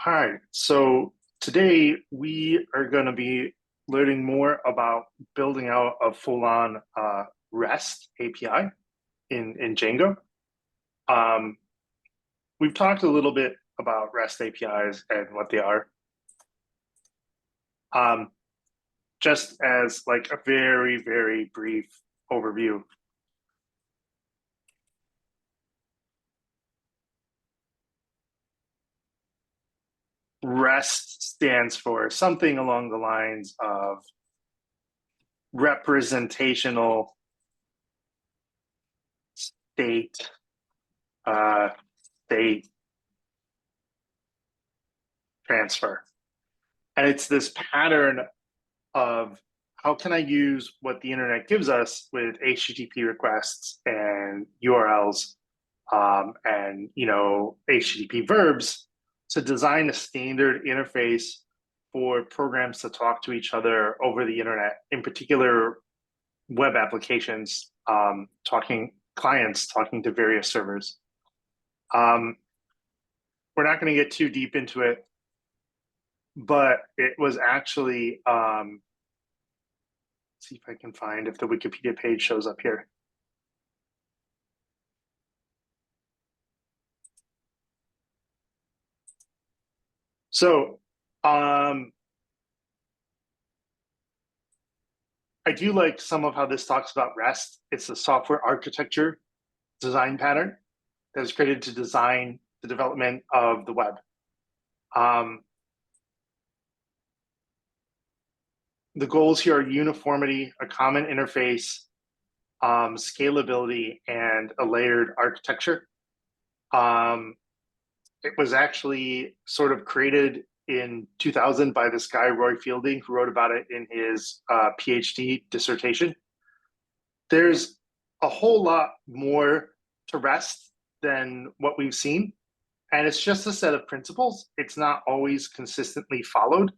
Hi, so today we are going to be learning more about building out a full-on REST API in Django. Um, we've talked a little bit about REST APIs and what they are. Just as like a very, very brief overview. REST stands for something along the lines of representational state transfer. And it's this pattern of how can I use what the internet gives us with HTTP requests and URLs and HTTP verbs to design a standard interface for programs to talk to each other over the internet, in particular web applications, clients talking to various servers. We're not going to get too deep into it, but it was actually, see if I can find if the Wikipedia page shows up here. So I do like some of how this talks about REST. It's a software architecture design pattern that is created to design the development of the web. The goals here are uniformity, a common interface, scalability, and a layered architecture. It was actually sort of created in 2000 by this guy, Roy Fielding, who wrote about it in his PhD dissertation. There's a whole lot more to REST than what we've seen. And it's just a set of principles. It's not always consistently followed.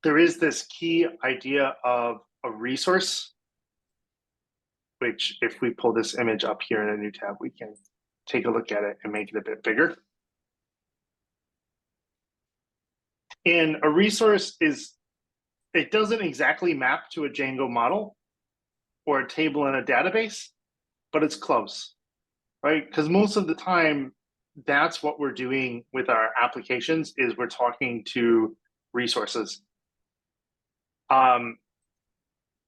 There is this key idea of a resource, which if we pull this image up here in a new tab, we can take a look at it and make it a bit bigger. And a resource it doesn't exactly map to a Django model or a table in a database, but it's close, right? Because most of the time, that's what we're doing with our applications is we're talking to resources.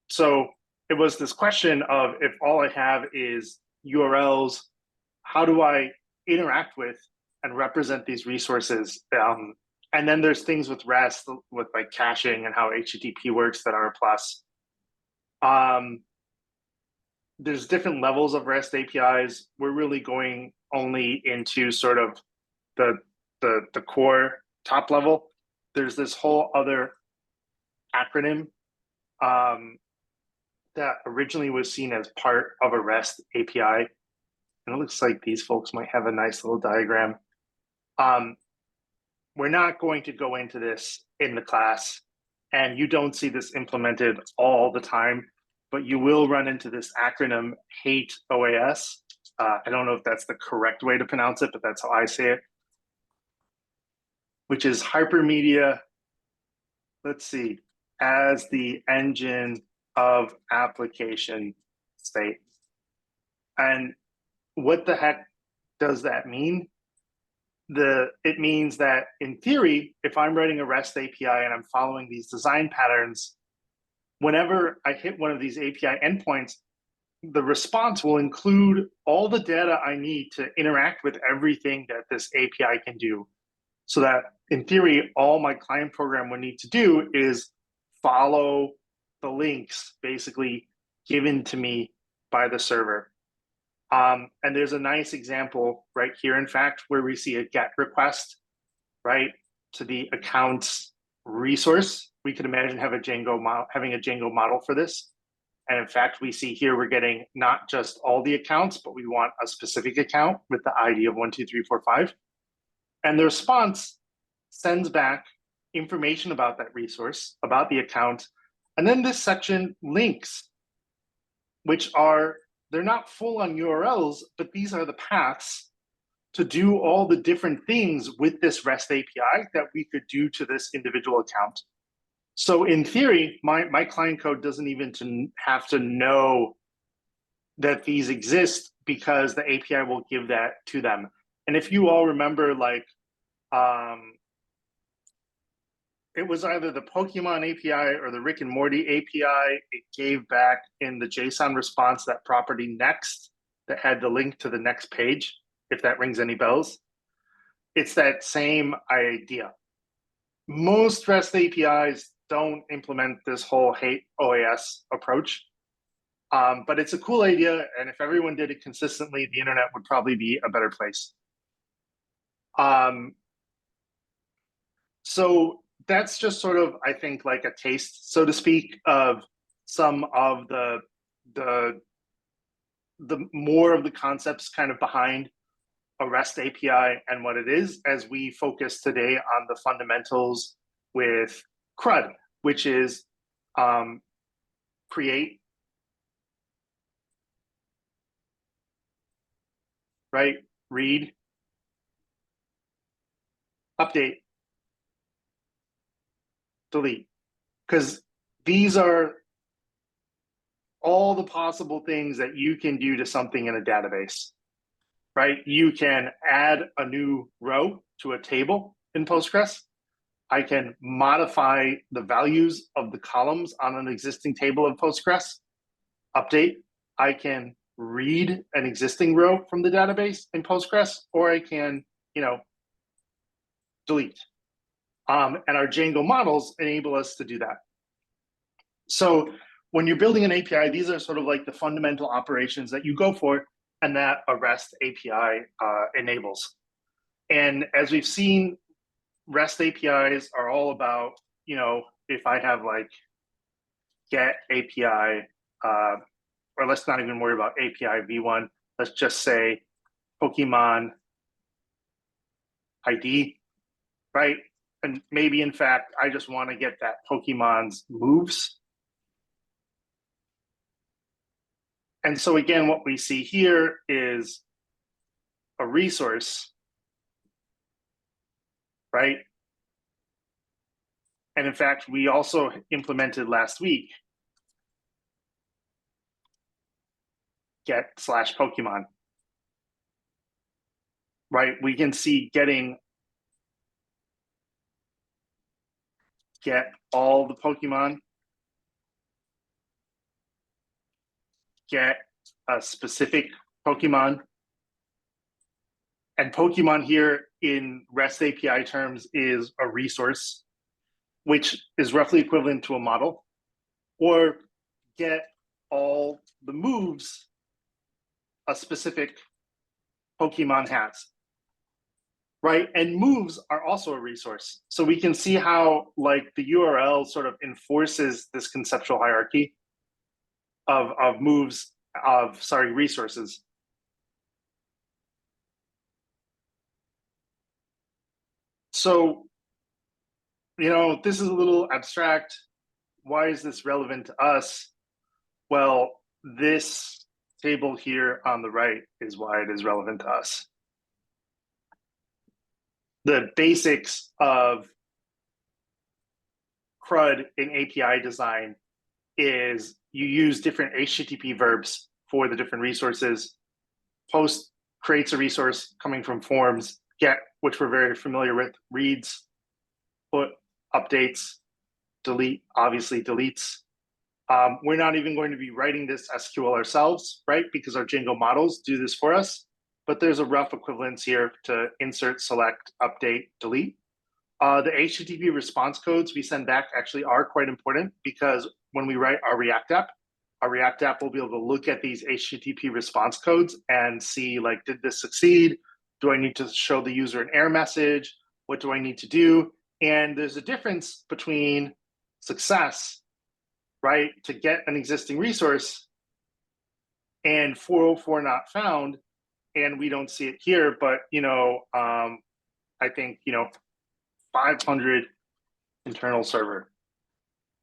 So it was this question of if all I have is URLs, how do I interact with and represent these resources? And then there's things with REST, with like caching and how HTTP works that are a plus. There's different levels of REST APIs. We're really going only into sort of the core top level. There's this whole other acronym that originally was seen as part of a REST API. And it looks like these folks might have a nice little diagram. We're not going to go into this in the class, and you don't see this implemented all the time, but you will run into this acronym HATE OAS. I don't know if that's the correct way to pronounce it, but that's how I say it, which is hypermedia, let's see, as the engine of application state. And what the heck does that mean? It means that in theory, if I'm writing a REST API and I'm following these design patterns, whenever I hit one of these API endpoints, the response will include all the data I need to interact with everything that this API can do. So that in theory, all my client program would need to do is follow the links basically given to me by the server. And there's a nice example right here, in fact, where we see a GET request, right, to the accounts resource. We could imagine having a Django model for this. And in fact, we see here we're getting not just all the accounts, but we want a specific account with the ID of 1, 2, 3, 4, 5. And the response sends back information about that resource, about the account. And then this section links, which they're not full on URLs, but these are the paths to do all the different things with this REST API that we could do to this individual account. So in theory, my client code doesn't even have to know that these exist because the API will give that to them. And if you all remember, like, it was either the Pokemon API or the Rick and Morty API. It gave back in the JSON response that property next that had the link to the next page, if that rings any bells. It's that same idea. Most REST APIs don't implement this whole hate OAS approach, but it's a cool idea. And if everyone did it consistently, the internet would probably be a better place. So that's just sort of, I think, like a taste, so to speak, of some of the more of the concepts kind of behind a REST API and what it is, as we focus today on the fundamentals with CRUD, which is create, right, read, update, delete. Because these are all the possible things that you can do to something in a database, right? You can add a new row to a table in Postgres. I can modify the values of the columns on an existing table of Postgres, update. I can read an existing row from the database in Postgres, or I can, delete. And our Django models enable us to do that. So when you're building an API, these are sort of like the fundamental operations that you go for and that a REST API enables. And as we've seen, REST APIs are all about, if I have like get API, or let's not even worry about API v1, let's just say Pokemon ID, right? And maybe in fact, I just want to get that Pokemon's moves. And so again, what we see here is a resource, right? And in fact, we also implemented last week get/Pokemon, right? We can see getting get all the Pokemon, get a specific Pokemon. And Pokemon here in REST API terms is a resource, which is roughly equivalent to a model, or get all the moves a specific Pokemon has, right? And moves are also a resource. So we can see how like the URL sort of enforces this conceptual hierarchy of resources. So, this is a little abstract. Why is this relevant to us? Well, this table here on the right is why it is relevant to us. The basics of CRUD in API design is you use different HTTP verbs for the different resources. Post creates a resource coming from forms. Get, which we're very familiar with, reads. Put updates. Delete, obviously deletes. We're not even going to be writing this SQL ourselves, right? Because our Django models do this for us. But there's a rough equivalence here to insert, select, update, delete. The HTTP response codes we send back actually are quite important because when we write our React app will be able to look at these HTTP response codes and see, like, did this succeed? Do I need to show the user an error message? What do I need to do? And there's a difference between success, right, to get an existing resource, and 404 not found, and we don't see it here, but, I think, 500 internal server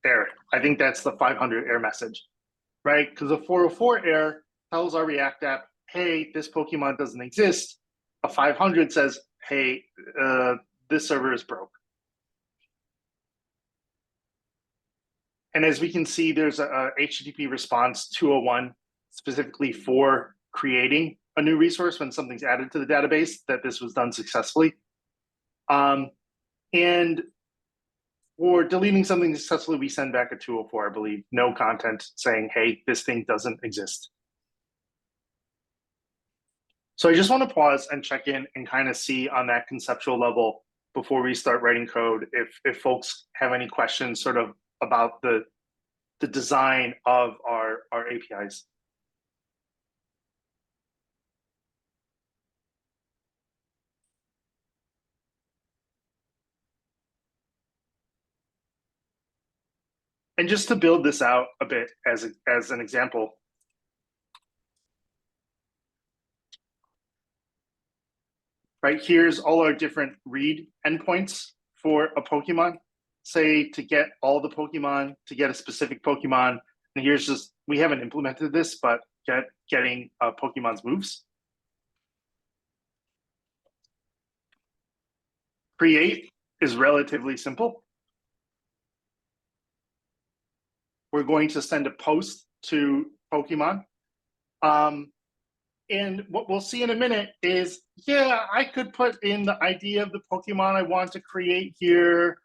error. I think that's the 500 error message, right? Because the 404 error tells our React app, hey, this Pokemon doesn't exist. A 500 says, hey, this server is broke. And as we can see, there's a HTTP response 201 specifically for creating a new resource when something's added to the database, that this was done successfully. And for deleting something successfully, we send back a 204, I believe, no content saying, hey, this thing doesn't exist. So I just want to pause and check in and kind of see on that conceptual level before we start writing code, if folks have any questions sort of about the design of our APIs. And just to build this out a bit as an example, right, here's all our different read endpoints for a Pokemon. Say to get all the Pokemon, to get a specific Pokemon, and here's just, we haven't implemented this, but getting Pokemon's moves. Create is relatively simple. We're going to send a post to Pokemon. And what we'll see in a minute is, yeah, I could put in the idea of the Pokemon I want to create here.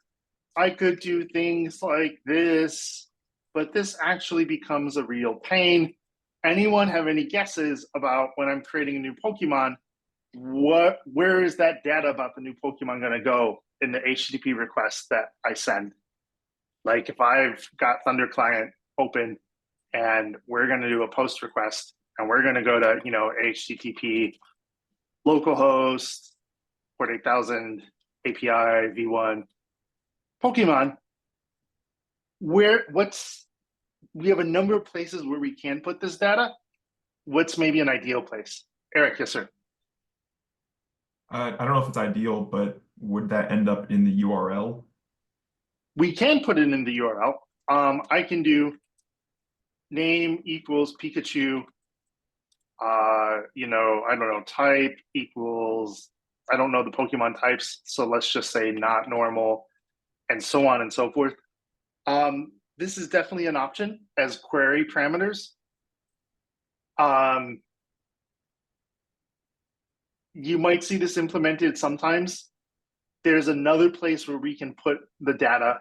I could do things like this, but this actually becomes a real pain. Anyone have any guesses about when I'm creating a new Pokemon, where is that data about the new Pokemon going to go in the HTTP request that I send? Like if I've got Thunder Client open and we're going to do a post request and we're going to go to, HTTP localhost, port 8000, API, v1, Pokemon, we have a number of places where we can put this data. What's maybe an ideal place? Eric, yes, sir. I don't know if it's ideal, but would that end up in the URL? We can put it in the URL. I can do name equals Pikachu, I don't know, type equals, I don't know the Pokemon types, so let's just say not normal, and so on and so forth. This is definitely an option as query parameters. You might see this implemented sometimes. There's another place where we can put the data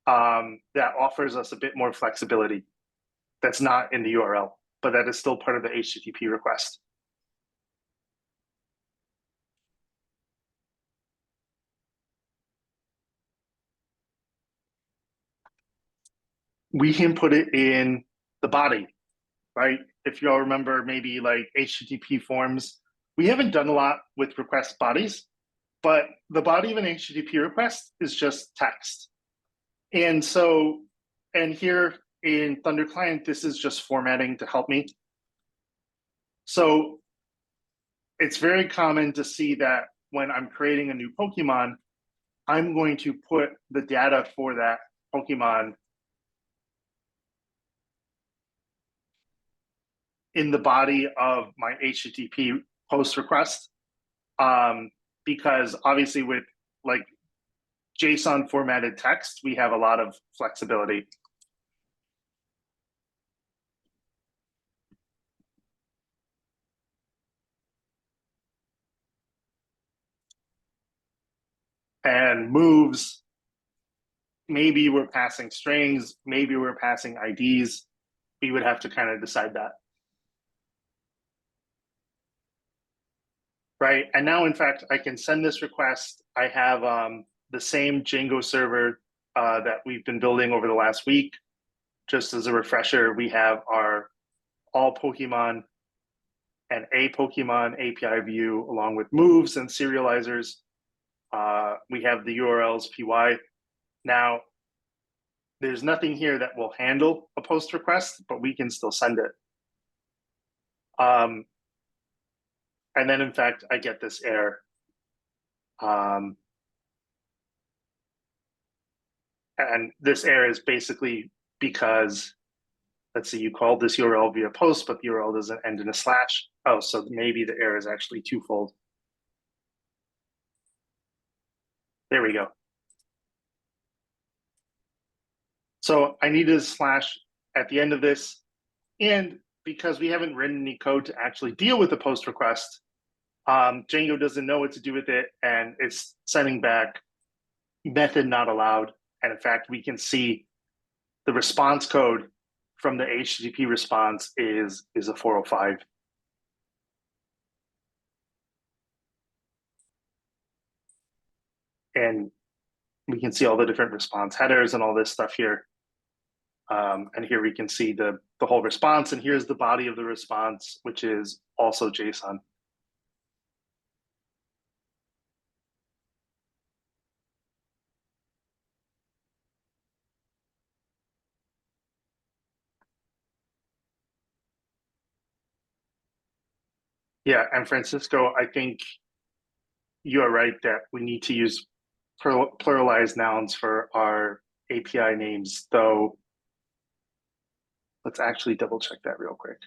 that offers us a bit more flexibility. That's not in the URL, but that is still part of the HTTP request. We can put it in the body, right? If y'all remember, maybe like HTTP forms, we haven't done a lot with request bodies, but the body of an HTTP request is just text. And so, and here in Thunder Client, this is just formatting to help me. So it's very common to see that when I'm creating a new Pokemon, I'm going to put the data for that Pokemon in the body of my HTTP post request. Because obviously with like JSON formatted text, we have a lot of flexibility. And moves, maybe we're passing strings, maybe we're passing IDs. We would have to kind of decide that. Right, and now in fact, I can send this request. I have the same Django server that we've been building over the last week. Just as a refresher, we have our all Pokemon and a Pokemon API view along with moves and serializers. We have the URLs PY. Now, there's nothing here that will handle a post request, but we can still send it. And then in fact, I get this error. And this error is basically because, let's see, you called this URL via post, but the URL doesn't end in a slash. Oh, so maybe the error is actually twofold. There we go. So I needed a slash at the end of this. And because we haven't written any code to actually deal with the post request, Django doesn't know what to do with it, and it's sending back method not allowed. And in fact, we can see the response code from the HTTP response is a 405. And we can see all the different response headers and all this stuff here. And here we can see the whole response, and here's the body of the response, which is also JSON. Yeah, and Francisco, I think you are right that we need to use pluralized nouns for our API names, though. Let's actually double check that real quick.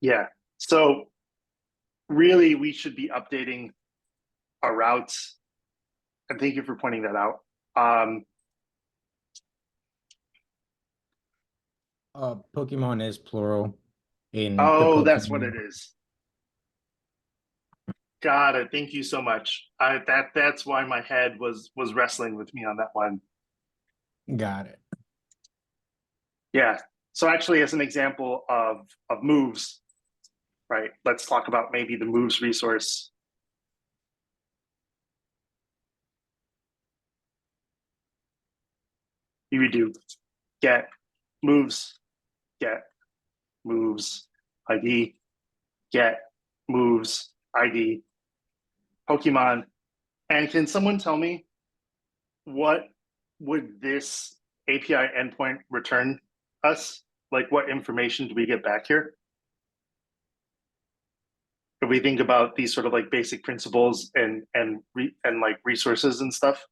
Yeah, so really we should be updating our routes. And thank you for pointing that out. Pokemon is plural in the Oh, that's what Pokemon. it is. Got it. Thank you so much. That's why my head was wrestling with me on that one. Got it. Yeah. So actually, as an example of moves, right? Let's talk about maybe the moves resource. You would do get moves ID, get moves ID, Pokemon. And can someone tell me what would this API endpoint return us? Like, what information do we get back here? If we think about these sort of like basic principles and like resources and stuff.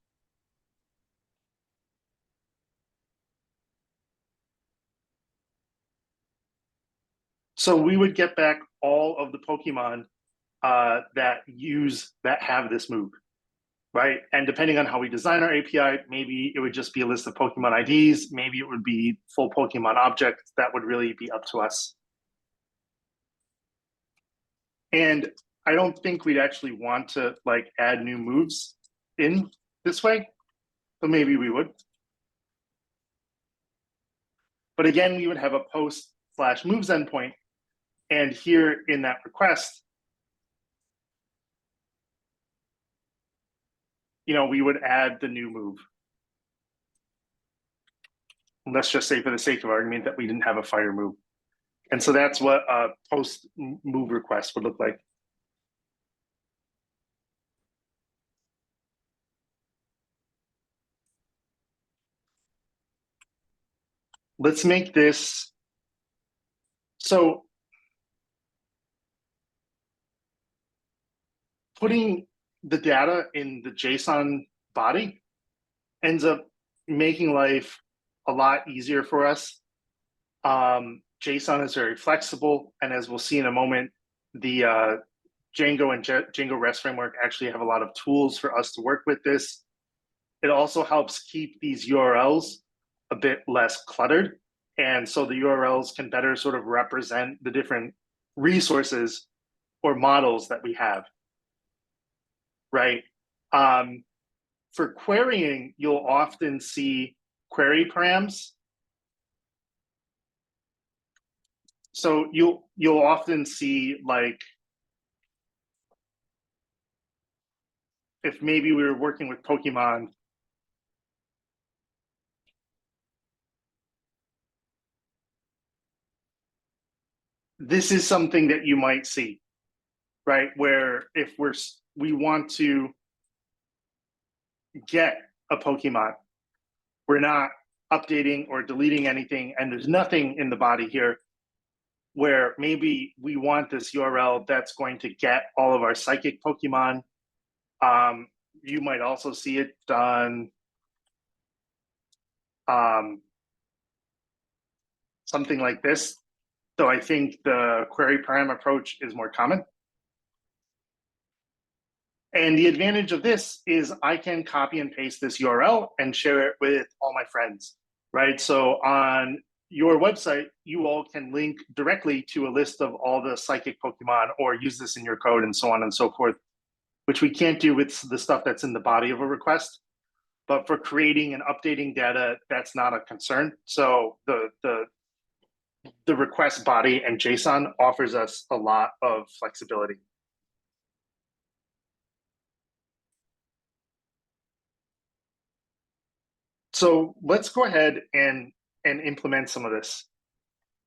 So we would get back all of the Pokemon that have this move, right? And depending on how we design our API, maybe it would just be a list of Pokemon IDs. Maybe it would be full Pokemon objects. That would really be up to us. And I don't think we'd actually want to like add new moves in this way, but maybe we would. But again, we would have a post/moves endpoint. And here in that request, we would add the new move. Let's just say for the sake of argument that we didn't have a fire move. And so that's what a post move request would look like. Let's make this. So putting the data in the JSON body ends up making life a lot easier for us. JSON is very flexible, and as we'll see in a moment, the Django and Django REST framework actually have a lot of tools for us to work with this. It also helps keep these URLs a bit less cluttered, and so the URLs can better sort of represent the different resources or models that we have, right? For querying, you'll often see query params. So you'll often see, like, if maybe we were working with Pokemon, this is something that you might see, right? Where if we want to get a Pokemon, we're not updating or deleting anything, and there's nothing in the body here, where maybe we want this URL that's going to get all of our psychic Pokemon. You might also see it done something like this, So I think the query param approach is more common. And the advantage of this is I can copy and paste this URL and share it with all my friends, right? So on your website, you all can link directly to a list of all the psychic Pokemon or use this in your code and so on and so forth, which we can't do with the stuff that's in the body of a request. But for creating and updating data, that's not a concern. So the request body and JSON offers us a lot of flexibility. So let's go ahead and implement some of this.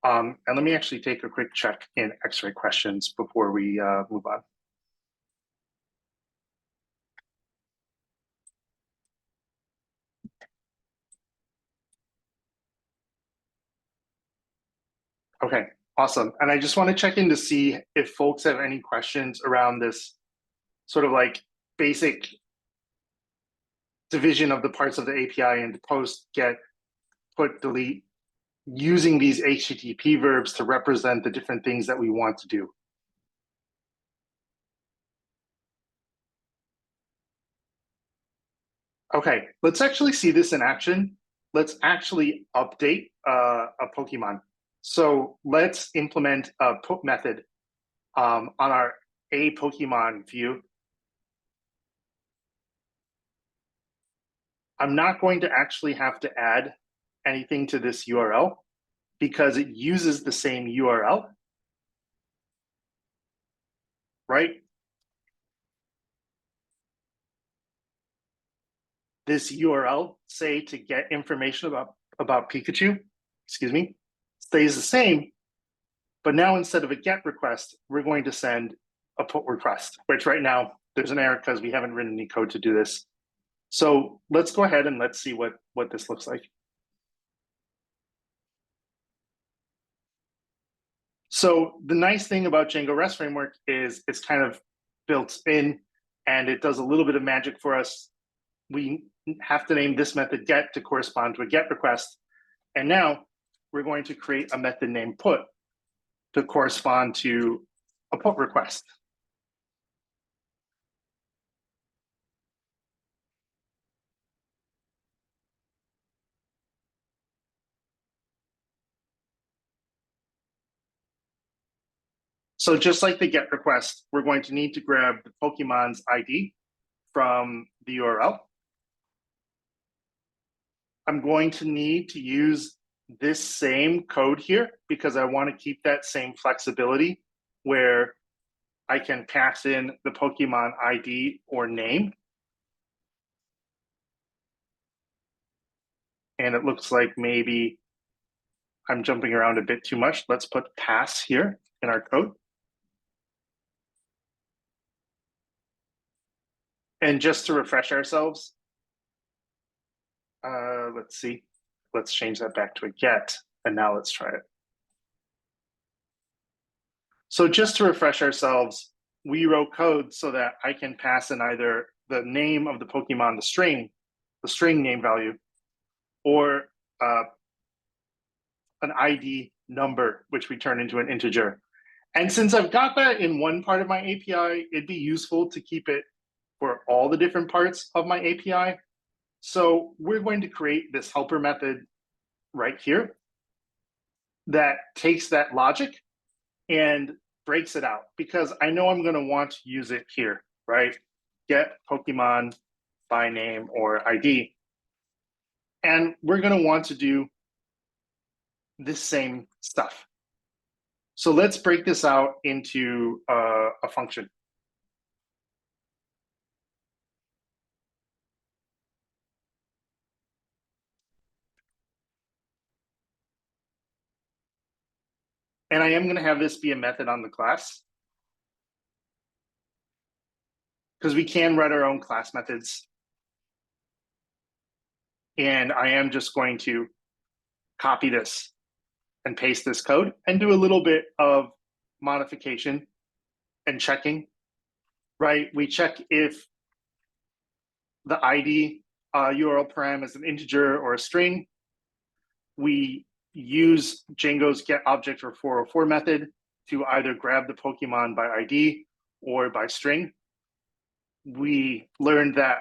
And let me actually take a quick check in X-ray questions before we move on. Okay, awesome. And I just want to check in to see if folks have any questions around this sort of like basic division of the parts of the API into post, get, put, delete, using these HTTP verbs to represent the different things that we want to do. Okay, let's actually see this in action. Let's actually update a Pokemon. So let's implement a put method on our a Pokemon view. I'm not going to actually have to add anything to this URL because it uses the same URL, right? This URL, say to get information about Pikachu, excuse me, stays the same, but now instead of a get request, we're going to send a put request, which right now there's an error because we haven't written any code to do this. So let's go ahead and let's see what this looks like. So the nice thing about Django REST framework is it's kind of built in and it does a little bit of magic for us. We have to name this method get to correspond to a get request. And now we're going to create a method named put to correspond to a put request. So just like the get request, we're going to need to grab the Pokemon's ID from the URL. I'm going to need to use this same code here because I want to keep that same flexibility where I can pass in the Pokemon ID or name. And it looks like maybe I'm jumping around a bit too much. Let's put pass here in our code. And just to refresh ourselves, let's see. Let's change that back to a get. And now let's try it. So just to refresh ourselves, we wrote code so that I can pass in either the name of the Pokemon, the string name value, or an ID number, which we turn into an integer. And since I've got that in one part of my API, it'd be useful to keep it for all the different parts of my API. So we're going to create this helper method right here that takes that logic and breaks it out because I know I'm going to want to use it here, right? Get Pokemon by name or ID. And we're going to want to do this same stuff. So let's break this out into a function. And I am going to have this be a method on the class because we can write our own class methods. And I am just going to copy this and paste this code and do a little bit of modification and checking, right? We check if the ID URL param is an integer or a string. We use Django's getObject404 method to either grab the Pokemon by ID or by string. We learned that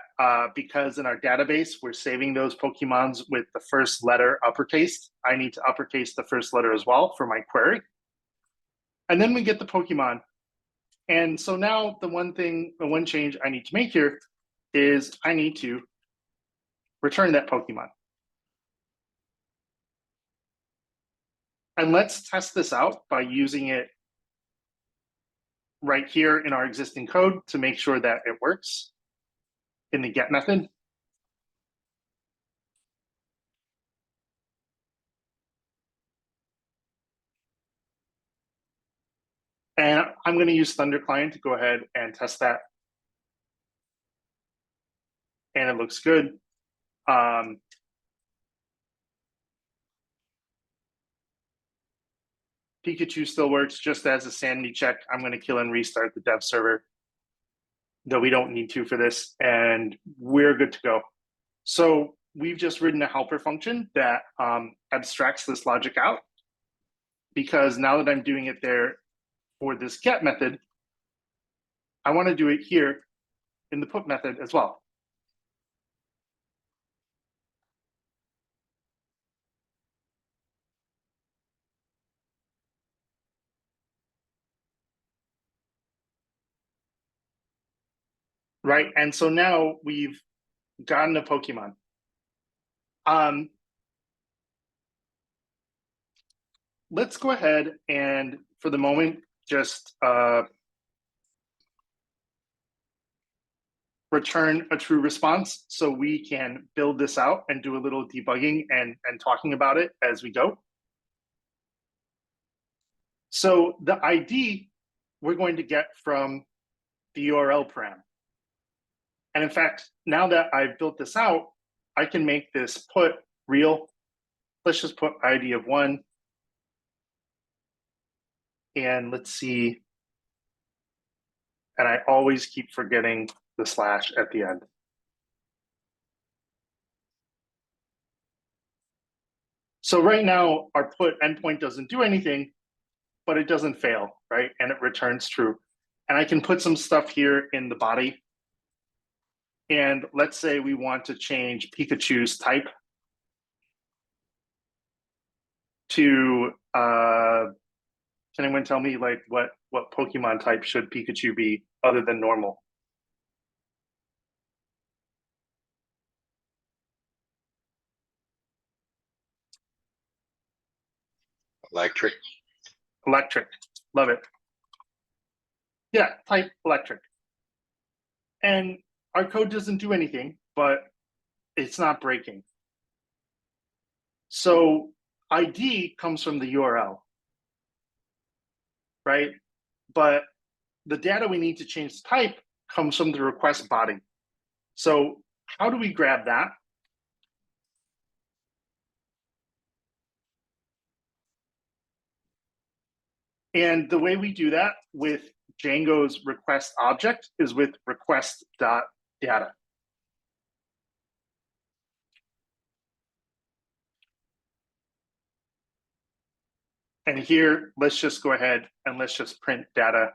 because in our database, we're saving those Pokemons with the first letter uppercase, I need to uppercase the first letter as well for my query. And then we get the Pokemon. And so now the one change I need to make here is I need to return that Pokemon. And let's test this out by using it right here in our existing code to make sure that it works in the get method. And I'm going to use Thunder Client to go ahead and test that. And it looks good. Pikachu still works just as a sanity check. I'm going to kill and restart the dev server, though we don't need to for this, and we're good to go. So we've just written a helper function that abstracts this logic out, because now that I'm doing it there for this get method, I want to do it here in the put method as well. Right, and so now we've gotten a Pokemon. Let's go ahead and, for the moment, just return a true response so we can build this out and do a little debugging and talking about it as we go. So the ID we're going to get from the URL param. And in fact, now that I've built this out, I can make this put real. Let's just put ID of 1. And let's see. And I always keep forgetting the slash at the end. So right now, our put endpoint doesn't do anything, but it doesn't fail, right? And it returns true. And I can put some stuff here in the body. And let's say we want to change Pikachu's type to, can anyone tell me like what Pokemon type should Pikachu be other than normal? Electric. Electric, love it. Yeah, type electric. And our code doesn't do anything, but it's not breaking. So ID comes from the URL, right? But the data we need to change the type comes from the request body. So how do we grab that? And the way we do that with Django's request object is with request.data. And here, let's just go ahead and let's just print data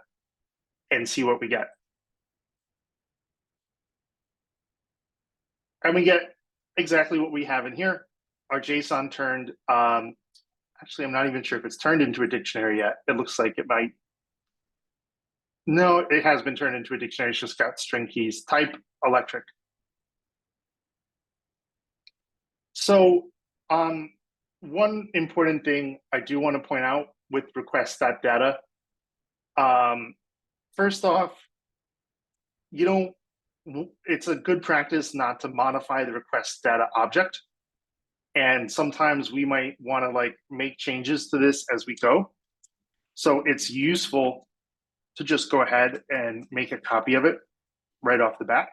and see what we get. And we get exactly what we have in here. Our JSON turned, actually, I'm not even sure if it's turned into a dictionary yet. It looks like it might. No, it has been turned into a dictionary. It's just got string keys, type electric. So one important thing I do want to point out with request.data, first off, it's a good practice not to modify the request data object. And sometimes we might want to like make changes to this as we go. So it's useful to just go ahead and make a copy of it right off the bat.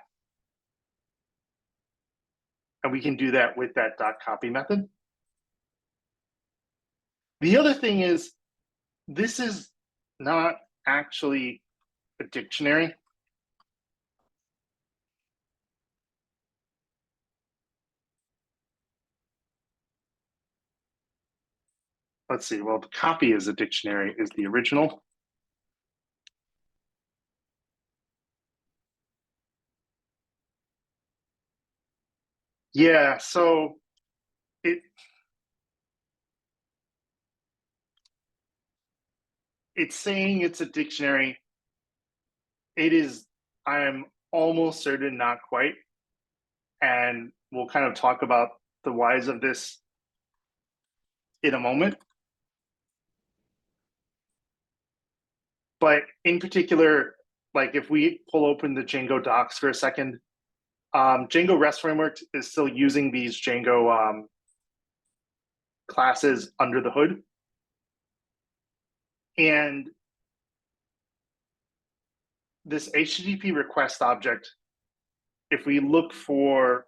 And we can do that with that .copy method. The other thing is, this is not actually a dictionary. let's see. Well, the copy is a dictionary is the original. Yeah, so it's saying it's a dictionary. It is, I'm almost certain not quite. And we'll kind of talk about the whys of this in a moment. But in particular, like if we pull open the Django docs for a second, Django REST framework is still using these Django classes under the hood. And this HTTP request object, if we look for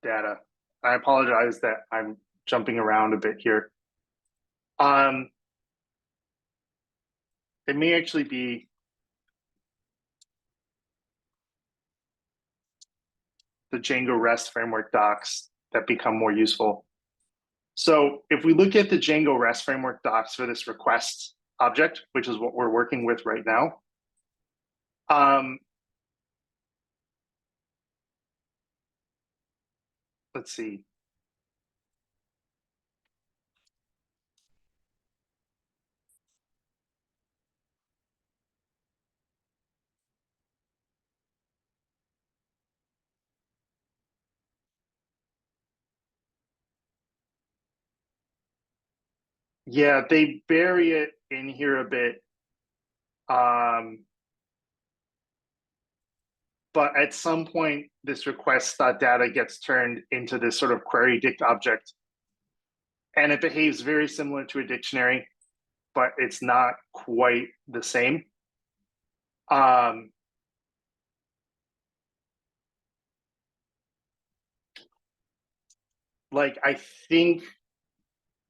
data, I apologize that I'm jumping around a bit here. It may actually be the Django REST framework docs that become more useful. So if we look at the Django REST framework docs for this request object, which is what we're working with right now, let's see. Yeah, they bury it in here a bit. But at some point, this request.data gets turned into this sort of query dict object. And it behaves very similar to a dictionary, but it's not quite the same. Like I think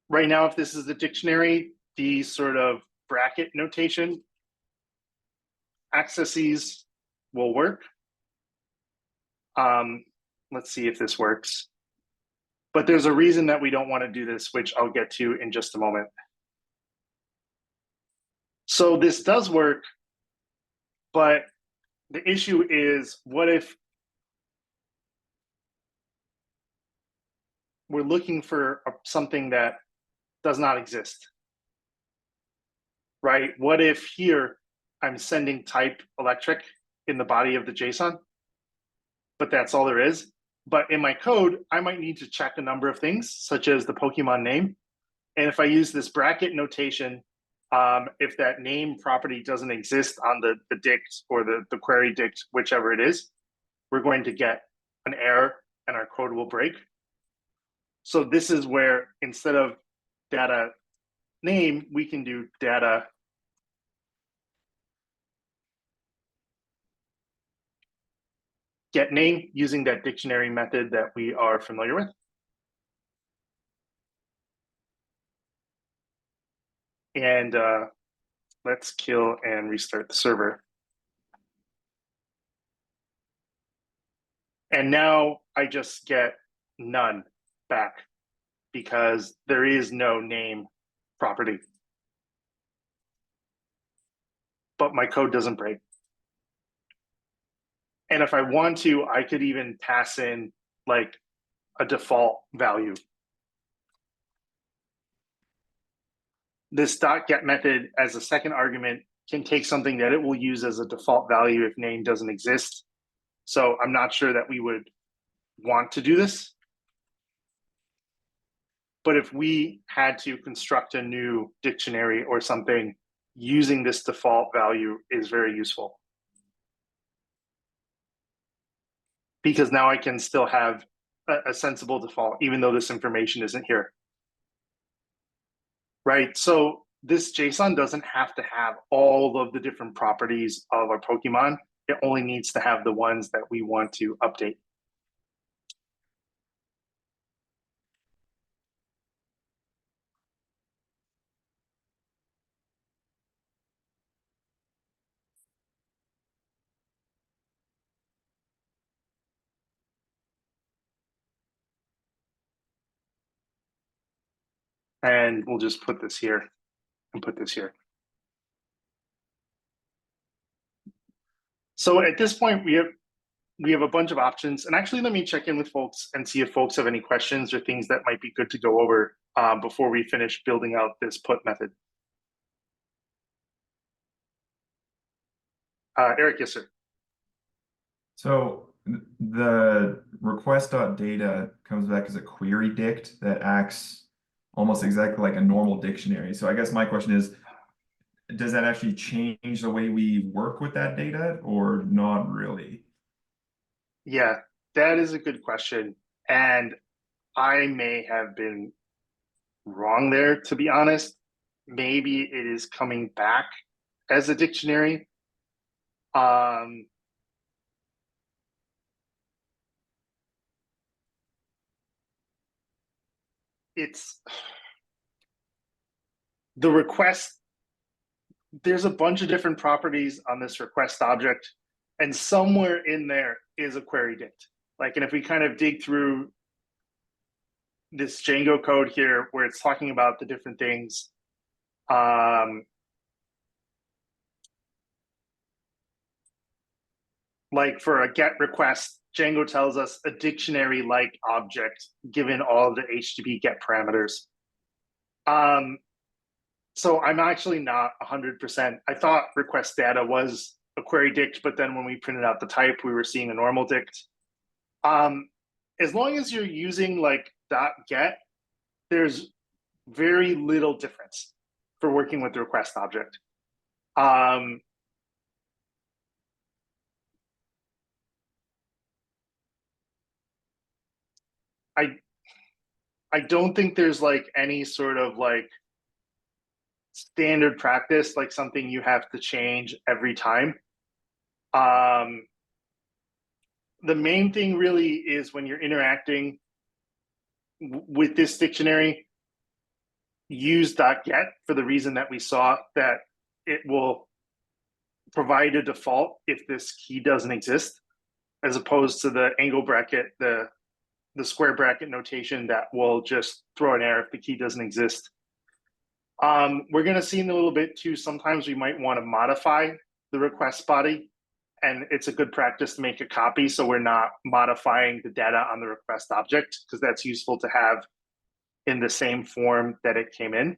right now, if this is a dictionary, the sort of bracket notation accesses will work. Let's see if this works. But there's a reason that we don't want to do this, which I'll get to in just a moment. So this does work, but the issue is, what if we're looking for something that does not exist, right? What if here I'm sending type electric in the body of the JSON, but that's all there is? But in my code, I might need to check a number of things, such as the Pokemon name. And if I use this bracket notation, if that name property doesn't exist on the dict or the query dict, whichever it is, we're going to get an error and our code will break. So this is where instead of data name, we can do data get name using that dictionary method that we are familiar with. And let's kill and restart the server. And now I just get none back because there is no name property. But my code doesn't break. And if I want to, I could even pass in like a default value. This .get method as a second argument can take something that it will use as a default value if name doesn't exist. So I'm not sure that we would want to do this. But if we had to construct a new dictionary or something, using this default value is very useful. Because now I can still have a sensible default, even though this information isn't here. Right, so this JSON doesn't have to have all of the different properties of our Pokemon. It only needs to have the ones that we want to update. And we'll just put this here and put this here. So at this point, we have a bunch of options. And actually, let me check in with folks and see if folks have any questions or things that might be good to go over before we finish building out this put method. Eric, yes, sir. So the request.data comes back as a query dict that acts almost exactly like a normal dictionary. So I guess my question is, does that actually change the way we work with that data or not really? Yeah, that is a good question. And I may have been wrong there, to be honest. Maybe it is coming back as a dictionary. It's the request. There's a bunch of different properties on this request object, and somewhere in there is a query dict. Like, and if we kind of dig through this Django code here, where it's talking about the different things, like for a get request, Django tells us a dictionary-like object given all of the HTTP get parameters. So I'm actually not 100%. I thought request data was a query dict, but then when we printed out the type, we were seeing a normal dict. As long as you're using like .get, there's very little difference for working with the request object. I don't think there's like any sort of like standard practice, like something you have to change every time. The main thing really is when you're interacting with this dictionary, use .get for the reason that we saw, that it will provide a default if this key doesn't exist, as opposed to the angle bracket, the square bracket notation that will just throw an error if the key doesn't exist. We're going to see in a little bit too, sometimes we might want to modify the request body, and it's a good practice to make a copy so we're not modifying the data on the request object, because that's useful to have in the same form that it came in.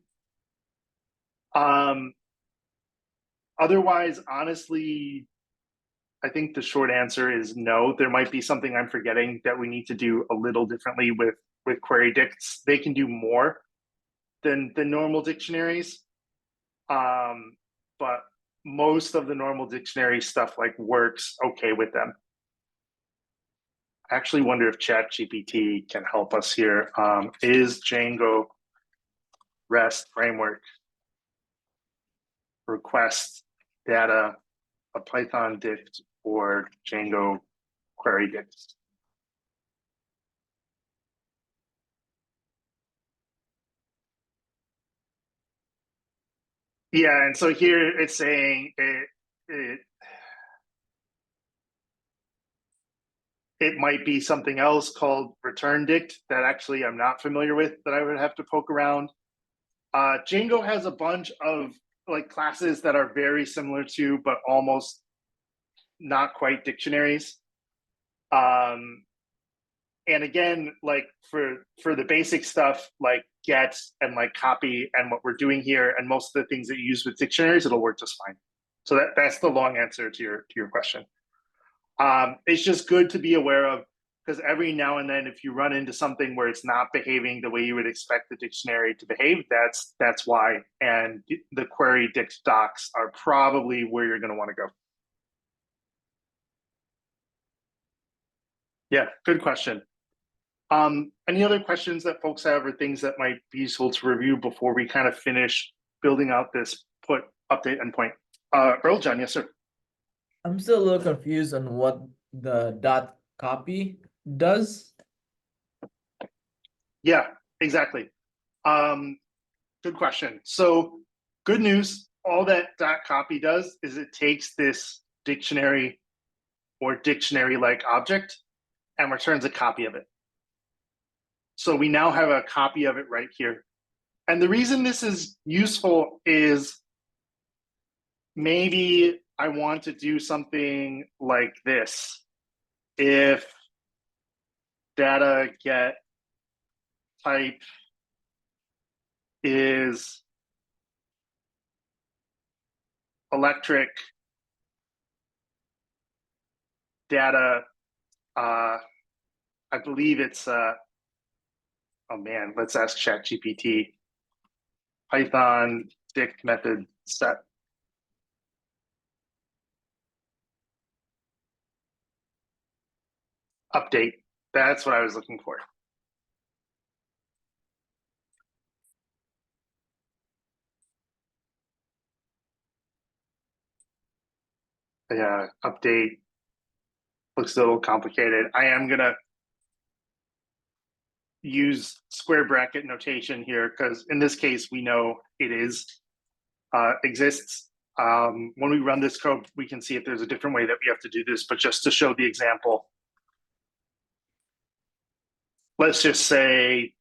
Otherwise, honestly, I think the short answer is no. There might be something I'm forgetting that we need to do a little differently with query dicts. They can do more than the normal dictionaries, but most of the normal dictionary stuff like works okay with them. I actually wonder if ChatGPT can help us here. Is Django REST framework request data a Python dict or Django query dict? Yeah, and so here it's saying it might be something else called return dict that actually I'm not familiar with, that I would have to poke around. Django has a bunch of like classes that are very similar to, but almost not quite dictionaries. And again, like for the basic stuff, like get and like copy and what we're doing here, and most of the things that you use with dictionaries, it'll work just fine. So that's the long answer to your question. It's just good to be aware of, because every now and then, if you run into something where it's not behaving the way you would expect the dictionary to behave, that's why. And the query dict docs are probably where you're going to want to go. Yeah, good question. Any other questions that folks have, or things that might be useful to review before we kind of finish building out this put update endpoint? Earl John, yes, sir. I'm still a little confused on what the dot copy does. Yeah, exactly. Good question. So good news, all that dot copy does is it takes this dictionary or dictionary-like object and returns a copy of it. So we now have a copy of it right here. And the reason this is useful is maybe I want to do something like this. If data get type is electric, data, I believe it's, oh man, let's ask ChatGPT. Python dict method set. Update. That's what I was looking for. Yeah, update looks a little complicated. I am gonna use square bracket notation here because in this case we know it exists. When we run this code, we can see if there's a different way that we have to do this, but just to show the example, let's just say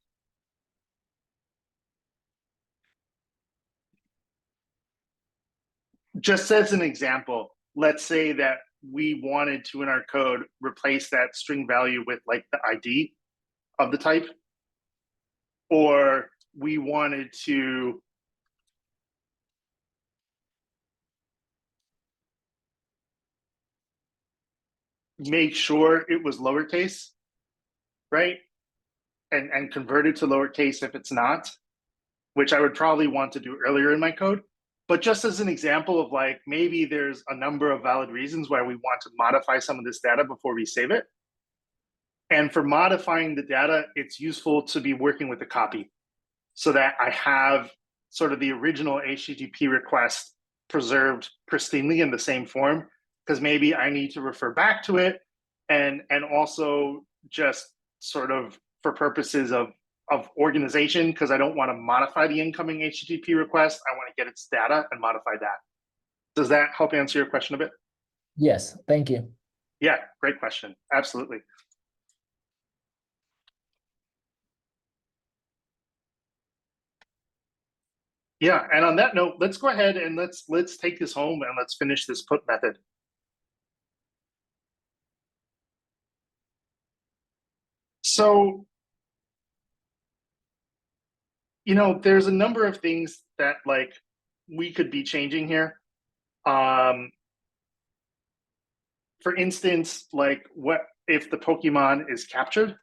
just as an example, let's say that we wanted to in our code replace that string value with like the ID of the type, or we wanted to make sure it was lowercase, right? And convert it to lowercase if it's not, which I would probably want to do earlier in my code. But just as an example of like, maybe there's a number of valid reasons why we want to modify some of this data before we save it. And for modifying the data, it's useful to be working with a copy so that I have sort of the original HTTP request preserved pristinely in the same form, because maybe I need to refer back to it and also just sort of for purposes of organization, because I don't want to modify the incoming HTTP request. I want to get its data and modify that. Does that help answer your question a bit? Yes, thank you. Yeah, great question. Absolutely. Yeah, and on that note, let's go ahead and let's take this home and let's finish this put method. So, you know, there's a number of things that like we could be changing here. For instance, like what if the Pokemon is captured?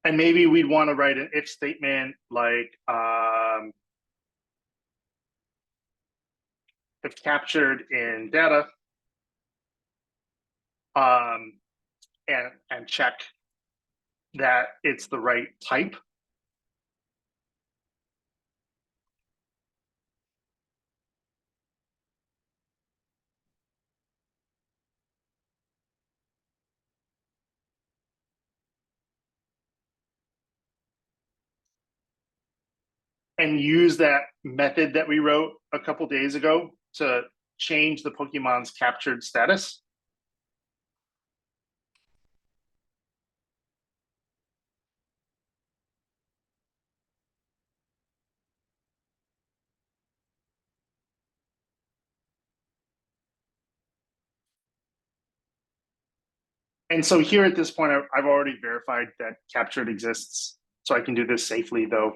And maybe we'd want to write an if statement like if captured in data, and check that it's the right type. And use that method that we wrote a couple days ago to change the Pokemon's captured status. And so here at this point, I've already verified that captured exists. So I can do this safely, though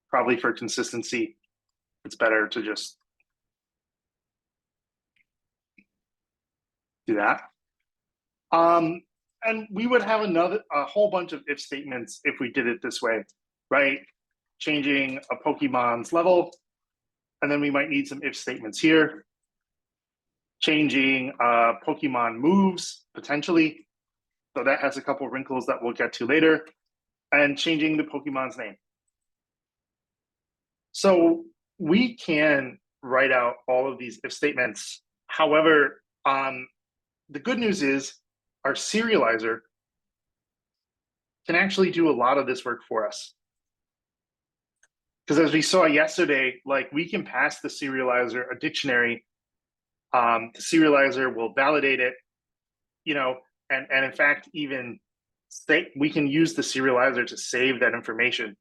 probably for consistency, it's better to just do that. And we would have a whole bunch of if statements if we did it this way, right? Changing a Pokemon's level, and then we might need some if statements here. Changing Pokemon moves, potentially. So that has a couple of wrinkles that we'll get to later. And changing the Pokemon's name. So we can write out all of these if statements. However, the good news is our serializer can actually do a lot of this work for us. Because as we saw yesterday, like we can pass the serializer a dictionary. The serializer will validate it. You know, and in fact, even we can use the serializer to save that information.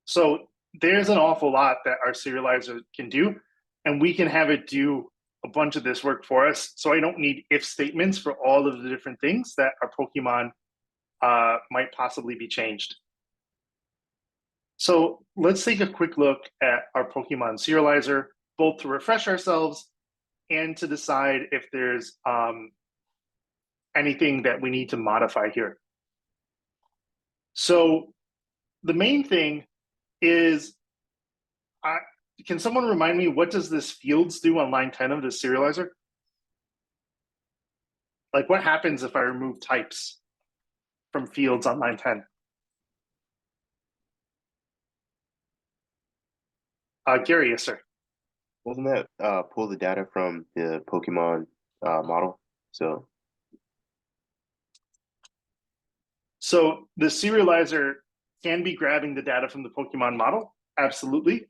So there's an awful lot that our serializer can do, and we can have it do a bunch of this work for us. So I don't need if statements for all of the different things that our Pokemon might possibly be changed. So let's take a quick look at our Pokemon serializer, both to refresh ourselves and to decide if there's anything that we need to modify here. So the main thing is, can someone remind me, what does this fields do on line 10 of the serializer? Like, what happens if I remove types from fields on line 10? Gary, yes, sir. Doesn't that pull the data from the Pokemon model? So The serializer can be grabbing the data from the Pokemon model, absolutely.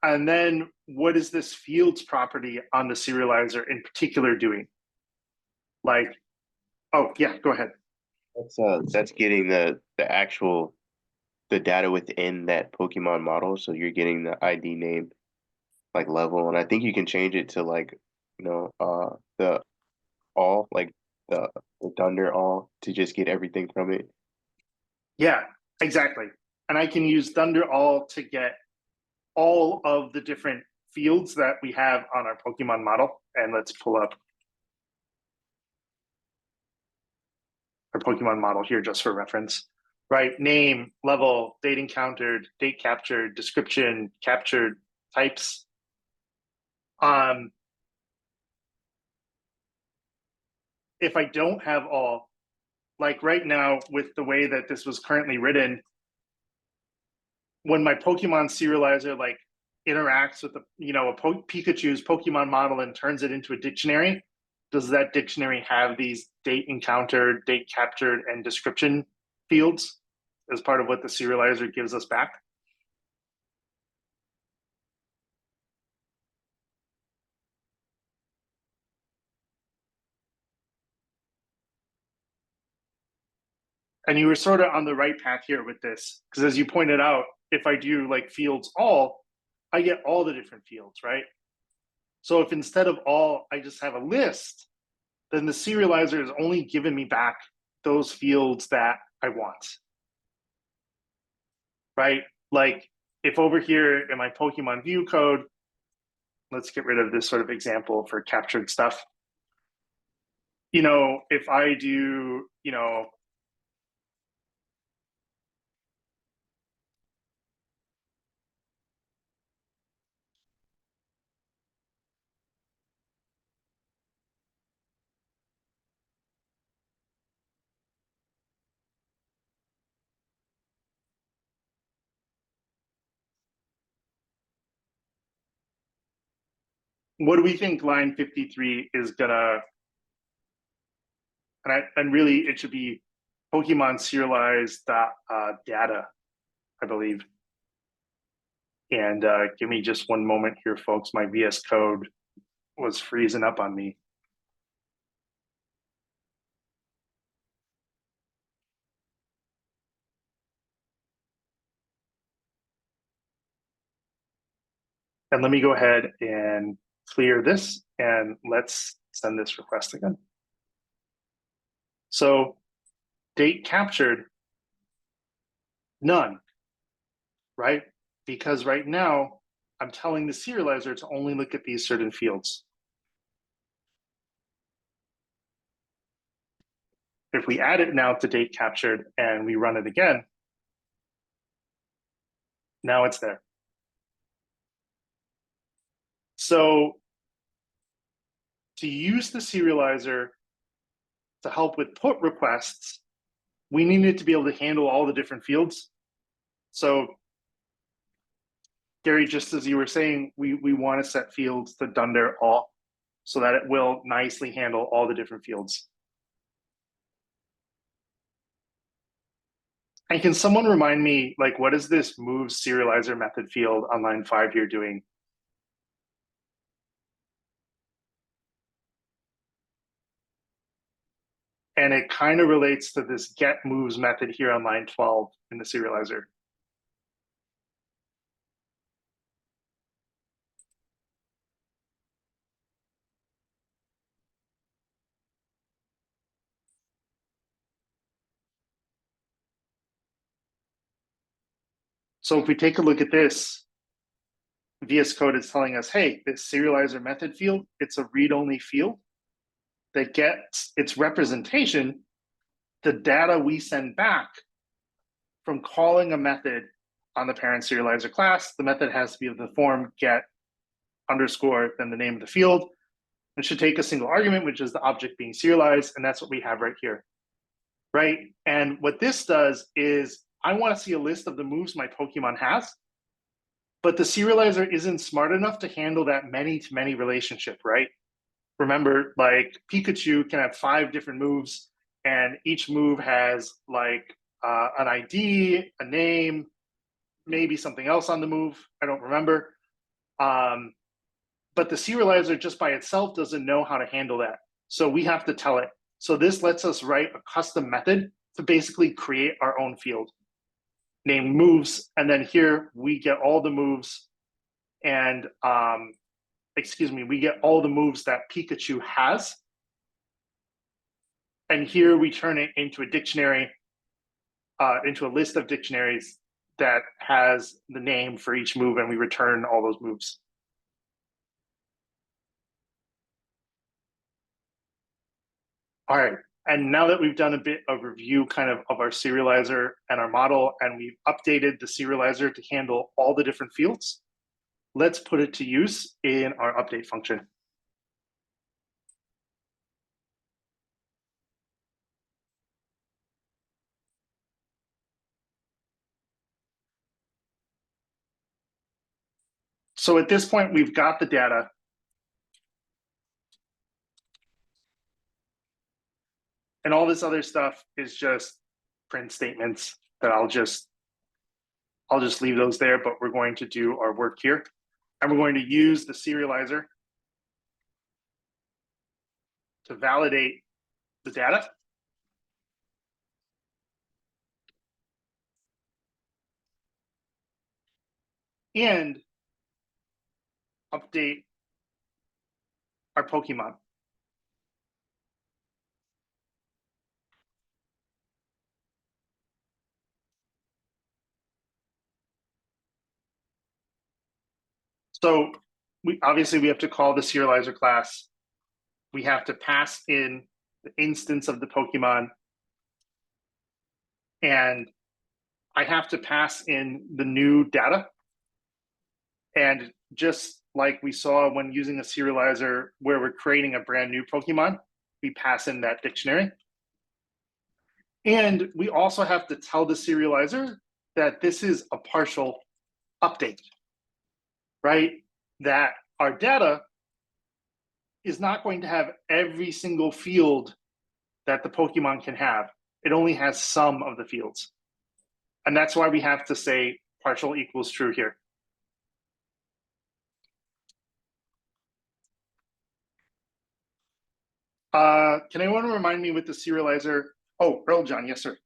And then what is this fields property on the serializer in particular doing? Like, oh yeah, go ahead. that's getting the actual data within that Pokemon model. So you're getting the ID name, like level, and I think you can change it to like, the all, like the Dunder all, to just get everything from it. Yeah, exactly. And I can use Thunder All to get all of the different fields that we have on our Pokemon model. And let's pull up our Pokemon model here just for reference, right? Name, level, date encountered, date captured, description, captured, types. If I don't have all, like right now with the way that this was currently written, when my Pokemon serializer like interacts with Pikachu's Pokemon model and turns it into a dictionary, does that dictionary have these date encountered, date captured, and description fields as part of what the serializer gives us back? And you were sort of on the right path here with this, because as you pointed out, if I do like fields all, I get all the different fields, right? So if instead of all, I just have a list, then the serializer is only giving me back those fields that I want, right? Like if over here in my Pokemon view code, let's get rid of this sort of example for captured stuff. If I do, what do we think line 53 is gonna, and really it should be Pokemon serialized data, I believe. And give me just one moment here, folks. My VS Code was freezing up on me. And let me go ahead and clear this, and let's send this request again. So date captured, none, right? Because right now I'm telling the serializer to only look at these certain fields. If we add it now to date captured and we run it again, now it's there. So to use the serializer to help with put requests, we needed to be able to handle all the different fields. So Gary, just as you were saying, we want to set fields to Dunder all so that it will nicely handle all the different fields. And can someone remind me, like, what is this move serializer method field on line 5 here doing? And it kind of relates to this get moves method here on line 12 in the serializer. So if we take a look at this, VS Code is telling us, hey, this serializer method field, it's a read-only field that gets its representation, the data we send back from calling a method on the parent serializer class. The method has to be of the form get underscore, then the name of the field. It should take a single argument, which is the object being serialized, and that's what we have right here, right? And what this does is I want to see a list of the moves my Pokemon has, but the serializer isn't smart enough to handle that many-to-many relationship, right? Remember, like Pikachu can have 5 different moves, and each move has like an ID, a name, maybe something else on the move. I don't remember. But the serializer just by itself doesn't know how to handle that. So we have to tell it. So this lets us write a custom method to basically create our own field named moves. And then here we get all the moves and we get all the moves that Pikachu has. And here we turn it into a dictionary, into a list of dictionaries that has the name for each move, and we return all those moves. All right, and now that we've done a bit of review kind of our serializer and our model, and we've updated the serializer to handle all the different fields, let's put it to use in our update function. So at this point, we've got the data. And all this other stuff is just print statements that I'll just leave those there, but we're going to do our work here. And we're going to use the serializer to validate the data. And update our Pokemon. So we have to call the serializer class. We have to pass in the instance of the Pokemon. And I have to pass in the new data. And just like we saw when using a serializer where we're creating a brand new Pokemon, we pass in that dictionary. And we also have to tell the serializer that this is a partial update, right? That our data is not going to have every single field that the Pokemon can have. It only has some of the fields. And that's why we have to say partial equals true here. Can anyone remind me with the serializer? Oh, Earl John, yes, sir.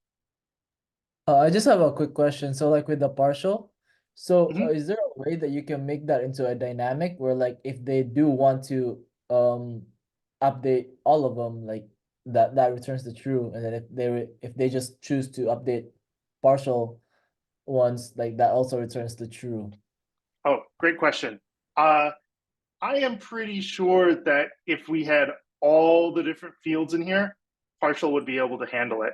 I just have a quick question. So like with the partial, so Mhm. is there a way that you can make that into a dynamic where like if they do want to update all of them, like that returns the true, and then if they just choose to update partial ones, like that also returns the true? Oh, great question. I am pretty sure that if we had all the different fields in here, partial would be able to handle it,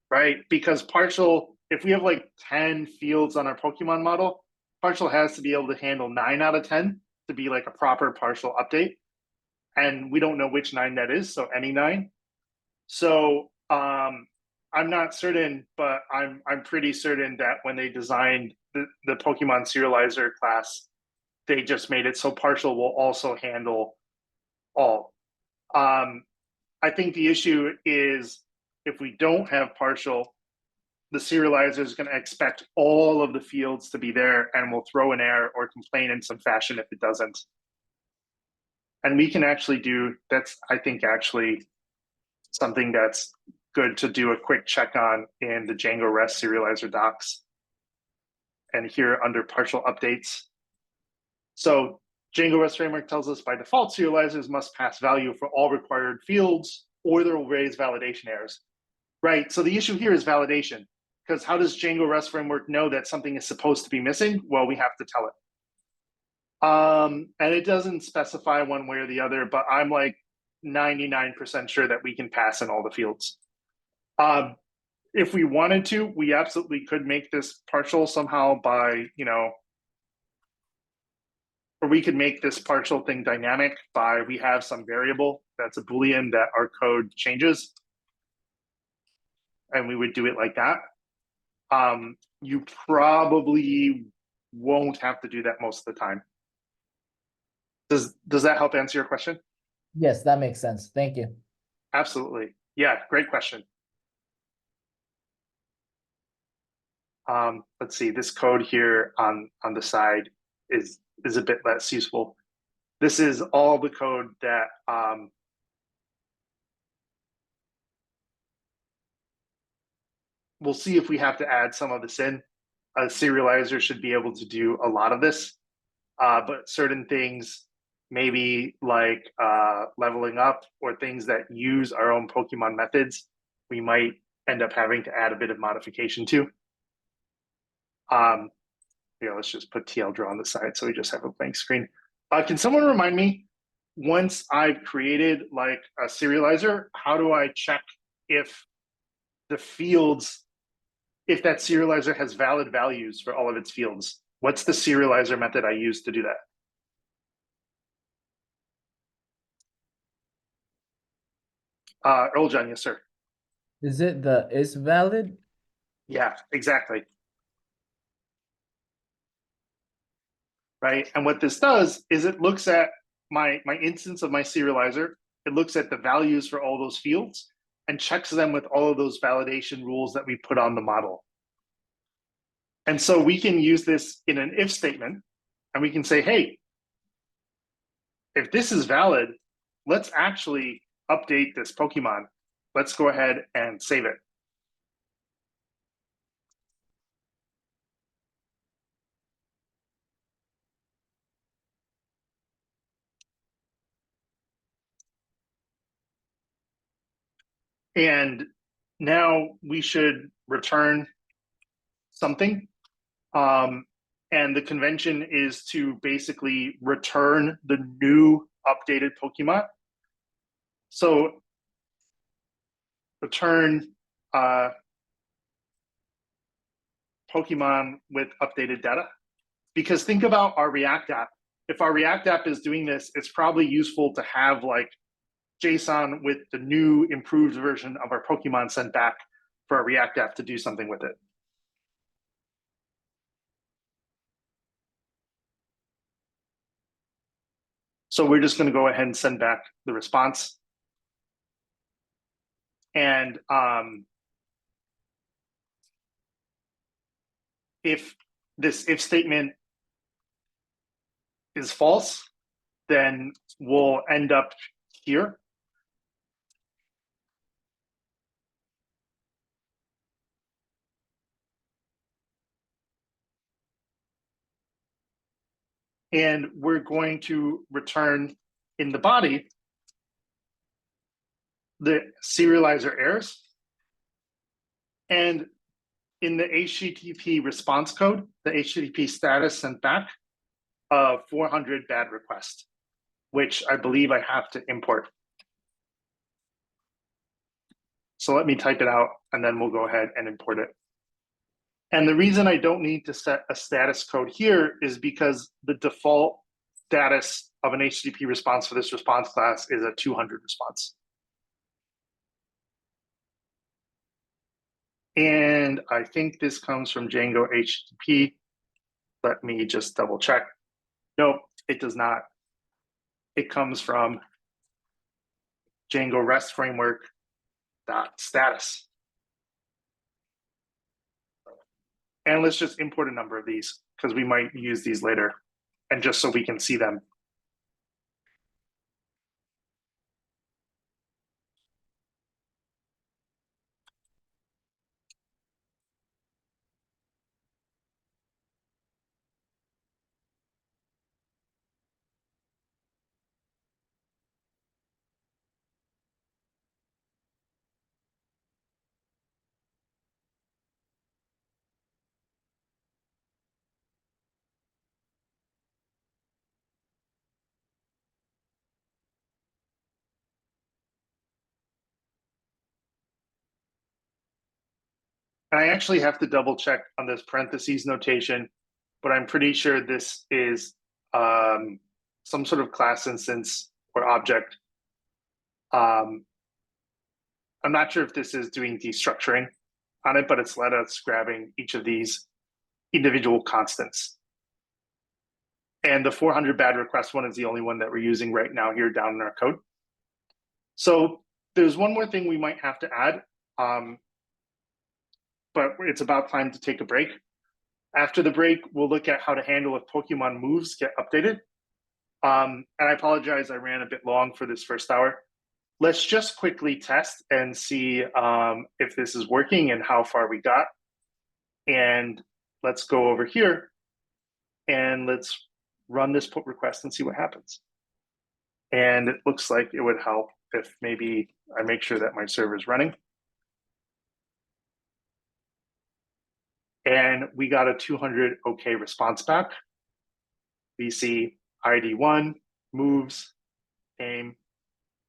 right? Because partial, if we have like 10 fields on our Pokemon model, partial has to be able to handle 9 out of 10 to be like a proper partial update. And we don't know which 9 that is, so any 9. So I'm not certain, but I'm pretty certain that when they designed the Pokemon serializer class, they just made it so partial will also handle all. I think the issue is if we don't have partial, the serializer is going to expect all of the fields to be there and will throw an error or complain in some fashion if it doesn't. And we can actually do that's, I think, actually something that's good to do a quick check on in the Django REST serializer docs. And here under partial updates. So Django REST framework tells us by default serializers must pass value for all required fields or they will raise validation errors. Right, so the issue here is validation, because how does Django REST framework know that something is supposed to be missing? Well, we have to tell it. And it doesn't specify one way or the other, but I'm like 99% sure that we can pass in all the fields. If we wanted to, we absolutely could make this partial somehow by, or we could make this partial thing dynamic by we have some variable that's a Boolean that our code changes. And we would do it like that. You probably won't have to do that most of the time. Does that help answer your question? Yes, that makes sense. Thank you. Absolutely. Yeah, great question. Let's see, this code here on the side is a bit less useful. This is all the code that we'll see if we have to add some of this in. A serializer should be able to do a lot of this, but certain things, maybe like leveling up or things that use our own Pokemon methods, we might end up having to add a bit of modification to. Let's just put TL draw on the side so we just have a blank screen. Can someone remind me, once I've created like a serializer, how do I check if the fields, if that serializer has valid values for all of its fields? What's the serializer method I use to do that? Earl John, yes, sir. Is it the is valid? Yeah, exactly. Right, and what this does is it looks at my instance of my serializer, it looks at the values for all those fields and checks them with all of those validation rules that we put on the model. And so we can use this in an if statement, and we can say, hey, if this is valid, let's actually update this Pokemon. Let's go ahead and save it. And now we should return something. And the convention is to basically return the new updated Pokemon. So return Pokemon with updated data. Because think about our React app. If our React app is doing this, it's probably useful to have like JSON with the new improved version of our Pokemon sent back for our React app to do something with it. So we're just going to go ahead and send back the response. And if this if statement is false, then we'll end up here. And we're going to return in the body the serializer errors. And in the HTTP response code, the HTTP status sent back 400 bad request, which I believe I have to import. So let me type it out and then we'll go ahead and import it. And the reason I don't need to set a status code here is because the default status of an HTTP response for this response class is a 200 response. And I think this comes from Django HTTP. Let me just double check. Nope, it does not. It comes from Django REST framework .status. And let's just import a number of these because we might use these later, and just so we can see them. And I actually have to double check on this parentheses notation, but I'm pretty sure this is some sort of class instance or object. I'm not sure if this is doing destructuring on it, but it's let us grabbing each of these individual constants. And the 400 bad request one is the only one that we're using right now here down in our code. So there's one more thing we might have to add, but it's about time to take a break. After the break, we'll look at how to handle if Pokemon moves get updated. And I apologize, I ran a bit long for this first hour. Let's just quickly test and see if this is working and how far we got. And let's go over here and let's run this put request and see what happens. And it looks like it would help if maybe I make sure that my server is running. And we got a 200 OK response back. We see ID 1 moves, game,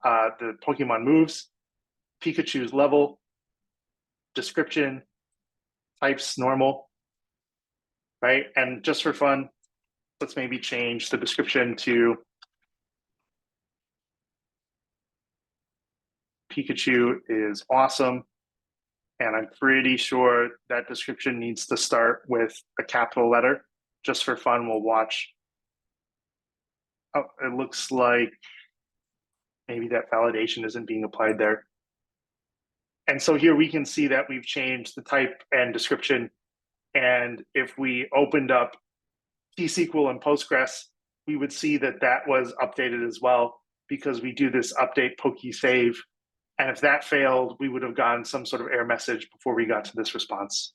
the Pokemon moves, Pikachu's level, description, types normal, right? And just for fun, let's maybe change the description to Pikachu is awesome. And I'm pretty sure that description needs to start with a capital letter. Just for fun, we'll watch. Oh, it looks like maybe that validation isn't being applied there. And so here we can see that we've changed the type and description. And if we opened up T-SQL and Postgres, we would see that that was updated as well, because we do this update PokeSave. And if that failed, we would have gotten some sort of error message before we got to this response.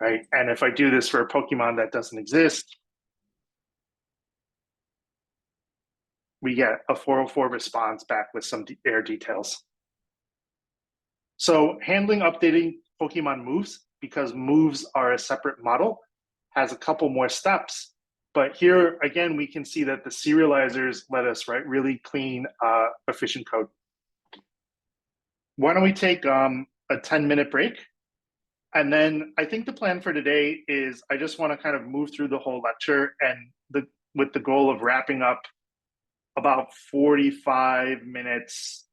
Right? And if I do this for a Pokemon that doesn't exist, we get a 404 response back with some error details. So handling updating Pokemon moves, because moves are a separate model, has a couple more steps. But here, again, we can see that the serializers let us write really clean, efficient code. Why don't we take a 10-minute break? And then I think the plan for today is I just want to kind of move through the whole lecture and with the goal of wrapping up about 45 minutes,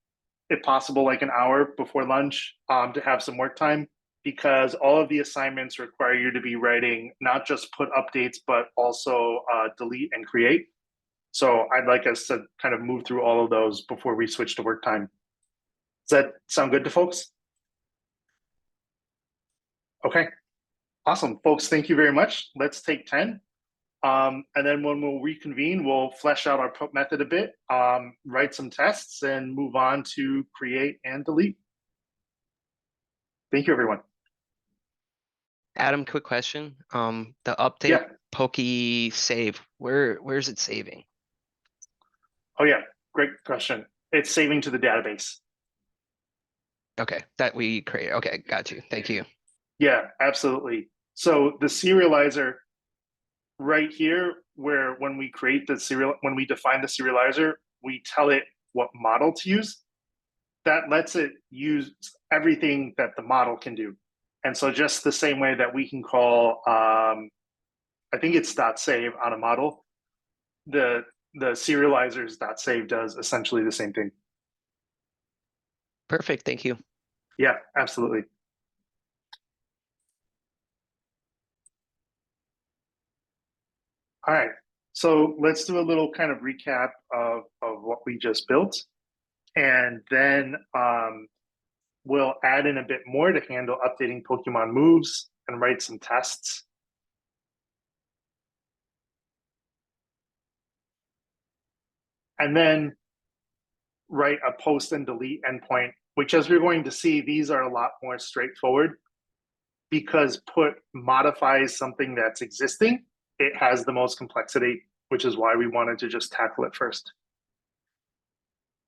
if possible, like an hour before lunch, to have some work time, because all of the assignments require you to be writing not just put updates, but also delete and create. So I'd like us to kind of move through all of those before we switch to work time. Does that sound good to folks? Okay, awesome. Folks, thank you very much. Let's take 10. And then when we'll reconvene, we'll flesh out our put method a bit, write some tests, and move on to create and delete. Thank you, everyone. Adam, quick question. The update Yeah. PokeSave, where's it saving? Oh yeah, great question. It's saving to the database. Okay, that we create. Okay, got you. Thank you. Yeah, absolutely. So the serializer right here, where when we create the when we define the serializer, we tell it what model to use. That lets it use everything that the model can do. And so just the same way that we can call, I think it's .save on a model, the serializer's .save does essentially the same thing. Perfect. Thank you. Yeah, absolutely. All right, so let's do a little kind of recap of what we just built. And then we'll add in a bit more to handle updating Pokemon moves and write some tests. And then write a post and delete endpoint, which, as we're going to see, these are a lot more straightforward, because put modifies something that's existing. It has the most complexity, which is why we wanted to just tackle it first.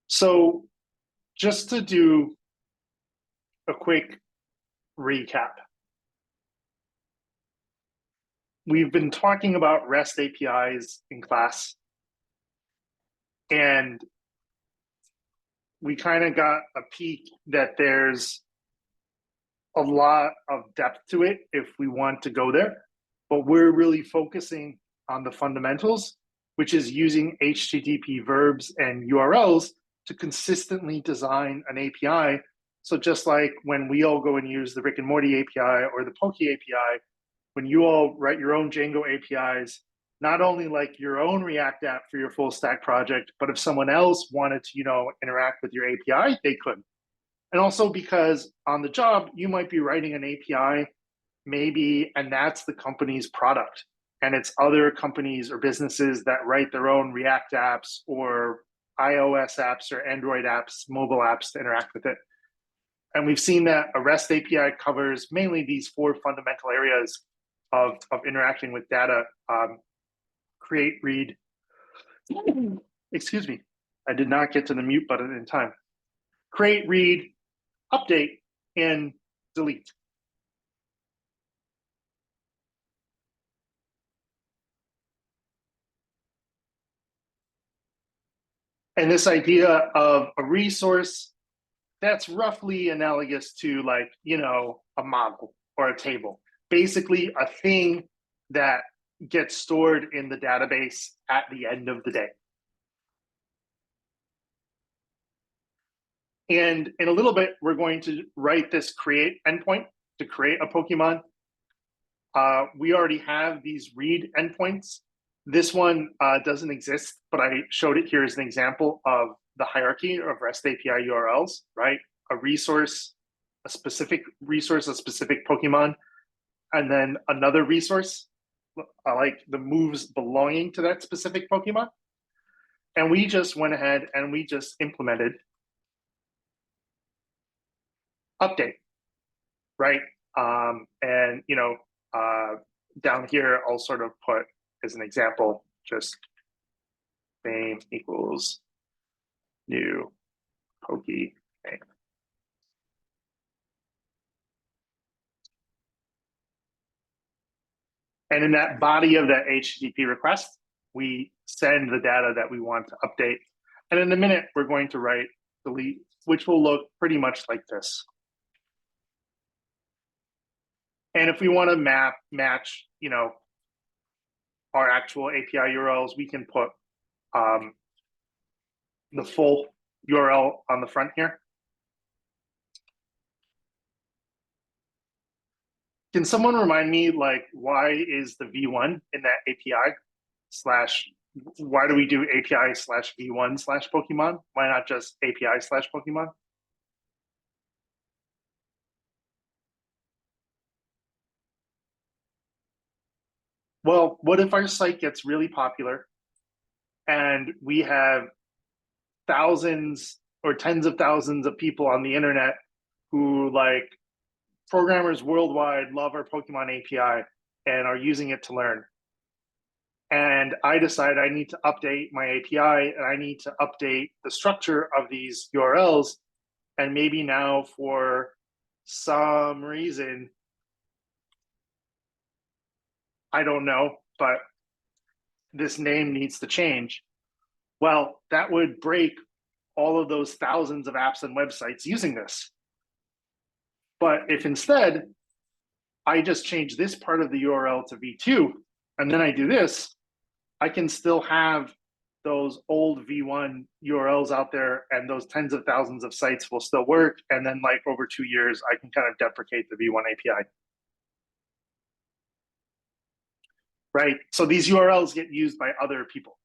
So just to do a quick recap, we've been talking about REST APIs in class, and we kind of got a peek that there's a lot of depth to it if we want to go there, but we're really focusing on the fundamentals, which is using HTTP verbs and URLs to consistently design an API. So just like when we all go and use the Rick and Morty API or the Poke API, when you all write your own Django APIs, not only like your own React app for your full stack project, but if someone else wanted to, interact with your API, they could. And also because on the job, you might be writing an API, maybe, and that's the company's product. And it's other companies or businesses that write their own React apps or iOS apps or Android apps, mobile apps to interact with it. And we've seen that a REST API covers mainly these 4 fundamental areas of interacting with data: create, read. Excuse me, I did not get to the mute button in time. Create, read, update, and delete. And this idea of a resource, that's roughly analogous to like, a model or a table. Basically a thing that gets stored in the database at the end of the day. And in a little bit, we're going to write this create endpoint to create a Pokemon. We already have these read endpoints. This one doesn't exist, but I showed it here as an example of the hierarchy of REST API URLs, right? A resource, a specific resource, a specific Pokemon, and then another resource, like the moves belonging to that specific Pokemon. And we just went ahead and we just implemented update, right? And down here, I'll sort of put as an example, just name equals new Poke name. And in that body of that HTTP request, we send the data that we want to update. And in a minute, we're going to write delete, which will look pretty much like this. And if we want to match, our actual API URLs, we can put the full URL on the front here. Can someone remind me, like, why is the V1 in that API / why do we do API / V1 / Pokemon? Why not just API / Pokemon? Well, what if our site gets really popular and we have thousands or tens of thousands of people on the internet who, like, programmers worldwide love our Pokemon API and are using it to learn. And I decide I need to update my API and I need to update the structure of these URLs. And maybe now for some reason, I don't know, but this name needs to change. Well, that would break all of those thousands of apps and websites using this. But if instead, I just change this part of the URL to V2, and then I do this, I can still have those old V1 URLs out there and those tens of thousands of sites will still work. And then like over 2 years, I can kind of deprecate the V1 API. Right? So these URLs get used by other people.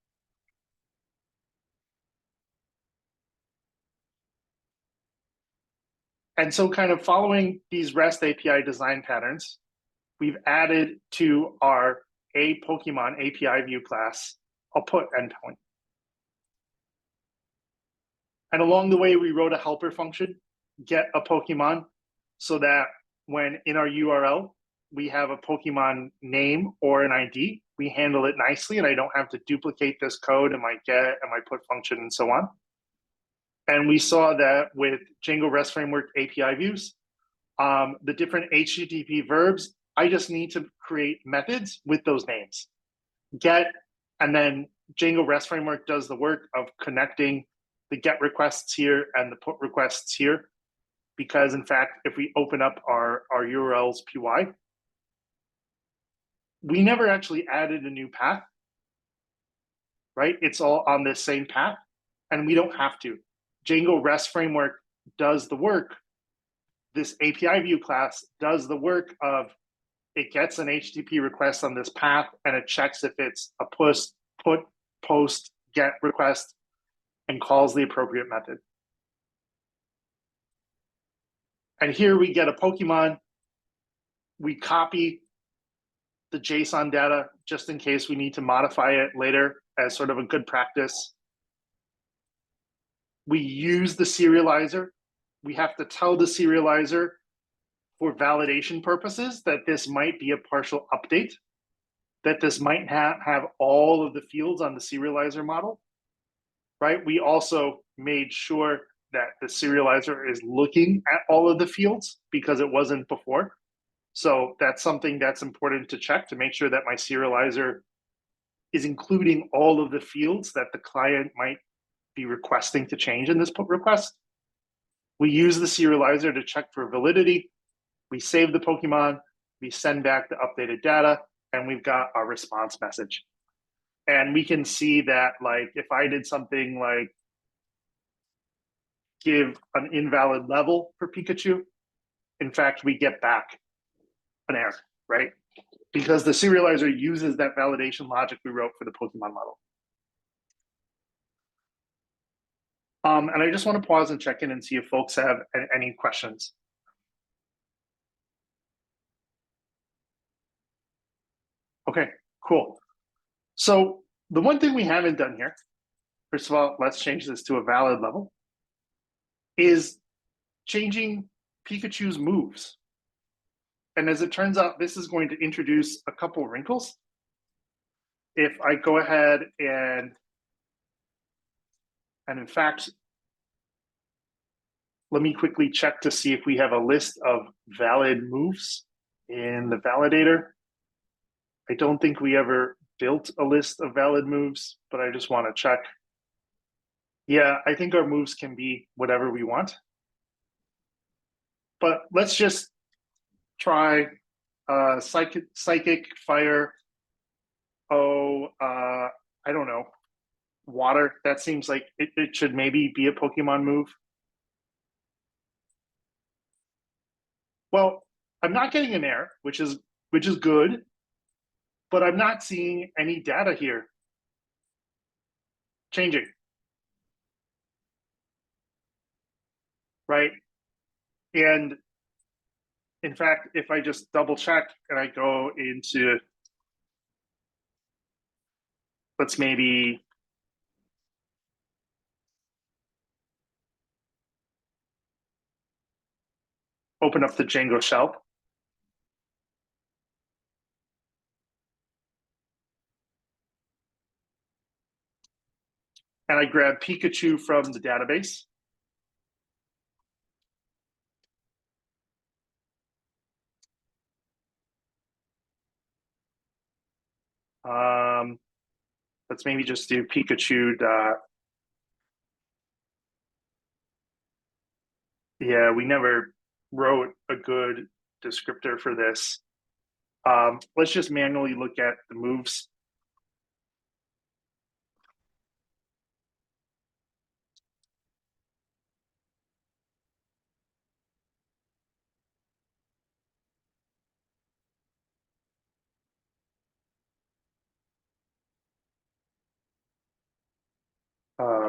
And so kind of following these REST API design patterns, we've added to our a Pokemon API view class a put endpoint. And along the way, we wrote a helper function, get a Pokemon, so that when in our URL, we have a Pokemon name or an ID, we handle it nicely and I don't have to duplicate this code in my get and my put function and so on. And we saw that with Django REST Framework API views, the different HTTP verbs, I just need to create methods with those names. Get, and then Django REST Framework does the work of connecting the get requests here and the put requests here. because in fact, if we open up our URLs PY, we never actually added a new path, right? It's all on this same path, and we don't have to. Django REST framework does the work. This API view class does the work of, it gets an HTTP request on this path, and it checks if it's a put, post, get request, and calls the appropriate method. And here we get a Pokemon. We copy the JSON data just in case we need to modify it later as sort of a good practice. We use the serializer. We have to tell the serializer for validation purposes that this might be a partial update, that this might have all of the fields on the serializer model, right? We also made sure that the serializer is looking at all of the fields because it wasn't before. So that's something that's important to check to make sure that my serializer is including all of the fields that the client might be requesting to change in this put request. We use the serializer to check for validity. We save the Pokemon, we send back the updated data, and we've got our response message. And we can see that, like, if I did something like give an invalid level for Pikachu, in fact, we get back an error, right? Because the serializer uses that validation logic we wrote for the Pokemon model. And I just want to pause and check in and see if folks have any questions. Okay, cool. So the one thing we haven't done here, first of all, let's change this to a valid level, is changing Pikachu's moves. And as it turns out, this is going to introduce a couple wrinkles. If I go ahead and in fact, let me quickly check to see if we have a list of valid moves in the validator. I don't think we ever built a list of valid moves, but I just want to check. Yeah, I think our moves can be whatever we want. But let's just try psychic, fire, I don't know, water. That seems like it should maybe be a Pokemon move. Well, I'm not getting an error, which is good, but I'm not seeing any data here changing, right? And in fact, if I just double check and I go into, let's maybe open up the Django shell. And I grab Pikachu from the database. Let's maybe just do Pikachu dot. Yeah, we never wrote a good descriptor for this. Let's just manually look at the moves.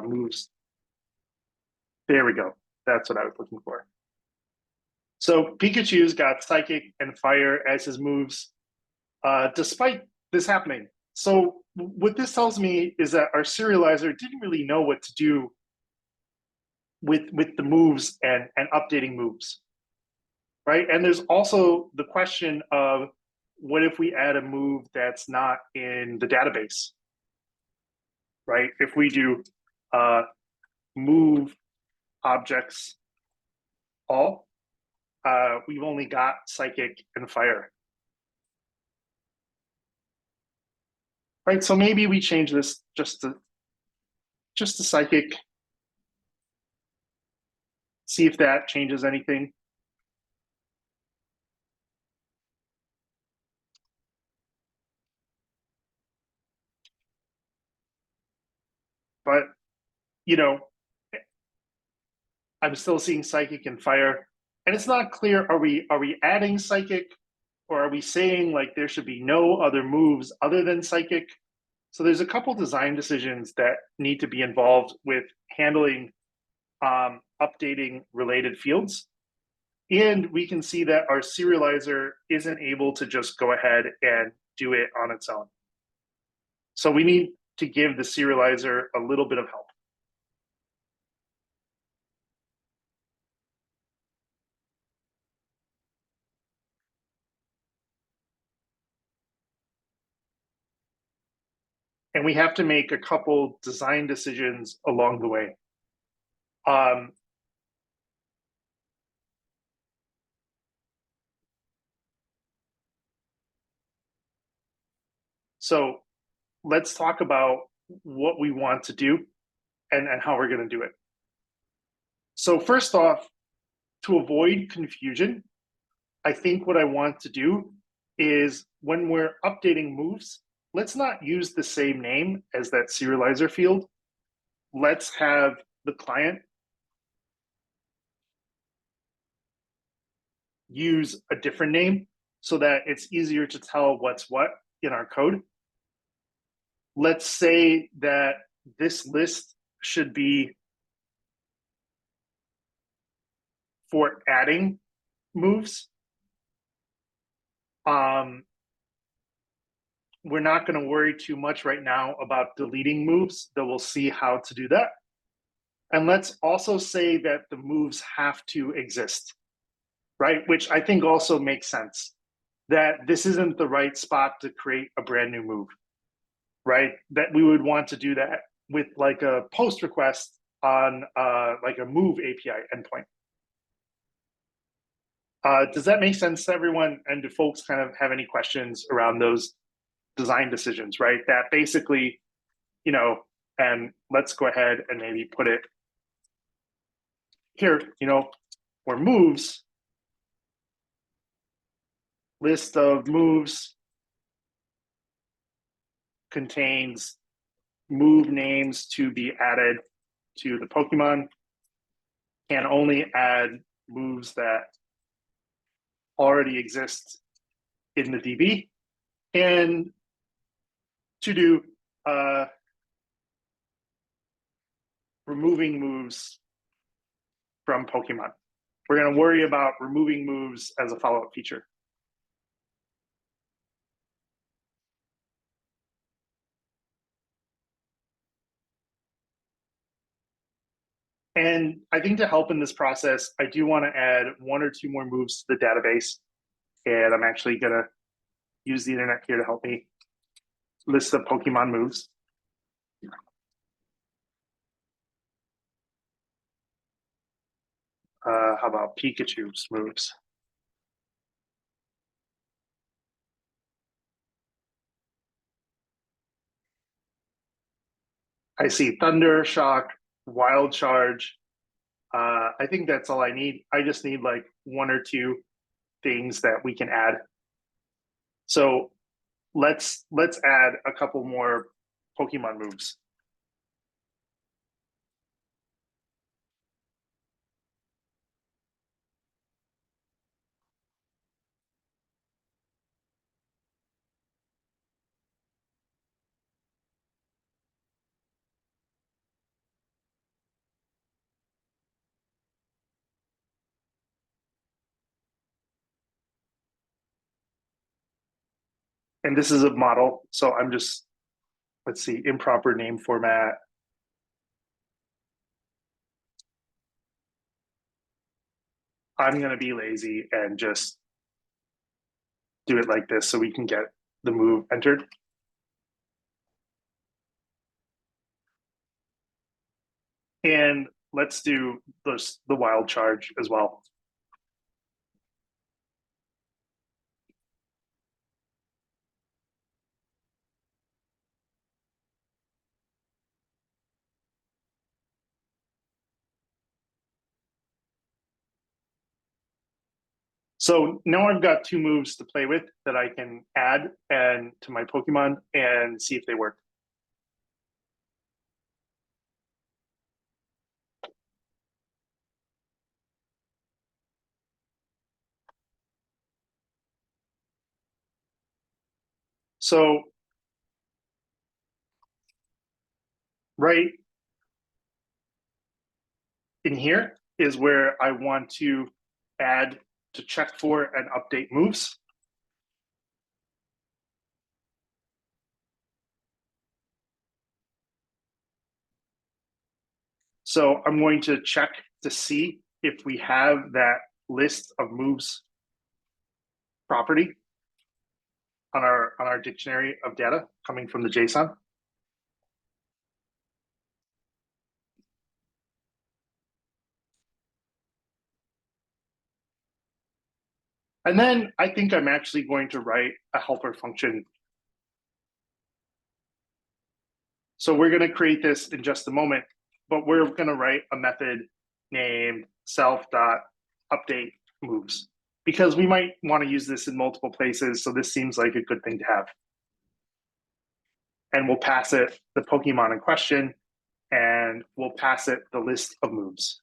Moves. There we go. That's what I was looking for. So Pikachu's got Psychic and Fire as his moves, despite this happening. So what this tells me is that our serializer didn't really know what to do with the moves and updating moves, right? And there's also the question of what if we add a move that's not in the database, right? If we do move objects all, we've only got Psychic and Fire. Right, so maybe we change this just to Psychic. see if that changes anything. But, you know, I'm still seeing psychic and fire, and it's not clear, are we adding psychic, or are we saying like there should be no other moves other than psychic? So there's a couple design decisions that need to be involved with handling updating related fields. And we can see that our serializer isn't able to just go ahead and do it on its own. So we need to give the serializer a little bit of help. And we have to make a couple design decisions along the way. So let's talk about what we want to do and how we're going to do it. So first off, to avoid confusion, I think what I want to do is when we're updating moves, let's not use the same name as that serializer field. Let's have the client use a different name so that it's easier to tell what's what in our code. Let's say that this list should be for adding moves. We're not going to worry too much right now about deleting moves, though we'll see how to do that. And let's also say that the moves have to exist, right? Which I think also makes sense, that this isn't the right spot to create a brand new move, right? That we would want to do that with like a post request on like a move API endpoint. Does that make sense to everyone? And do folks kind of have any questions around those design decisions, right? That basically, you know, and let's go ahead and maybe put it here, you know, where moves, list of moves contains move names to be added to the Pokemon, can only add moves that already exist in the DB, and to do removing moves from Pokemon. We're going to worry about removing moves as a follow-up feature. And I think to help in this process, I do want to add one or two more moves to the database. And I'm actually going to use the internet here to help me list the Pokemon moves. How about Pikachu's moves? I see Thunder, Shock, Wild Charge. I think that's all I need. I just need like one or two things that we can add. So let's add a couple more Pokemon moves. And this is a model, so I'm just, let's see, improper name format. I'm going to be lazy and just do it like this so we can get the move entered. And let's do the wild charge as well. So now I've got two moves to play with that I can add and to my Pokemon and see if they work. So right in here is where I want to add to check for and update moves. So I'm going to check to see if we have that list of moves property on our dictionary of data coming from the JSON. And then I think I'm actually going to write a helper function. So we're going to create this in just a moment, but we're going to write a method named self.update moves because we might want to use this in multiple places. So this seems like a good thing to have. And we'll pass it the Pokemon in question, and we'll pass it the list of moves.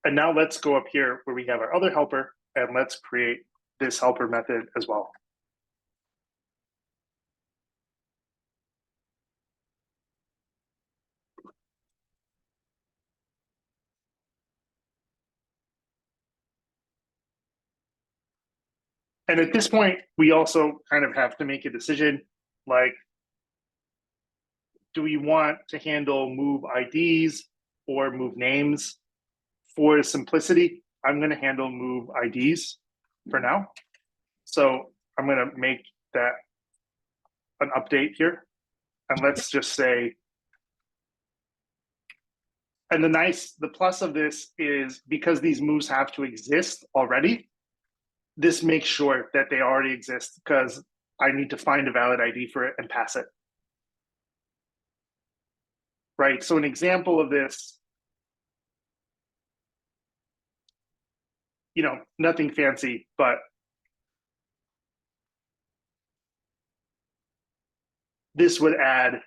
And now let's go up here where we have our other helper, and let's create this helper method as well. And at this point, we also kind of have to make a decision, like, do we want to handle move IDs or move names? For simplicity, I'm going to handle move IDs for now. So I'm going to make that an update here. And let's just say, and the plus of this is because these moves have to exist already, this makes sure that they already exist because I need to find a valid ID for it and pass it. Right, so an example of this, nothing fancy, but this would add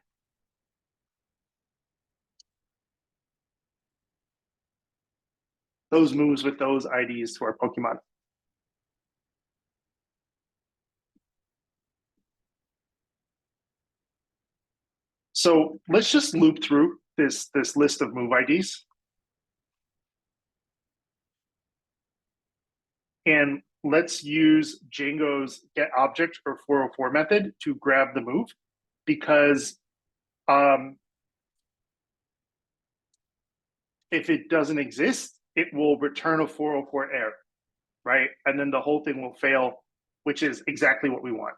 those moves with those IDs to our Pokemon. So let's just loop through this list of move IDs. And let's use Django's getObject or 404 method to grab the move because if it doesn't exist, it will return a 404 error, right? And then the whole thing will fail, which is exactly what we want.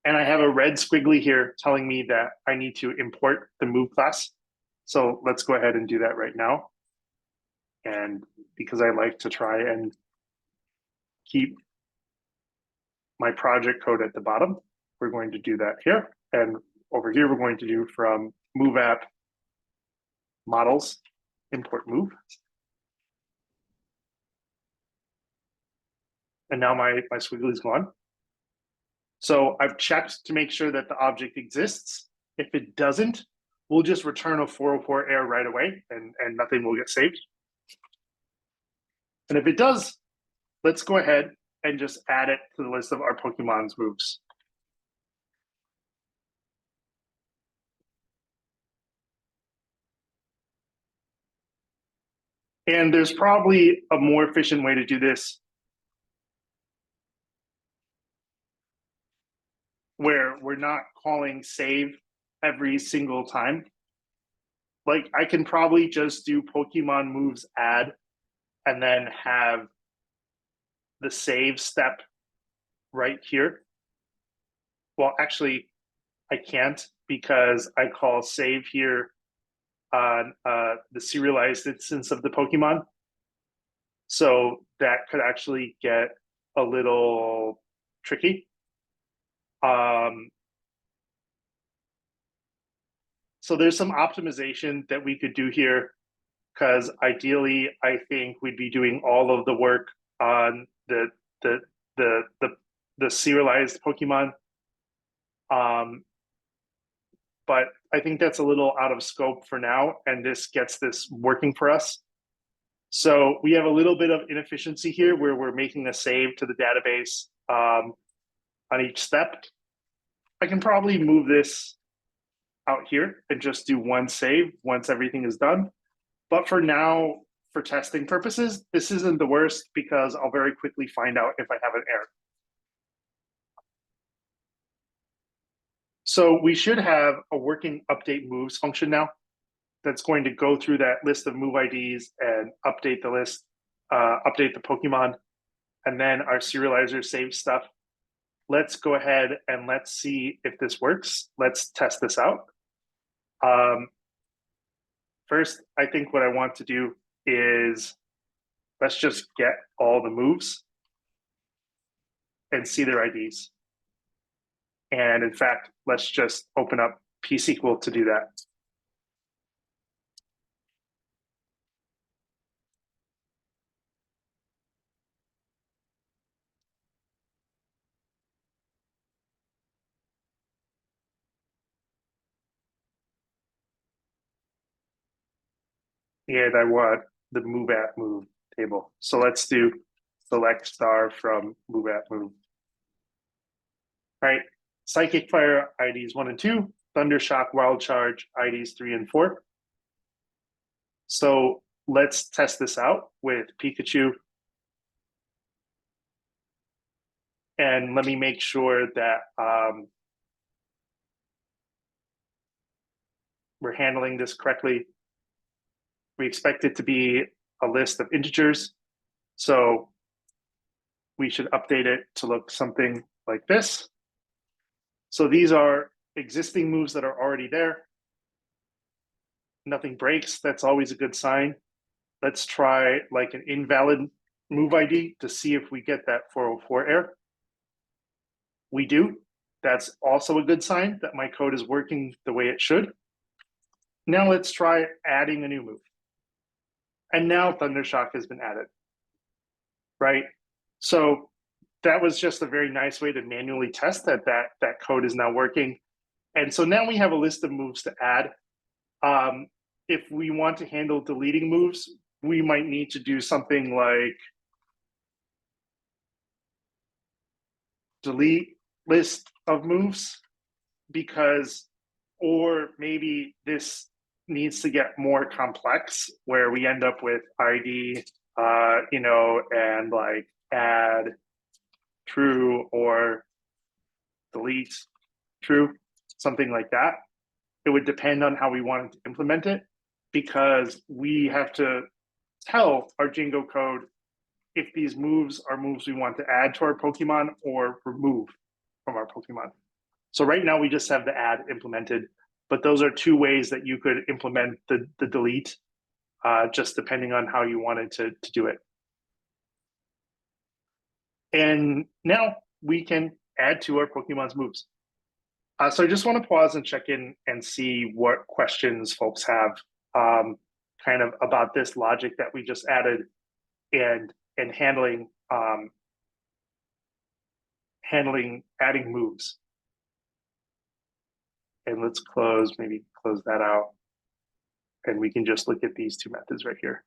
And I have a red squiggly here telling me that I need to import the move class. So let's go ahead and do that right now. And because I like to try and keep my project code at the bottom, we're going to do that here. And over here, we're going to do from move app models, import move. And now my squiggly is gone. So I've checked to make sure that the object exists. If it doesn't, we'll just return a 404 error right away and nothing will get saved. And if it does, let's go ahead and just add it to the list of our Pokemon's moves. And there's probably a more efficient way to do this where we're not calling save every single time. Like I can probably just do Pokemon moves add and then have the save step right here. well, actually, I can't because I call save here on the serialized instance of the Pokemon. So that could actually get a little tricky. So there's some optimization that we could do here, because ideally, I think we'd be doing all of the work on the serialized Pokemon. But I think that's a little out of scope for now, and this gets this working for us. So we have a little bit of inefficiency here where we're making a save to the database on each step. I can probably move this out here and just do one save once everything is done. But for now, for testing purposes, this isn't the worst because I'll very quickly find out if I have an error. So we should have a working update moves function now that's going to go through that list of move IDs and update the list, update the Pokemon, and then our serializer saves stuff. Let's go ahead and let's see if this works. Let's test this out. First, I think what I want to do is let's just get all the moves and see their IDs. And in fact, let's just open up pSQL to do that. And I want the move at move table. So let's do select star from move at move. All right, Psychic Fire IDs 1 and 2, Thundershock Wild Charge IDs 3 and 4. So let's test this out with Pikachu. And let me make sure that we're handling this correctly. We expect it to be a list of integers. So we should update it to look something like this. So these are existing moves that are already there. Nothing breaks. That's always a good sign. Let's try like an invalid move ID to see if we get that 404 error. We do. That's also a good sign that my code is working the way it should. Now let's try adding a new move. And now Thundershock has been added, right? So that was just a very nice way to manually test that code is now working. And so now we have a list of moves to add. If we want to handle deleting moves, we might need to do something like delete list of moves, because, or maybe this needs to get more complex where we end up with ID, and like add true or delete true, something like that. It would depend on how we wanted to implement it, because we have to tell our Django code if these moves are moves we want to add to our Pokemon or remove from our Pokemon. So right now we just have the add implemented, but those are two ways that you could implement the delete, just depending on how you wanted to do it. And now we can add to our Pokemon's moves. So I just want to pause and check in and see what questions folks have kind of about this logic that we just added and handling adding moves. And let's maybe close that out. And we can just look at these two methods right here.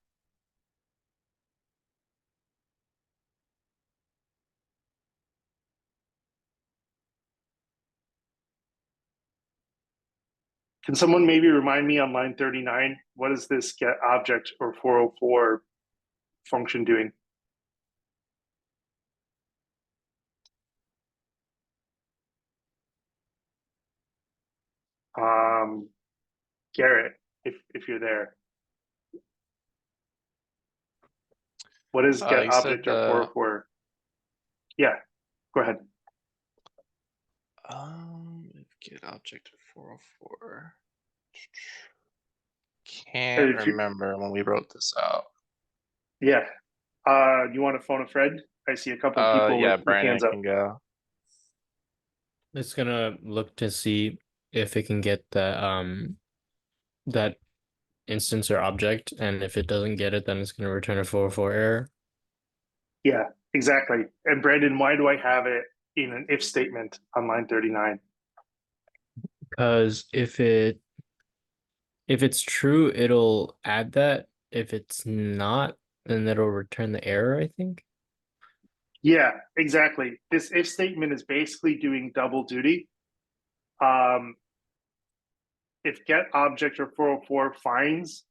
Can someone maybe remind me on line 39, what is this get object or 404 function doing? Garrett, if you're there. What is get You object said, or 404? Yeah, go ahead. If get object of 404. Can't If you- remember when we wrote this out. Yeah. You want to phone a friend? I see a couple of people Yeah, with Brandon hands up. can go. It's gonna look to see if it can get that instance or object, and if it doesn't get it, then it's gonna return a 404 error. Yeah, exactly. And Brandon, why do I have it in an if statement on line 39? Because if it's true, it'll add that. If it's not, then it'll return the error, I think. Yeah, exactly. This if statement is basically doing double duty. If get object or 404 finds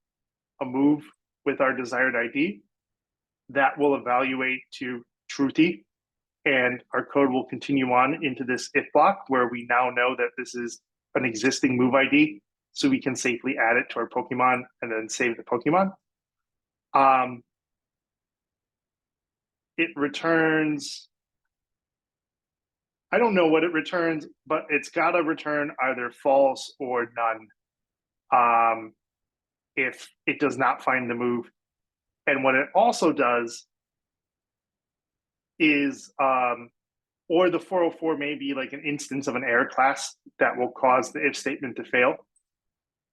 a move with our desired ID, that will evaluate to truthy, and our code will continue on into this if block where we now know that this is an existing move ID, so we can safely add it to our Pokemon and then save the Pokemon. It returns, I don't know what it returns, but it's got to return either false or none if it does not find the move. And what it also does is, or the 404 may be like an instance of an error class that will cause the if statement to fail.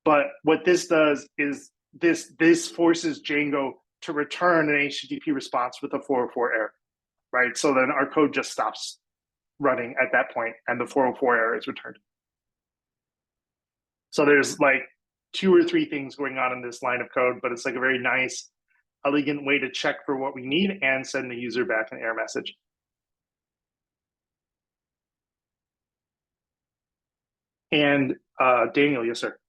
But what this does is this forces Django to return an HTTP response with a 404 error, right? So then our code just stops running at that point and the 404 error is returned. So there's like 2 or 3 things going on in this line of code, but it's like a very nice, elegant way to check for what we need and send the user back an error message. And Daniel, yes, sir.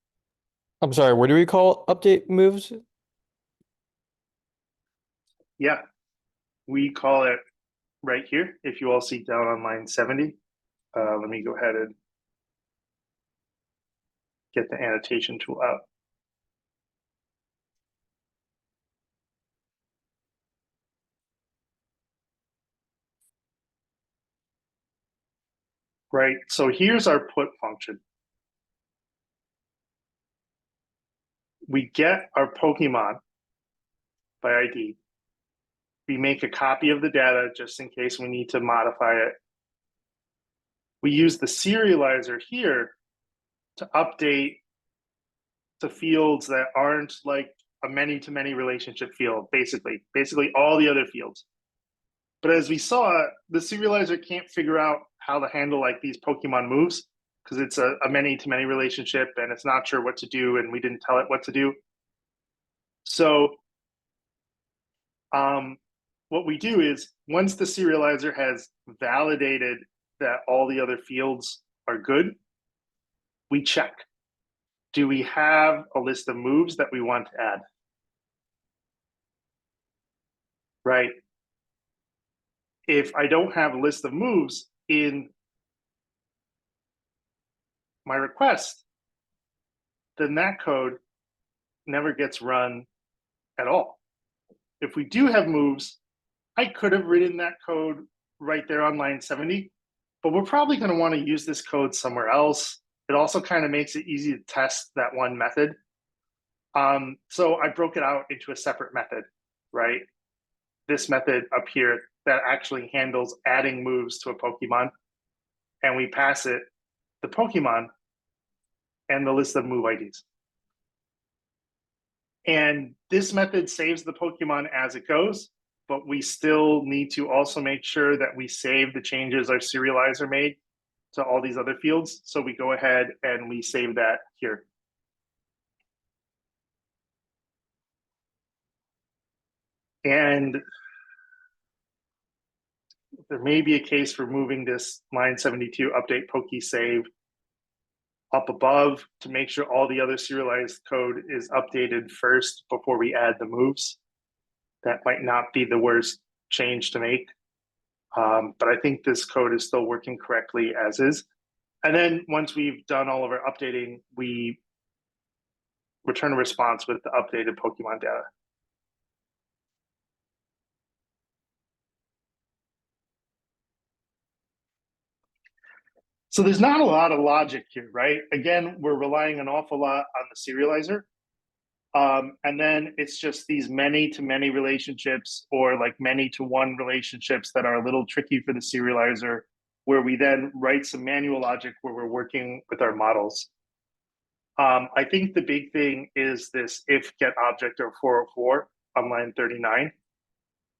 I'm sorry, what do we call update moves? Yeah, we call it right here. If you all see down on line 70, let me go ahead and get the annotation tool out. Right, so here's our put function. We get our Pokemon by ID. We make a copy of the data just in case we need to modify it. We use the serializer here to update the fields that aren't like a many-to-many relationship field, basically all the other fields. But as we saw, the serializer can't figure out how to handle like these Pokemon moves because it's a many-to-many relationship and it's not sure what to do, and we didn't tell it what to do. So what we do is once the serializer has validated that all the other fields are good, we check. Do we have a list of moves that we want to add? Right. If I don't have a list of moves in my request, then that code never gets run at all. If we do have moves, I could have written that code right there on line 70, but we're probably going to want to use this code somewhere else. It also kind of makes it easy to test that one method. So I broke it out into a separate method, right? This method up here that actually handles adding moves to a Pokemon, and we pass it the Pokemon and the list of move IDs. And this method saves the Pokemon as it goes, but we still need to also make sure that we save the changes our serializer made to all these other fields. So we go ahead and we save that here. And there may be a case for moving this line 72 update PokeSave up above to make sure all the other serialized code is updated first before we add the moves. That might not be the worst change to make. But I think this code is still working correctly as is. And then once we've done all of our updating, we return a response with the updated Pokemon data. So there's not a lot of logic here, right? Again, we're relying an awful lot on the serializer. And then it's just these many to many relationships or like many to one relationships that are a little tricky for the serializer, where we then write some manual logic where we're working with our models. I think the big thing is this if get object of 404 on line 39.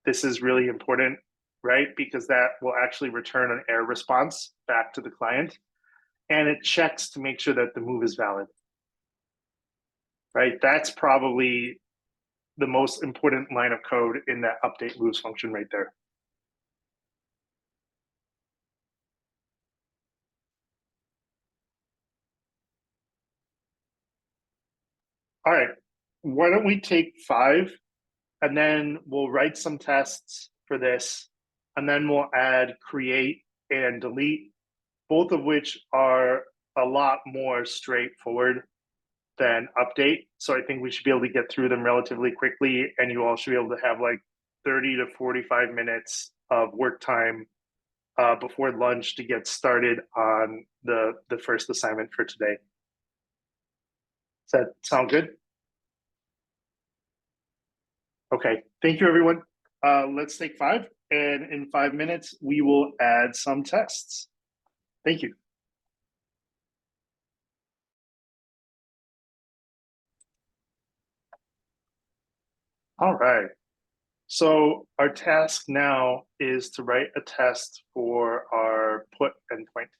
This is really important, right? Because that will actually return an error response back to the client. And it checks to make sure that the move is valid, right? That's probably the most important line of code in that update moves function right there. All right, why don't we take 5 and then we'll write some tests for this, and then we'll add create and delete, both of which are a lot more straightforward than update. So I think we should be able to get through them relatively quickly, and you all should be able to have like 30 to 45 minutes of work time before lunch to get started on the first assignment for today. Does that sound good? Okay, thank you, everyone. Let's take 5, and in 5 minutes, we will add some tests. Thank you. All right. So our task now is to write a test for our put endpoint.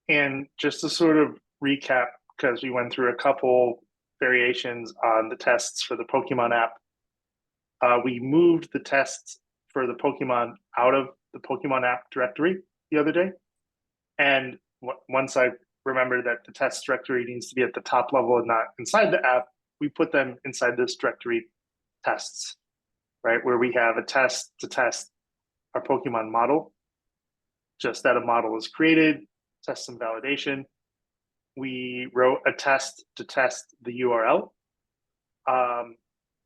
And just to sort of recap, because we went through a couple variations on the tests for the Pokemon app, we moved the tests for the Pokemon out of the Pokemon app directory the other day. And once I remembered that the test directory needs to be at the top level and not inside the app, we put them inside this directory tests, right? Where we have a test to test our Pokemon model, just that a model is created, test some validation. We wrote a test to test the URL.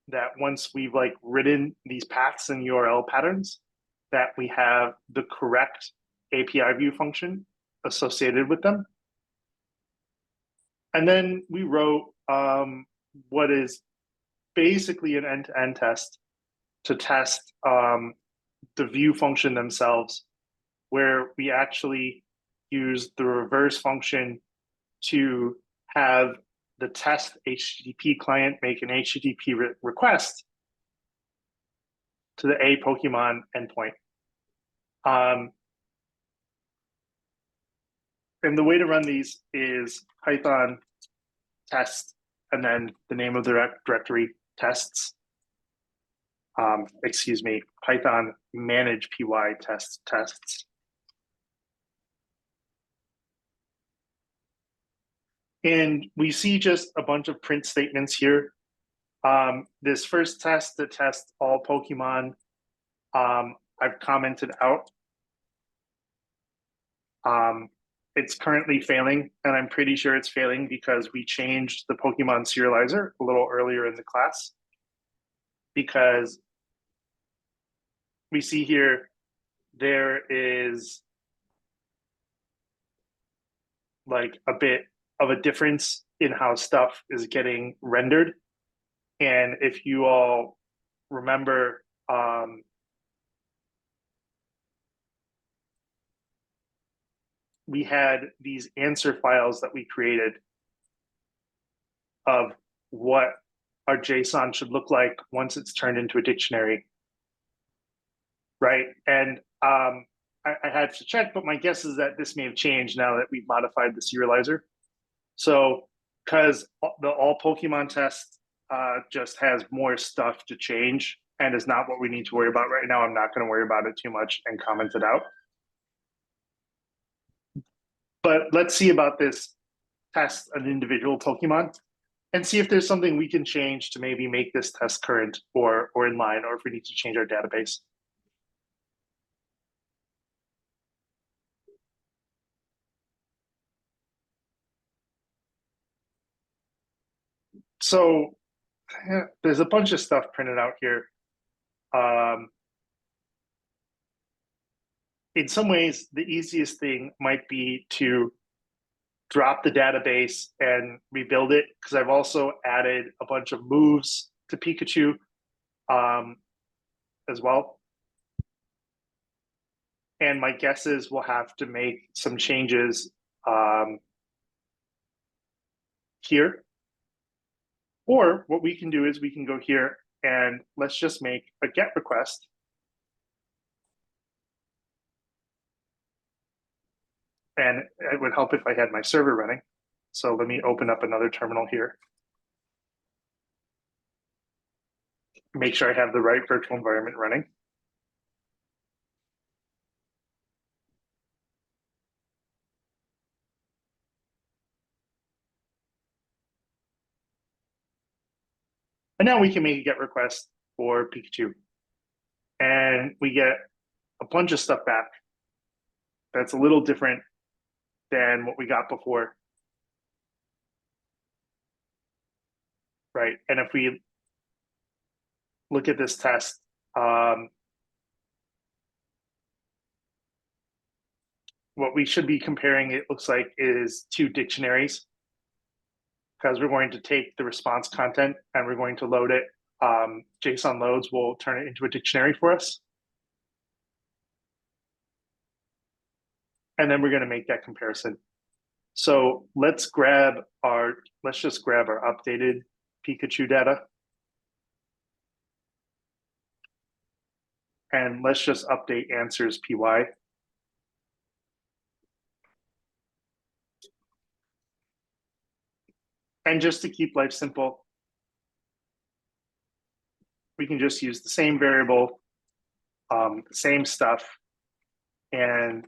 That once we've like written these paths and URL patterns, that we have the correct API view function associated with them. And then we wrote what is basically an end-to-end test to test the view function themselves, where we actually use the reverse function to have the test HTTP client make an HTTP request to the A Pokemon endpoint. And the way to run these is Python test and then the name of the directory tests. Excuse me, Python manage py tests. And we see just a bunch of print statements here. This first test that tests all Pokemon, I've commented out. It's currently failing, and I'm pretty sure it's failing because we changed the Pokemon serializer a little earlier in the class. Because we see here, there is like a bit of a difference in how stuff is getting rendered. And if you all remember, we had these answer files that we created of what our JSON should look like once it's turned into a dictionary, right? And I had to check, but my guess is that this may have changed now that we've modified the serializer. So, because the all Pokemon test just has more stuff to change and is not what we need to worry about right now, I'm not going to worry about it too much and comment it out. But let's see about this test an individual Pokemon and see if there's something we can change to maybe make this test current or in line, or if we need to change our database. So there's a bunch of stuff printed out here. in some ways, the easiest thing might be to drop the database and rebuild it, because I've also added a bunch of moves to Pikachu as well. And my guess is we'll have to make some changes here. Or what we can do is we can go here and let's just make a GET request. And it would help if I had my server running. So let me open up another terminal here. Make sure I have the right virtual environment running. And now we can make a GET request for Pikachu. And we get a bunch of stuff back. That's a little different than what we got before. Right, and if we look at this test, what we should be comparing, it looks like, is two dictionaries, because we're going to take the response content and we're going to load it. JSON loads will turn it into a dictionary for us. And then we're going to make that comparison. So let's just grab our updated Pikachu data. And let's just update answers PY. And just to keep life simple, we can just use the same variable, the same stuff, and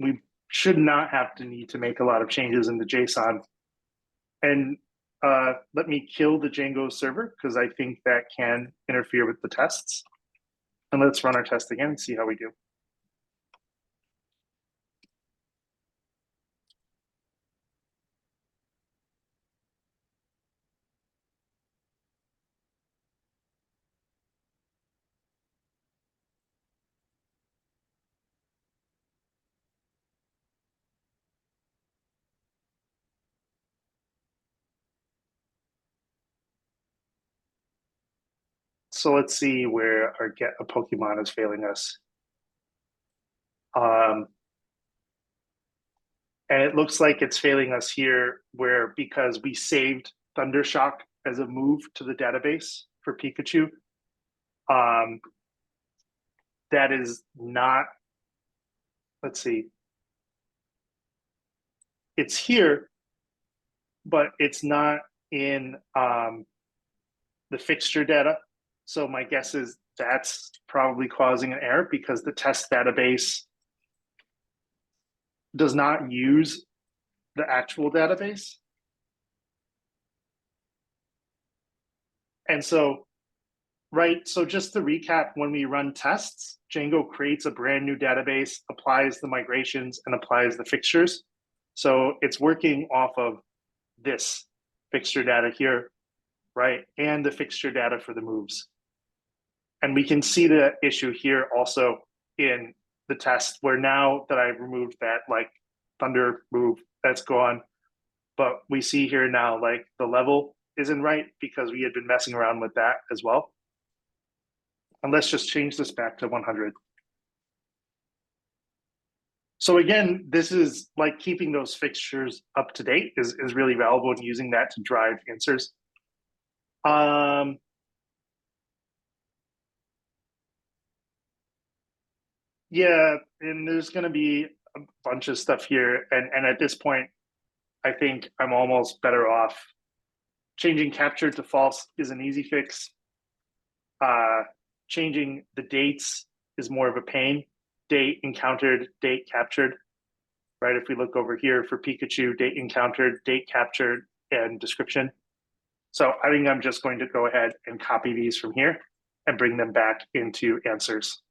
we should not have to need to make a lot of changes in the JSON. And let me kill the Django server, because I think that can interfere with the tests. And let's run our test again and see how we do. So let's see where our get a Pokemon is failing us. And it looks like it's failing us here, where because we saved Thundershock as a move to the database for Pikachu, that is not, let's see, it's here, but it's not in the fixture data. So my guess is that's probably causing an error, because the test database does not use the actual database. And so, right, so just to recap, when we run tests, Django creates a brand new database, applies the migrations, and applies the fixtures. So it's working off of this fixture data here, right, and the fixture data for the moves. And we can see the issue here also in the test, where now that I've removed that like thunder move, that's gone. But we see here now like the level isn't right, because we had been messing around with that as well. And let's just change this back to 100. So again, this is like keeping those fixtures up to date is really valuable, and using that to drive answers. Yeah, and there's going to be a bunch of stuff here. And at this point, I think I'm almost better off. Changing capture to false is an easy fix. Changing the dates is more of a pain. Date encountered, date captured. Right, if we look over here for Pikachu, date encountered, date captured, and description. So I think I'm just going to go ahead and copy these from here and bring them back into answers.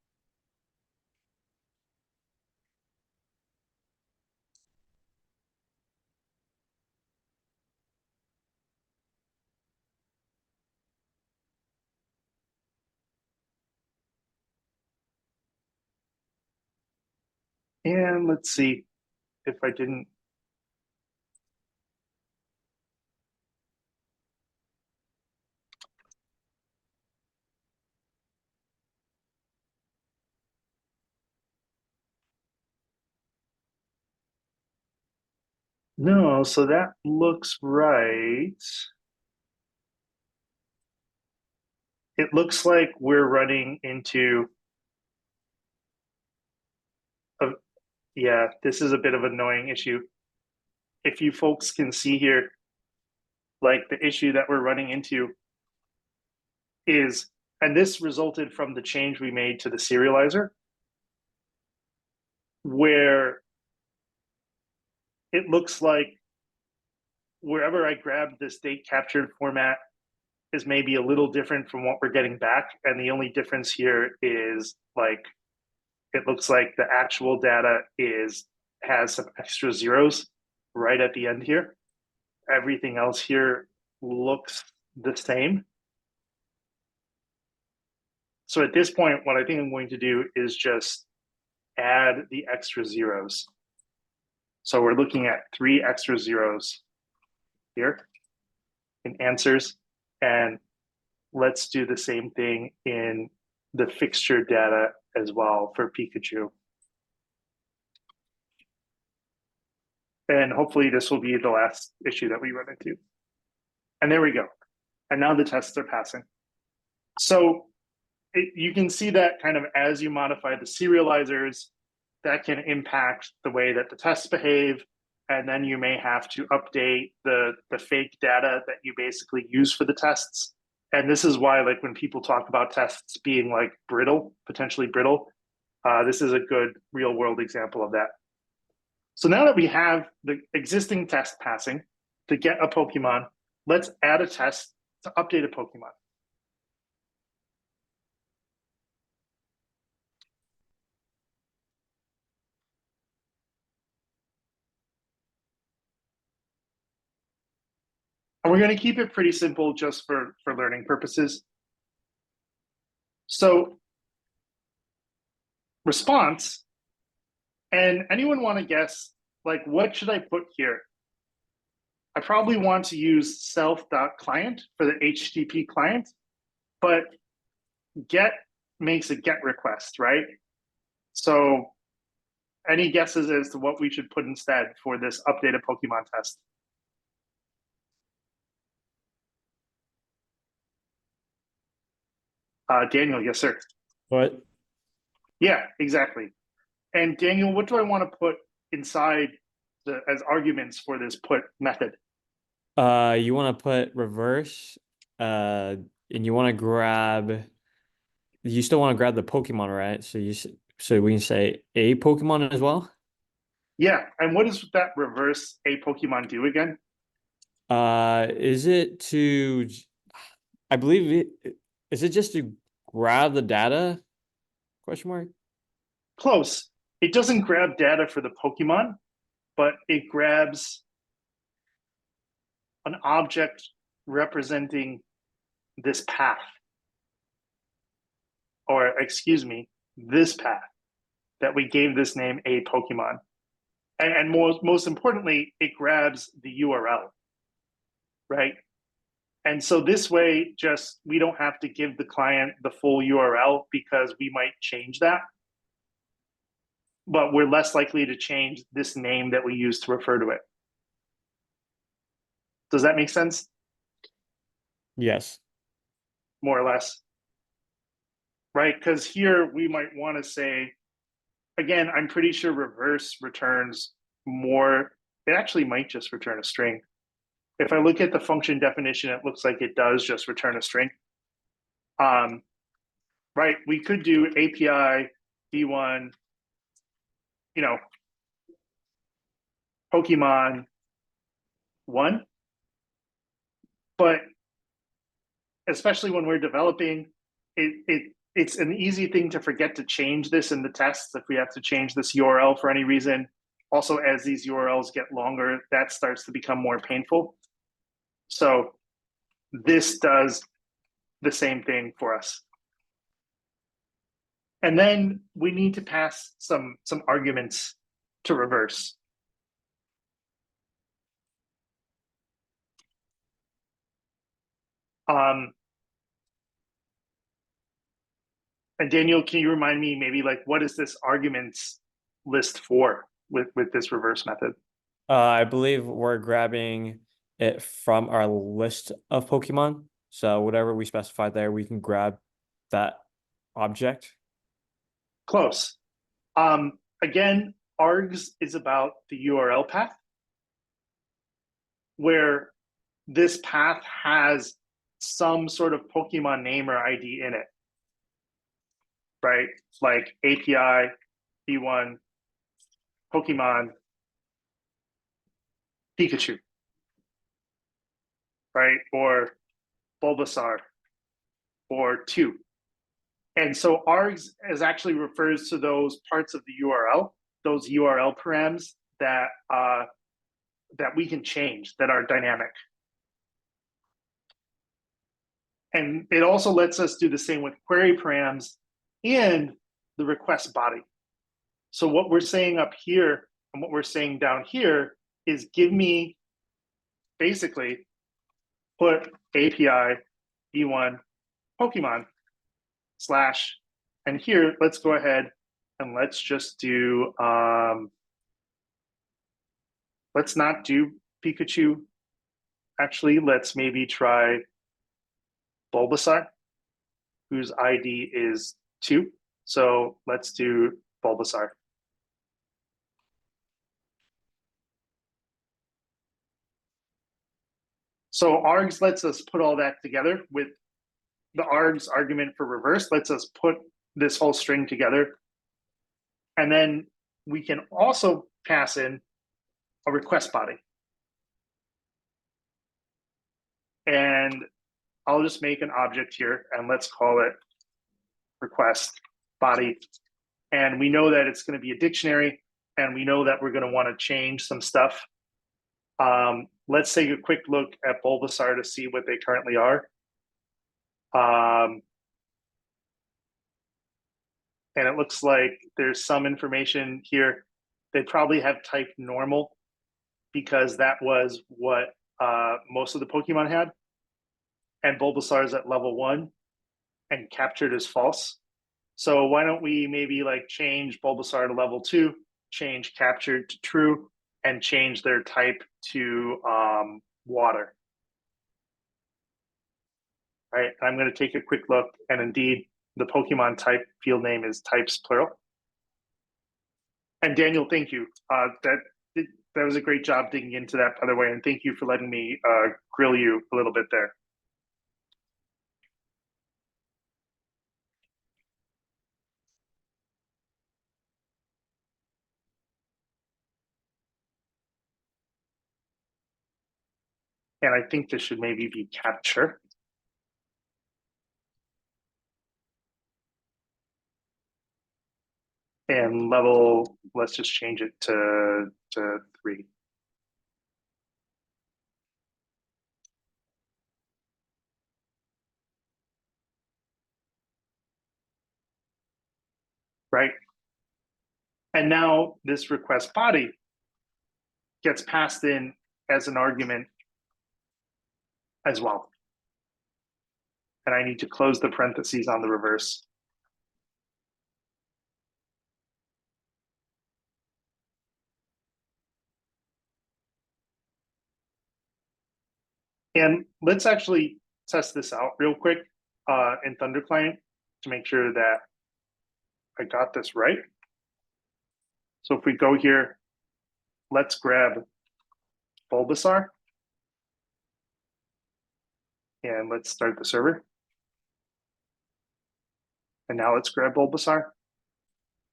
And let's see if I didn't. No, so that looks right. It looks like we're running into yeah, this is a bit of an annoying issue. If you folks can see here, like the issue that we're running into is, and this resulted from the change we made to the serializer, where it looks like wherever I grabbed this date captured format is maybe a little different from what we're getting back. And the only difference here is like, it looks like the actual data has some extra zeros right at the end here. Everything else here looks the same. So at this point, what I think I'm going to do is just add the extra zeros. So we're looking at 3 extra zeros here in answers. And let's do the same thing in the fixture data as well for Pikachu. And hopefully this will be the last issue that we run into. And there we go. And now the tests are passing. So you can see that kind of as you modify the serializers, that can impact the way that the tests behave. And then you may have to update the fake data that you basically use for the tests. And this is why, like, when people talk about tests being like brittle, potentially brittle, this is a good real world example of that. So now that we have the existing test passing to get a Pokemon, let's add a test to update a Pokemon. And we're going to keep it pretty simple just for learning purposes. So response, and anyone want to guess, like, what should I put here? I probably want to use self.client for the HTTP client, but get makes a GET request, right? So any guesses as to what we should put instead for this updated Pokemon test? Daniel, yes, sir. What? Yeah, exactly. And Daniel, what do I want to put inside as arguments for this put method? You want to put reverse, and you want to grab. You still want to grab the Pokemon, right? So we can say a Pokemon as well. Yeah, and what does that reverse a Pokemon do again? Is it to? I believe it. Is it just to grab the data? Question mark. Close. It doesn't grab data for the Pokemon, but it grabs an object representing this path. Or, excuse me, this path that we gave this name a Pokemon. And most importantly, it grabs the URL, right? And so this way, just we don't have to give the client the full URL because we might change that. But we're less likely to change this name that we use to refer to it. Does that make sense? Yes. More or less. Right? Because here we might want to say, again, I'm pretty sure reverse returns more. It actually might just return a string. If I look at the function definition, it looks like it does just return a string. Right? We could do API v1, Pokemon 1. But especially when we're developing, it's an easy thing to forget to change this in the tests if we have to change this URL for any reason. Also, as these URLs get longer, that starts to become more painful. So this does the same thing for us. And then we need to pass some arguments to reverse. And Daniel, can you remind me maybe like what is this arguments list for with this reverse method? I believe we're grabbing it from our list of Pokemon. So whatever we specify there, we can grab that object. Close. Again, args is about the URL path, where this path has some sort of Pokemon name or ID in it, right? Like API, B1, Pokemon, Pikachu, right? Or Bulbasaur, or 2. And so args is actually refers to those parts of the URL, those URL params that that we can change, that are dynamic. And it also lets us do the same with query params and the request body. So what we're saying up here and what we're saying down here is give me, basically, put API B1 Pokemon slash, and here, let's go ahead and let's just do, let's not do Pikachu. Actually, let's maybe try Bulbasaur, whose ID is 2. So let's do Bulbasaur. So args lets us put all that together with the args argument for reverse, lets us put this whole string together. And then we can also pass in a request body. And I'll just make an object here and let's call it request body. And we know that it's going to be a dictionary, and we know that we're going to want to change some stuff. Let's take a quick look at Bulbasaur to see what they currently are. And it looks like there's some information here. They probably have type normal because that was what most of the Pokemon had. And Bulbasaur is at level 1 and captured as false. So why don't we maybe like change Bulbasaur to level 2, change captured to true, and change their type to water. Right, I'm going to take a quick look, and indeed, the Pokemon type field name is types plural. And Daniel, thank you. That was a great job digging into that, by the way, and thank you for letting me grill you a little bit there. And I think this should maybe be capture. And level, let's just change it to 3. Right? And now this request body gets passed in as an argument as well. And I need to close the parentheses on the reverse. And let's actually test this out real quick in Thunder Client to make sure that I got this right. So if we go here, let's grab Bulbasaur. And let's start the server. And now let's grab Bulbasaur.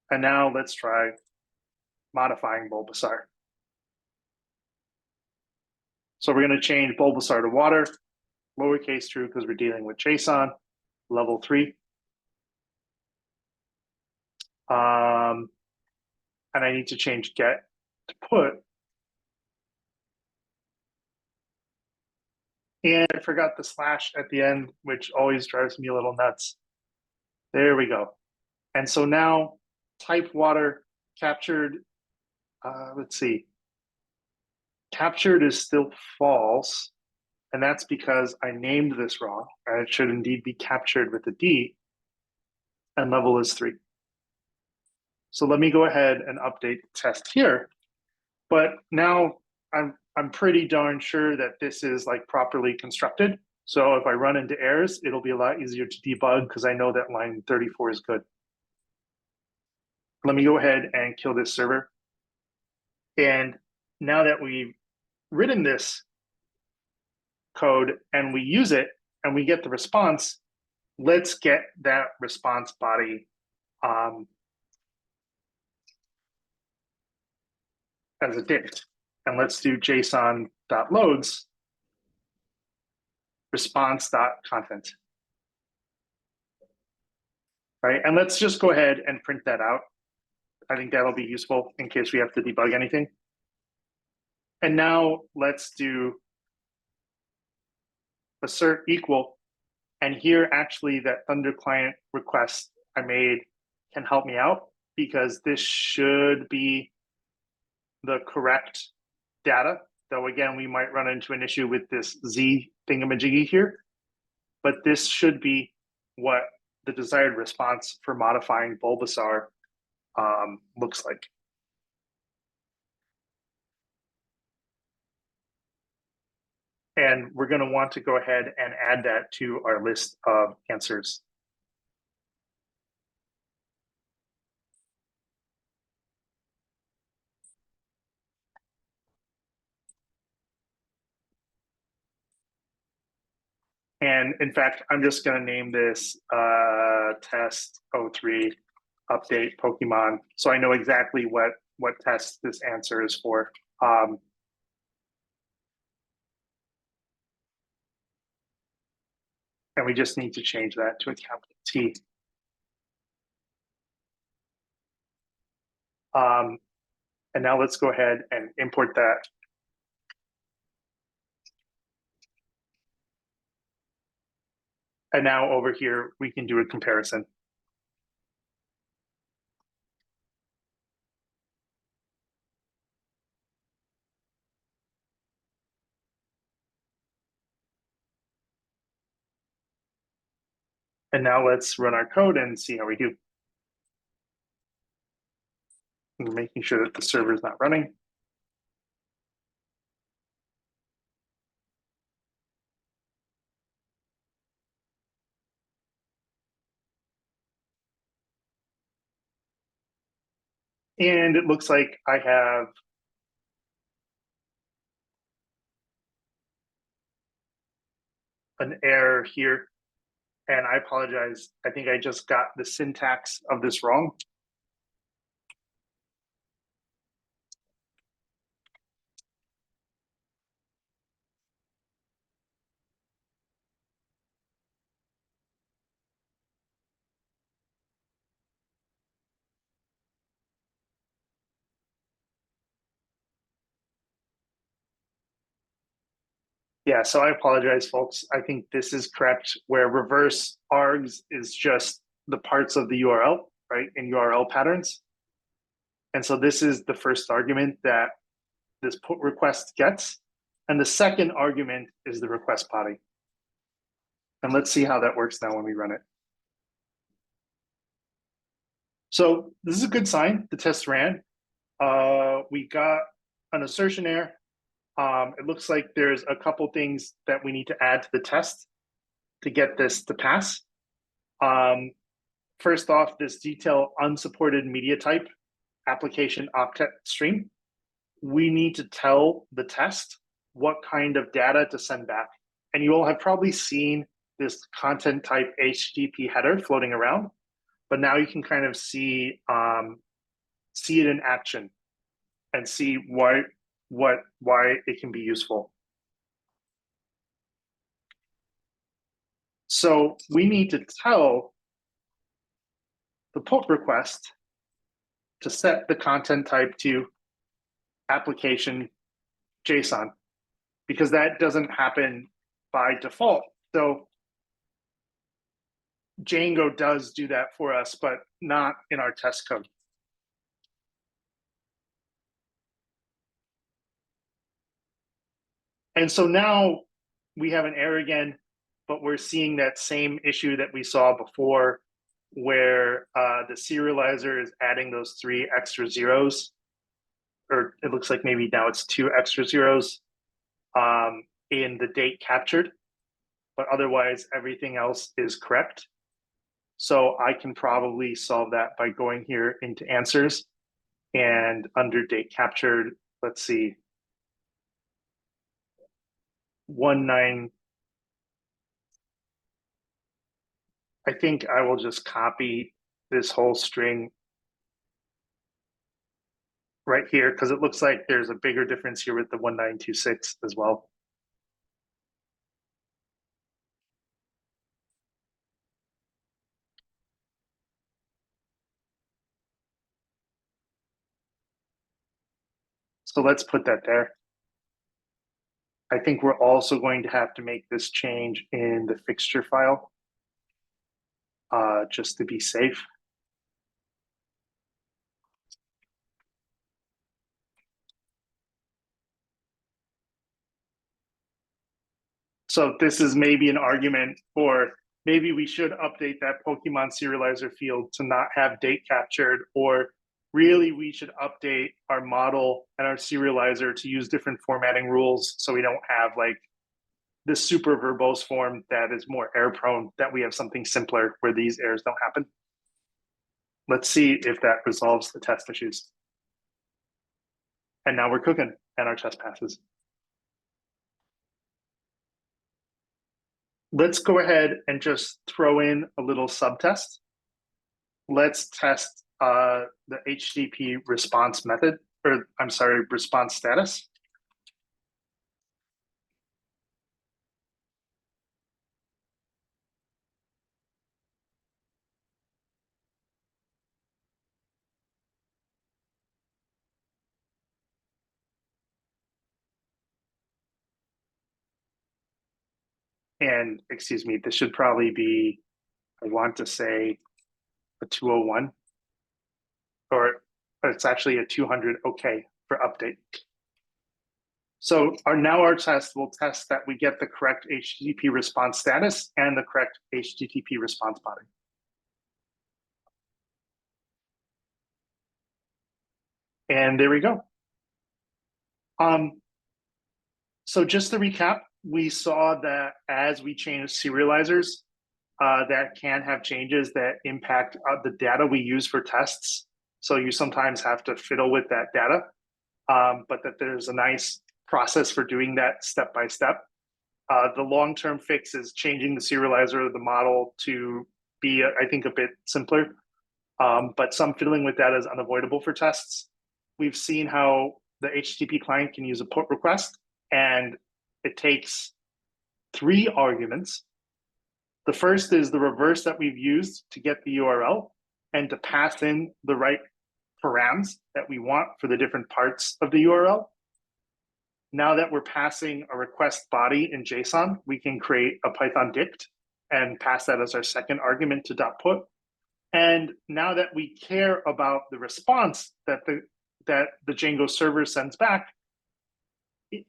And now let's try modifying Bulbasaur. So we're going to change Bulbasaur to water, lowercase true because we're dealing with JSON, level 3. And I need to change get to put. And I forgot the slash at the end, which always drives me a little nuts. There we go. And so now type water captured, let's see, captured is still false. And that's because I named this wrong. And it should indeed be captured with a D. And level is 3. So let me go ahead and update the test here. But now I'm pretty darn sure that this is like properly constructed. So if I run into errors, it'll be a lot easier to debug because I know that line 34 is good. Let me go ahead and kill this server. And now that we've written this code and we use it and we get the response, let's get that response body as a dict. And let's do JSON.loads response.content. Right, and let's just go ahead and print that out. I think that'll be useful in case we have to debug anything. And now let's do assert equal. And here actually that Thunder client request I made can help me out because this should be the correct data. Though again, we might run into an issue with this Z thingamajiggy here, but this should be what the desired response for modifying Bulbasaur looks like. And we're going to want to go ahead and add that to our list of answers. And in fact, I'm just going to name this test 03 update Pokemon. So I know exactly what test this answer is for. And we just need to change that to a capital T. And now let's go ahead and import that. And now over here, we can do a comparison. And now let's run our code and see how we do. We're making sure that the server is not running. And it looks like I have an error here. And I apologize. I think I just got the syntax of this wrong. Yeah, so I apologize, folks. I think this is correct, where reverse args is just the parts of the URL, right, in URL patterns. And so this is the first argument that this put request gets. And the second argument is the request body. And let's see how that works now when we run it. So this is a good sign. The test ran. We got an assertion error. It looks like there's a couple things that we need to add to the test to get this to pass. First off, this detail unsupported media type application octet string. We need to tell the test what kind of data to send back. And you all have probably seen this content type HTTP header floating around, but now you can kind of see it in action and see why it can be useful. So we need to tell the put request to set the content type to application JSON, because that doesn't happen by default. So Django does do that for us, but not in our test code. And so now we have an error again, but we're seeing that same issue that we saw before, where the serializer is adding those 3 extra zeros, or it looks like maybe now it's 2 extra zeros in the date captured, but otherwise everything else is correct. So I can probably solve that by going here into answers and under date captured, let's see, 19. I think I will just copy this whole string right here because it looks like there's a bigger difference here with the 1926 as well. So let's put that there. I think we're also going to have to make this change in the fixture file just to be safe. So this is maybe an argument for maybe we should update that Pokemon serializer field to not have date captured, or really we should update our model and our serializer to use different formatting rules so we don't have like this super verbose form that is more error prone, that we have something simpler where these errors don't happen. Let's see if that resolves the test issues. And now we're cooking and our test passes. Let's go ahead and just throw in a little subtest. Let's test the HTTP response method, or I'm sorry, response status. And excuse me, this should probably be, I want to say a 201, or it's actually a 200 okay for update. So now our test will test that we get the correct HTTP response status and the correct HTTP response body. And there we go. So just to recap, we saw that as we change serializers, that can have changes that impact the data we use for tests. So you sometimes have to fiddle with that data, but that there's a nice process for doing that step by step. The long-term fix is changing the serializer of the model to be, I think, a bit simpler, but some fiddling with that is unavoidable for tests. We've seen how the HTTP client can use a put request, and it takes 3 arguments. The first is the reverse that we've used to get the URL and to pass in the right params that we want for the different parts of the URL. Now that we're passing a request body in JSON, we can create a Python dict and pass that as our second argument to .put. And now that we care about the response that the Django server sends back,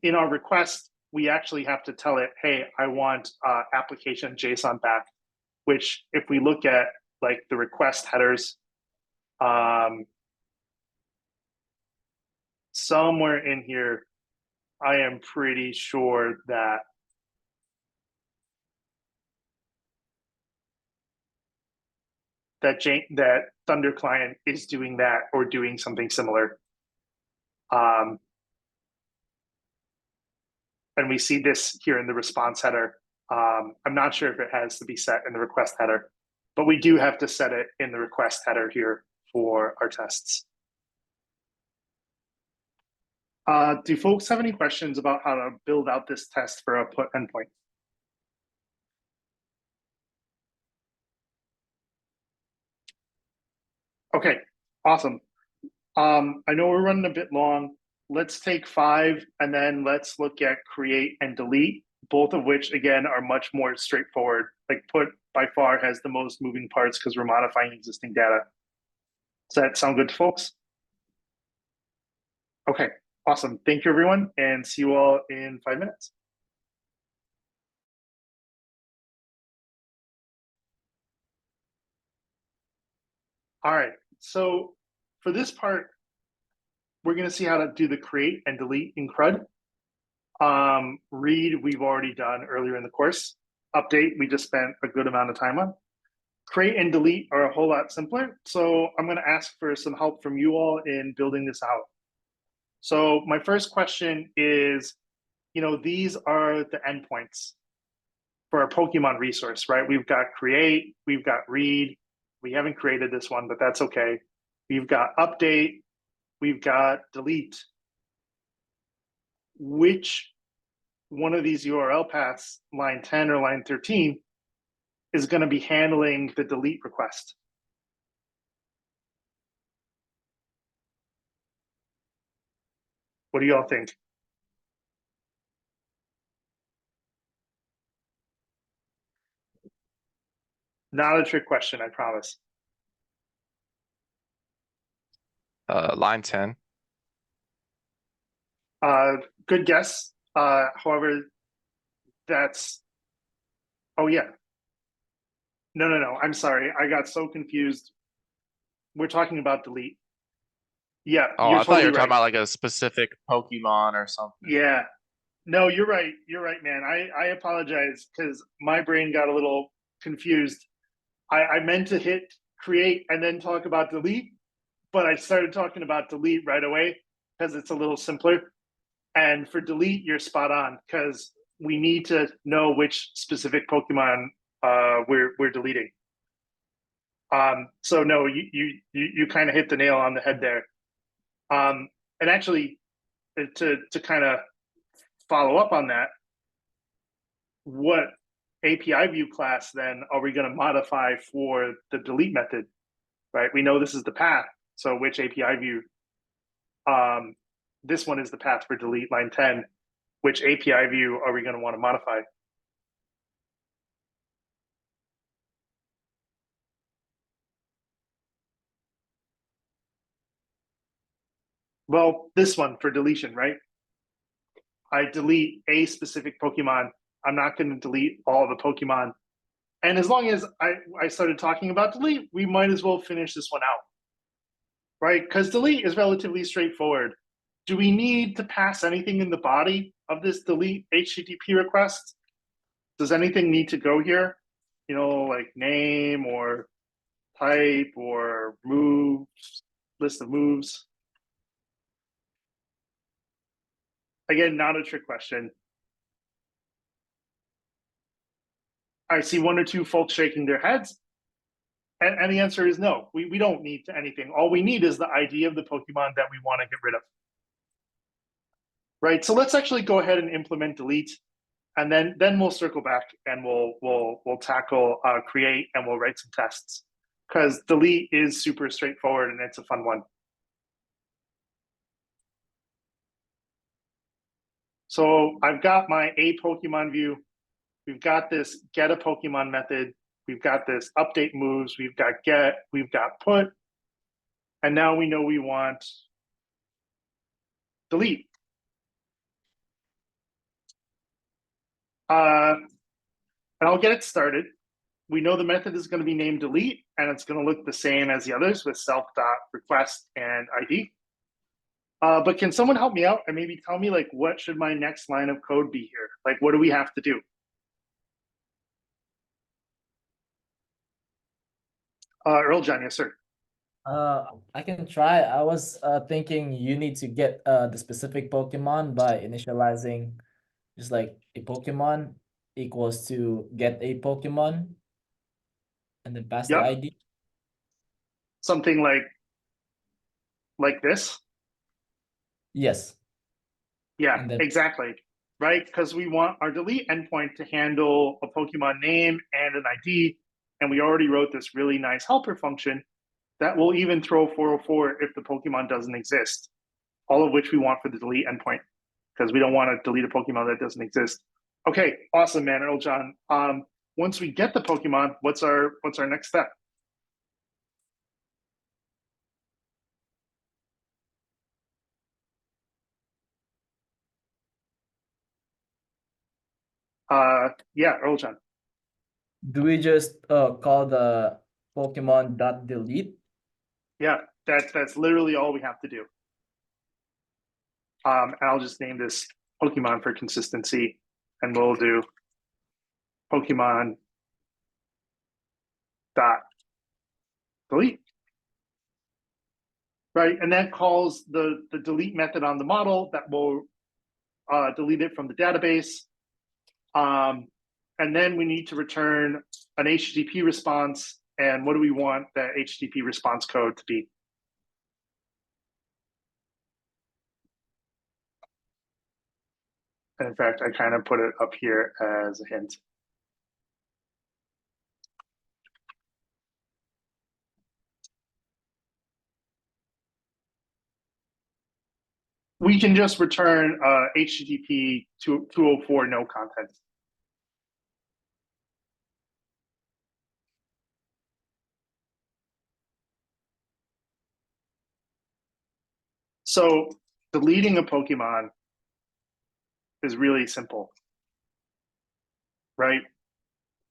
in our request, we actually have to tell it, hey, I want application JSON back, which if we look at like the request headers, somewhere in here, I am pretty sure that that Thunder client is doing that or doing something similar. And we see this here in the response header. I'm not sure if it has to be set in the request header, but we do have to set it in the request header here for our tests. Do folks have any questions about how to build out this test for a put endpoint? Okay, awesome. I know we're running a bit long. Let's take 5 and then let's look at create and delete, both of which again are much more straightforward. Like put by far has the most moving parts because we're modifying existing data. Does that sound good to folks? Okay, awesome. Thank you, everyone, and see you all in 5 minutes. All right, so for this part, we're going to see how to do the create and delete in CRUD. Read, we've already done earlier in the course. Update, we just spent a good amount of time on. Create and delete are a whole lot simpler. So I'm going to ask for some help from you all in building this out. So my first question is, these are the endpoints for our Pokemon resource, right? We've got create, we've got read. We haven't created this one, but that's okay. We've got update, we've got delete. Which one of these URL paths, line 10 or line 13, is going to be handling the delete request? What do y'all think? Not a trick question, I promise. Line 10. Good guess. However, that's, oh yeah. No, I'm sorry. I got so confused. We're talking about delete. Yeah, Oh, you're I thought you were totally talking right. about like a specific Pokemon or something. Yeah. No, you're right. You're right, man. I apologize because my brain got a little confused. I meant to hit create and then talk about delete, but I started talking about delete right away because it's a little simpler. And for delete, you're spot on because we need to know which specific Pokemon we're deleting. So no, you kind of hit the nail on the head there. And actually, to kind of follow up on that, what API view class then are we going to modify for the delete method, right? We know this is the path. So which API view? This one is the path for delete line 10. Which API view are we going to want to modify? Well, this one for deletion, right? I delete a specific Pokemon. I'm not going to delete all the Pokemon. And as long as I started talking about delete, we might as well finish this one out, right? Because delete is relatively straightforward. Do we need to pass anything in the body of this delete HTTP request? Does anything need to go here? Like name or type or moves, list of moves. Again, not a trick question. I see one or two folks shaking their heads. And the answer is no, we don't need anything. All we need is the ID of the Pokemon that we want to get rid of. Right, so let's actually go ahead and implement delete, and then we'll circle back and we'll tackle create, and we'll write some tests. Because delete is super straightforward and it's a fun one. So I've got my a Pokemon view. We've got this get a Pokemon method. We've got this update moves. We've got get. We've got put. And now we know we want delete. And I'll get it started. We know the method is going to be named delete, and it's going to look the same as the others with self.request and ID. But can someone help me out and maybe tell me, like, what should my next line of code be here? Like, what do we have to do? Earl John, yes, sir. I can try. I was thinking you need to get the specific Pokemon by initializing just like a Pokemon equals to get a Pokemon and then pass the Yep. ID. Something like this. Yes. Yeah, And then exactly. Right, because we want our delete endpoint to handle a Pokemon name and an ID, and we already wrote this really nice helper function that will even throw 404 if the Pokemon doesn't exist, all of which we want for the delete endpoint, because we don't want to delete a Pokemon that doesn't exist. Okay, awesome, man, Earl John. once we get the Pokemon, what's our next step? Yeah, Earl John. Do we just call the Pokemon dot delete? Yeah, that's literally all we have to do. And I'll just name this Pokemon for consistency, and we'll do Pokemon dot delete. Right, and that calls the delete method on the model that will delete it from the database. And then we need to return an HTTP response. And what do we want that HTTP response code to be? And in fact, I kind of put it up here as a hint. We can just return HTTP 204 no content. So deleting a Pokemon is really simple, right?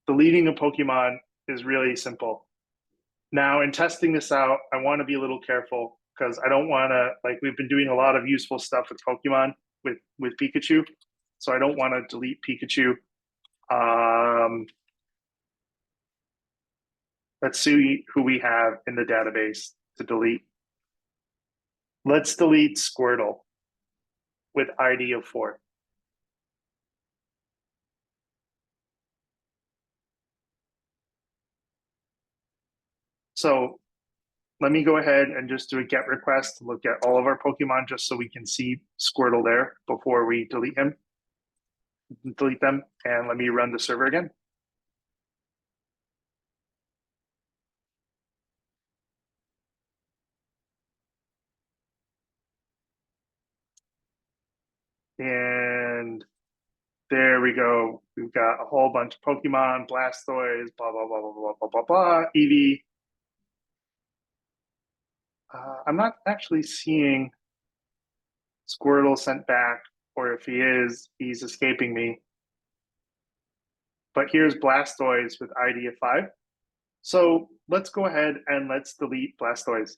Deleting a Pokemon is really simple. Now, in testing this out, I want to be a little careful because I don't want to, like, we've been doing a lot of useful stuff with Pokemon with Pikachu. So I don't want to delete Pikachu. Let's see who we have in the database to delete. Let's delete Squirtle with ID of 4. So let me go ahead and just do a GET request to look at all of our Pokemon just so we can see Squirtle there before we delete him. Delete them, and let me run the server again. And there we go. We've got a whole bunch of Pokemon, Blastoise, blah, blah, blah, blah, blah, blah, blah, blah, Eevee. I'm not actually seeing Squirtle sent back, or if he is, he's escaping me. But here's Blastoise with ID of 5. So let's go ahead and let's delete Blastoise.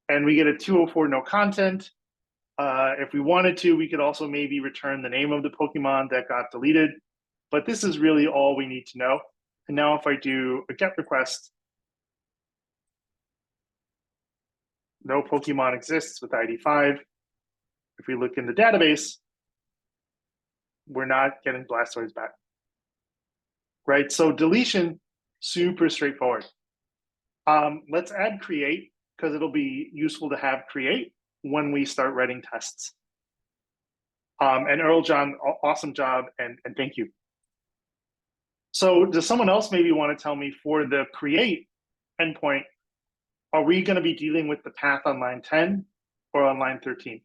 And we get a 204 no content. If we wanted to, we could also maybe return the name of the Pokemon that got deleted. But this is really all we need to know. And now if I do a GET request, no Pokemon exists with ID 5. If we look in the database, we're not getting Blastoise back. Right, so deletion, super straightforward. Let's add create, because it'll be useful to have create when we start writing tests. And Earl John, awesome job, and thank you. So does someone else maybe want to tell me for the create endpoint, are we going to be dealing with the path on line 10 or on line 13?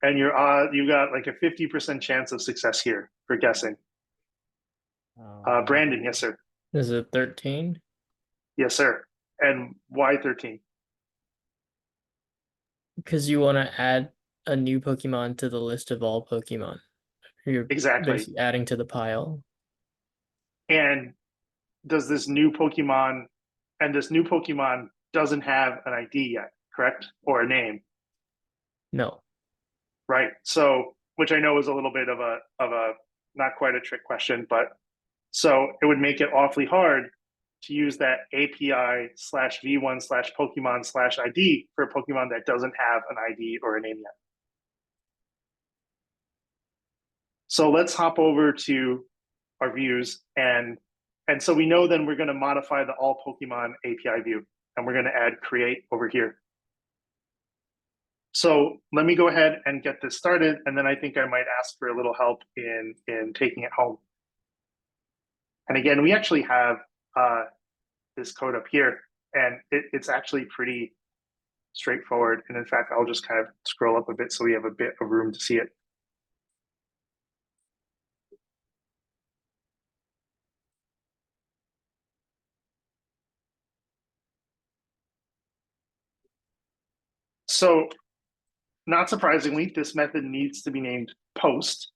And you got like a 50% chance of success here for guessing. Brandon, yes, sir. Is it 13? Yes, sir. And why 13? Because you want to add a new Pokemon to the list of all Pokemon. You're Exactly. basically adding to the pile. And does this new Pokemon, and this new Pokemon doesn't have an ID yet, correct? Or a name, No. right? So, which I know is a little bit of a not quite a trick question, but so it would make it awfully hard to use that API/v1/Pokemon/ID for a Pokemon that doesn't have an ID or a name yet. So let's hop over to our views, and so we know then we're going to modify the all Pokemon API view, and we're going to add create over here. So let me go ahead and get this started, and then I think I might ask for a little help in taking it home. And again, we actually have this code up here, and it's actually pretty straightforward. And in fact, I'll just kind of scroll up a bit so we have a bit of room to see it. So, not surprisingly, this method needs to be named post.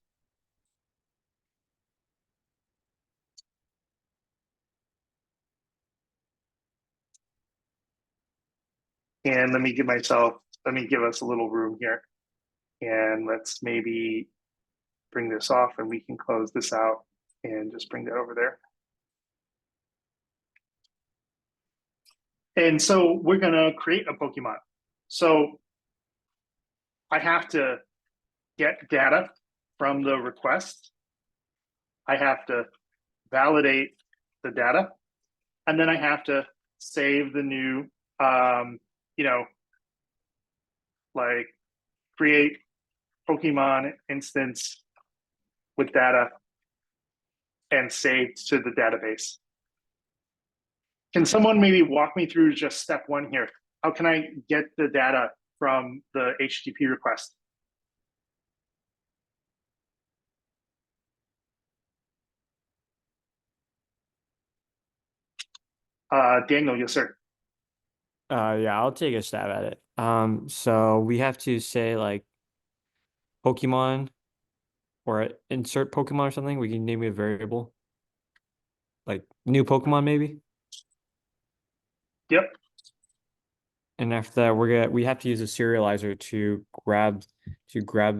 And let me give us a little room here. And let's maybe bring this off and we can close this out and just bring that over there. And so we're gonna create a Pokemon. So I have to get data from the request. I have to validate the data. And then I have to save the new, like create Pokemon instance with data and saved to the database. Can someone maybe walk me through just step one here? How can I get the data from the HTTP request? Daniel, yes, sir. Yeah, I'll take a stab at it. So we have to say like Pokemon or insert Pokemon or something. We can name it a variable. Like new Pokemon maybe. Yep. And after that, we have to use a serializer to grab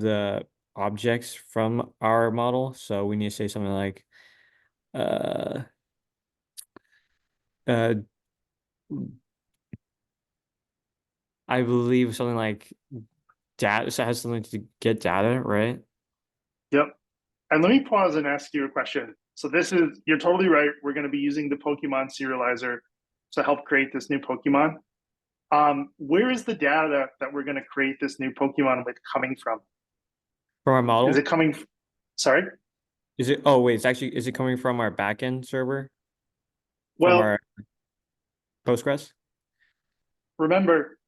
the objects from our model. So we need to say something like uh I believe something like data, so it has something to get data, right? Yep. And let me pause and ask you a question. So you're totally right. We're going to be using the Pokemon serializer to help create this new Pokemon. Where is the data that we're going to create this new Pokemon with coming from? From our model? Is it coming? Sorry? Is it? Oh wait, is it coming from our backend server? From Well, our Postgres? remember,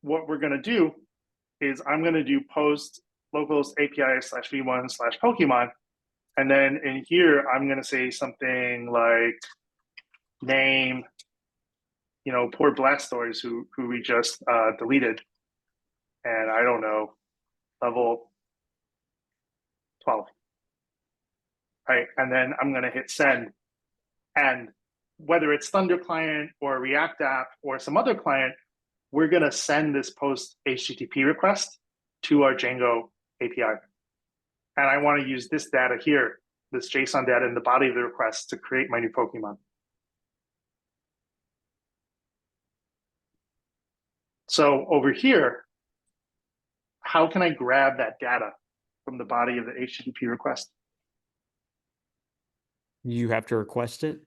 what we're going to do is I'm going to do post localhost API/v1/Pokemon. And then in here, I'm going to say something like name, poor Blastoise who we just deleted. And I don't know, level 12. Right. And then I'm going to hit send. And whether it's Thunder client or React app or some other client, we're going to send this post HTTP request to our Django API. And I want to use this data here, this JSON data in the body of the request to create my new Pokemon. So over here, how can I grab that data from the body of the HTTP request? You have to request it?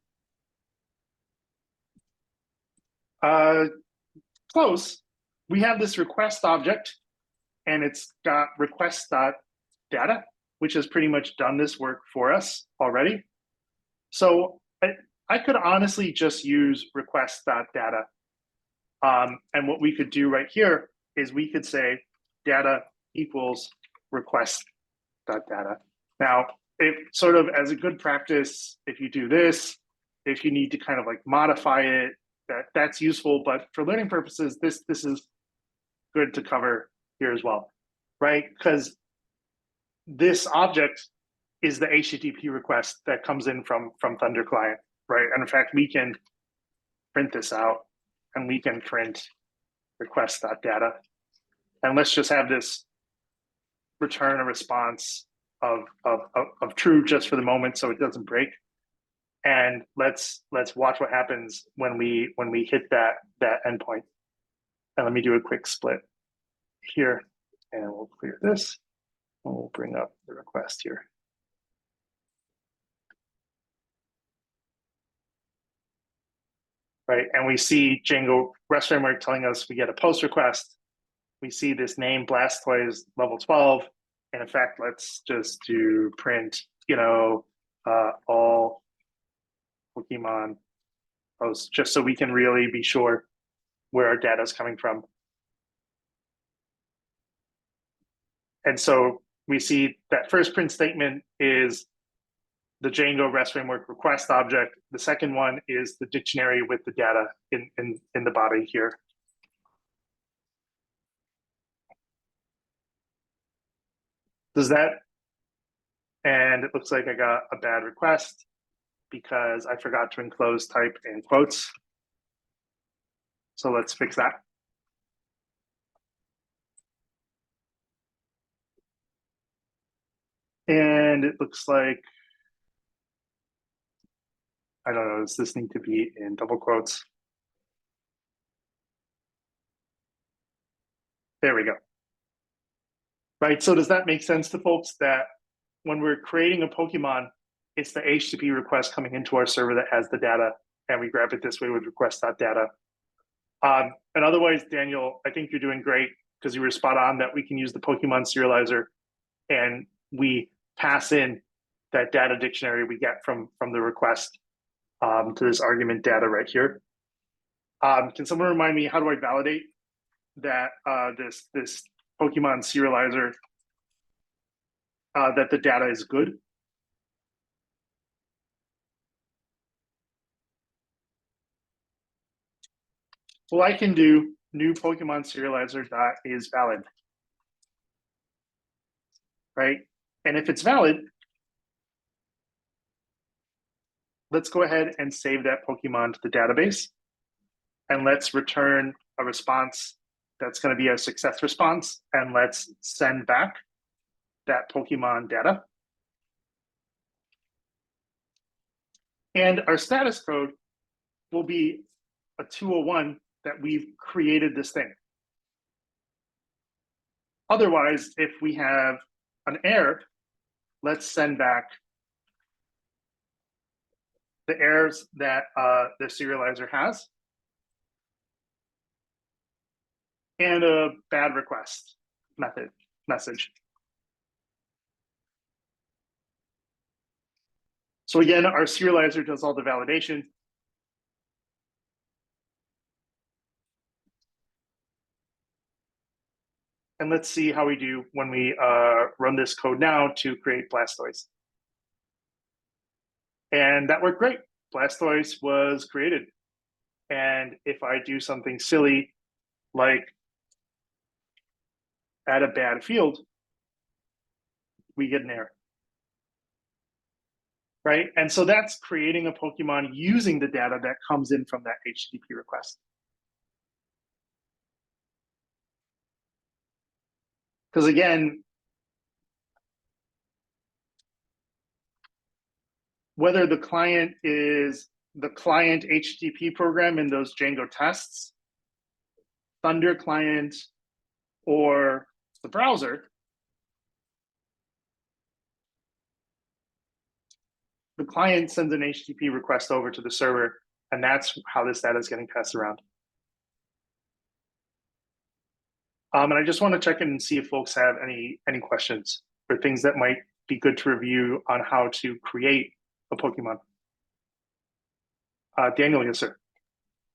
Close. We have this request object, and it's got request.data, which has pretty much done this work for us already. So I could honestly just use request.data. And what we could do right here is we could say data equals request.data. Now, if sort of as a good practice, if you do this, if you need to kind of like modify it, that's useful. But for learning purposes, this is good to cover here as well, right? Because this object is the HTTP request that comes in from Thunder client, right? And in fact, we can print this out and we can print request.data. And let's just have this return a response of true just for the moment so it doesn't break. And let's watch what happens when we hit that endpoint. And let me do a quick split here, and we'll clear this. And we'll bring up the request here. Right, and we see Django REST framework telling us we get a post request. We see this name Blastoise level 12. And in fact, let's just do print, all Pokemon post, just so we can really be sure where our data is coming from. And so we see that first print statement is the Django REST framework request object. The second one is the dictionary with the data in the body here. Does that, and it looks like I got a bad request because I forgot to enclose type in quotes. So let's fix that. And it looks like, I don't know, does this need to be in double quotes? There we go. Right, so does that make sense to folks that when we're creating a Pokemon, it's the HTTP request coming into our server that has the data, and we grab it this way with request.data. And otherwise, Daniel, I think you're doing great because you were spot on that we can use the Pokemon serializer and we pass in that data dictionary we get from the request to this argument data right here. Can someone remind me, how do I validate that this Pokemon serializer, that the data is good? Well, I can do new Pokemon serializer dot is valid, right? And if it's valid, let's go ahead and save that Pokemon to the database. And let's return a response that's going to be a success response. And let's send back that Pokemon data. And our status code will be a 201 that we've created this thing. Otherwise, if we have an error, let's send back the errors that the serializer has and a bad request message. So again, our serializer does all the validation. And let's see how we do when we run this code now to create Blastoise. And that worked great. Blastoise was created. And if I do something silly, like add a bad field, we get an error. Right? And so that's creating a Pokemon using the data that comes in from that HTTP request. Because again, whether the client is the client HTTP program in those Django tests, Thunder client, or the browser, the client sends an HTTP request over to the server, and that's how this data is getting passed around. And I just want to check in and see if folks have any questions or things that might be good to review on how to create a Pokemon. Daniel, yes, sir.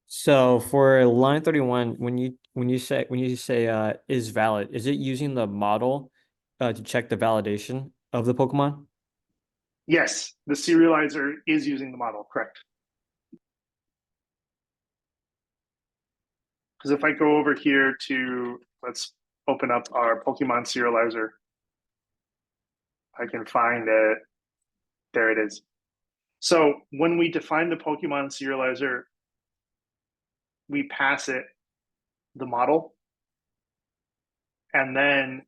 So for line 31, when you say is valid, is it using the model to check the validation of the Pokemon? Yes, the serializer is using the model, correct. Because if I go over here to, let's open up our Pokemon serializer, I can find it. There it is. So when we define the Pokemon serializer, we pass it the model. And then,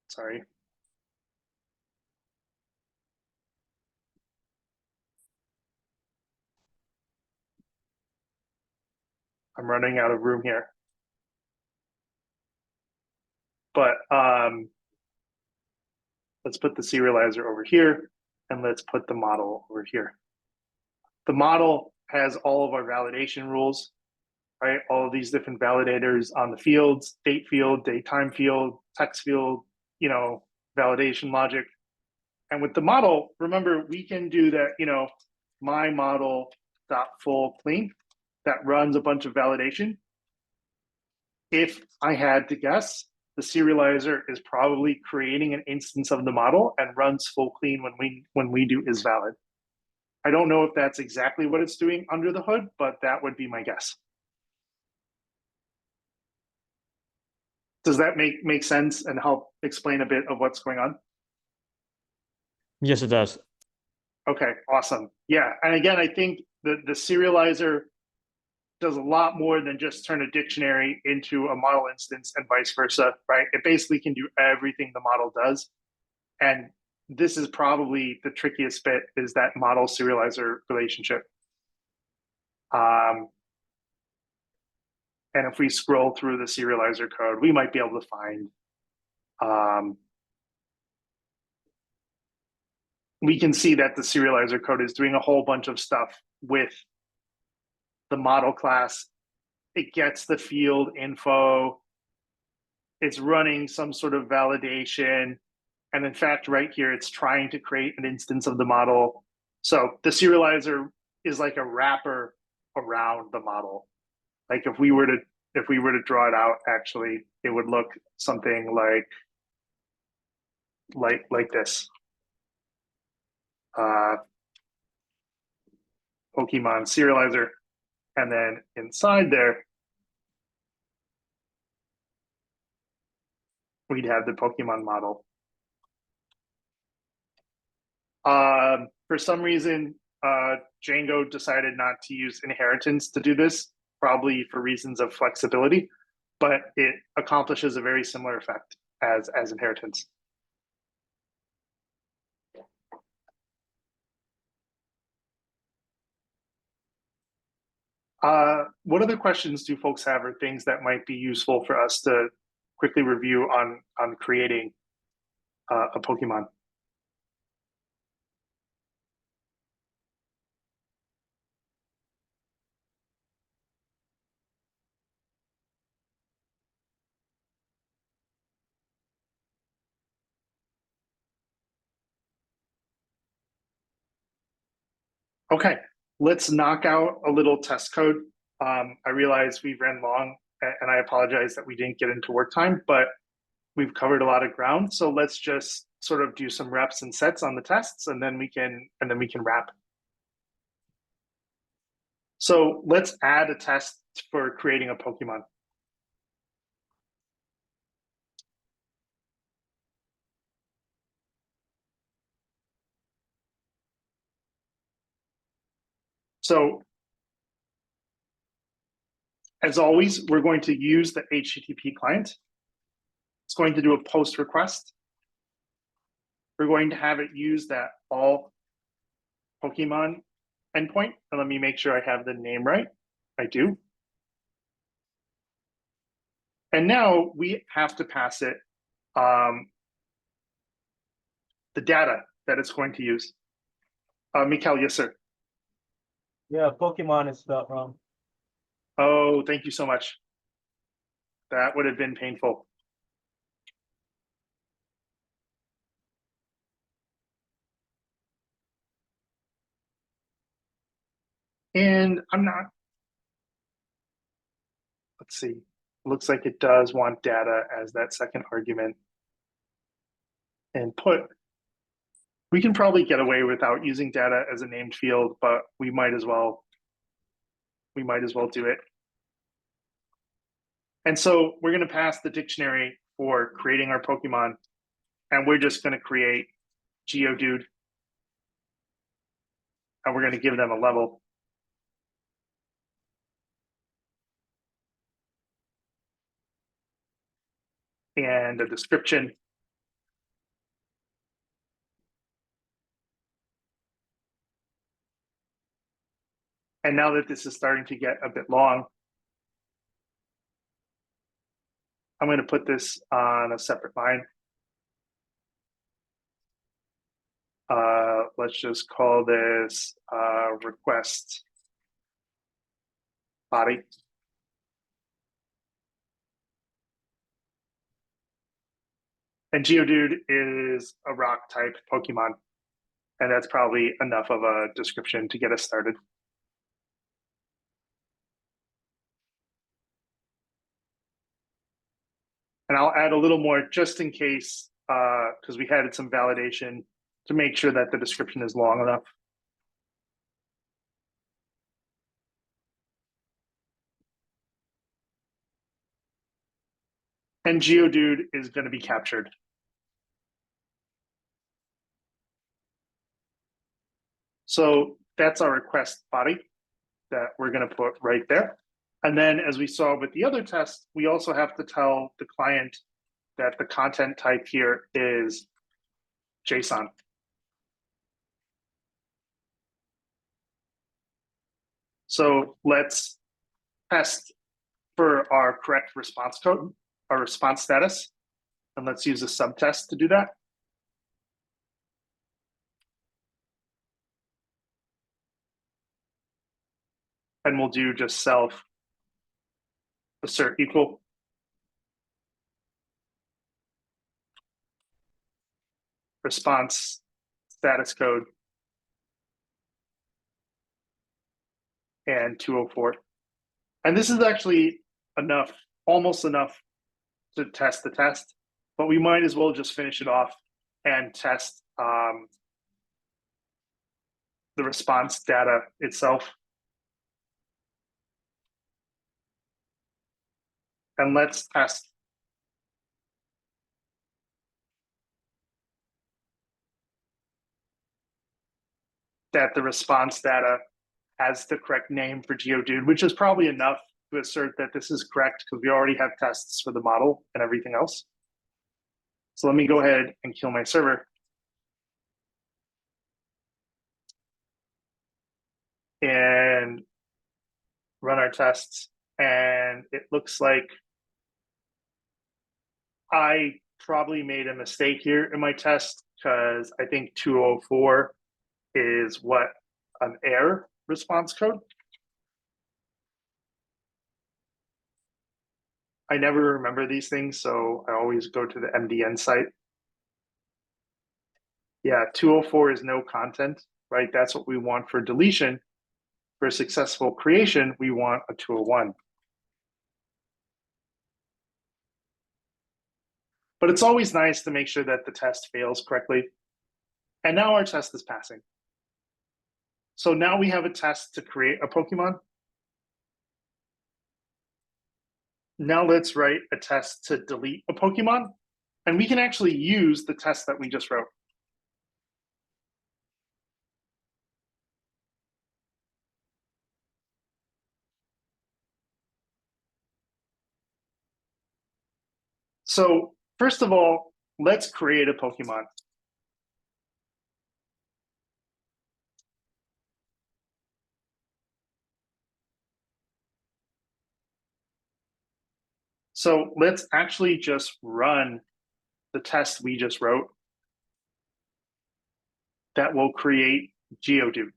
sorry. I'm running out of room here. But let's put the serializer over here, and let's put the model over here. The model has all of our validation rules, right? All of these different validators on the fields, date field, time field, text field, you know, validation logic. And with the model, remember, we can do that, you know, my model model.full clean that runs a bunch of validation. If I had to guess, the serializer is probably creating an instance of the model and runs full clean when we do is valid. I don't know if that's exactly what it's doing under the hood, but that would be my guess. Does that make sense and help explain a bit of what's going on? Yes, it does. Okay, awesome. Yeah, and again, I think the serializer does a lot more than just turn a dictionary into a model instance and vice versa, right? It basically can do everything the model does. And this is probably the trickiest bit, is that model serializer relationship. And if we scroll through the serializer code, we might be able to find, we can see that the serializer code is doing a whole bunch of stuff with the model class. It gets the field info. It's running some sort of validation. And in fact, right here, it's trying to create an instance of the model. So the serializer is like a wrapper around the model. Like if we were to draw it out, actually, it would look something like this. Pokemon serializer, and then inside there, we'd have the Pokemon model. For some reason, Django decided not to use inheritance to do this, probably for reasons of flexibility, but it accomplishes a very similar effect as inheritance. What other questions do folks have, or things that might be useful for us to quickly review on creating a Pokemon? Okay, let's knock out a little test code. I realize we ran long, and I apologize that we didn't get into work time, but we've covered a lot of ground. So let's just sort of do some reps and sets on the tests, and then we can wrap. So let's add a test for creating a Pokemon. So as always, we're going to use the HTTP client. It's going to do a post request. We're going to have it use that all Pokemon endpoint. And let me make sure I have the name right. I do. And now we have to pass it the data that it's going to use. Mikhail, yes, sir. Yeah, Pokemon is spelled wrong. Oh, thank you so much. That would have been painful. And I'm not, let's see. Looks like it does want data as that second argument. And put, we can probably get away without using data as a named field, but we might as well do it. And so we're going to pass the dictionary for creating our Pokemon, and we're just going to create Geodude, and we're going to give them a level. And a description. And now that this is starting to get a bit long, I'm going to put this on a separate line. Let's just call this request body. And Geodude is a rock type Pokemon. And that's probably enough of a description to get us started. And I'll add a little more just in case, because we added some validation to make sure that the description is long enough. And Geodude is going to be captured. So that's our request body that we're going to put right there. And then as we saw with the other test, we also have to tell the client that the content type here is JSON. So let's test for our correct response code, our response status, and let's use a subtest to do that. And we'll do just self assert equal. Response status code and 204. And this is actually enough, almost enough to test the test, but we might as well just finish it off and test the response data itself. And let's test that the response data has the correct name for Geodude, which is probably enough to assert that this is correct because we already have tests for the model and everything else. So let me go ahead and kill my server. And run our tests. And it looks like I probably made a mistake here in my test because I think 204 is what an error response code. I never remember these things, so I always go to the MDN site. Yeah, 204 is no content, right? That's what we want for deletion. For successful creation, we want a 201. But it's always nice to make sure that the test fails correctly. And now our test is passing. So now we have a test to create a Pokemon. Now let's write a test to delete a Pokemon. And we can actually use the test that we just wrote. So first of all, let's create a Pokemon. So let's actually just run the test we just wrote that will create Geodude.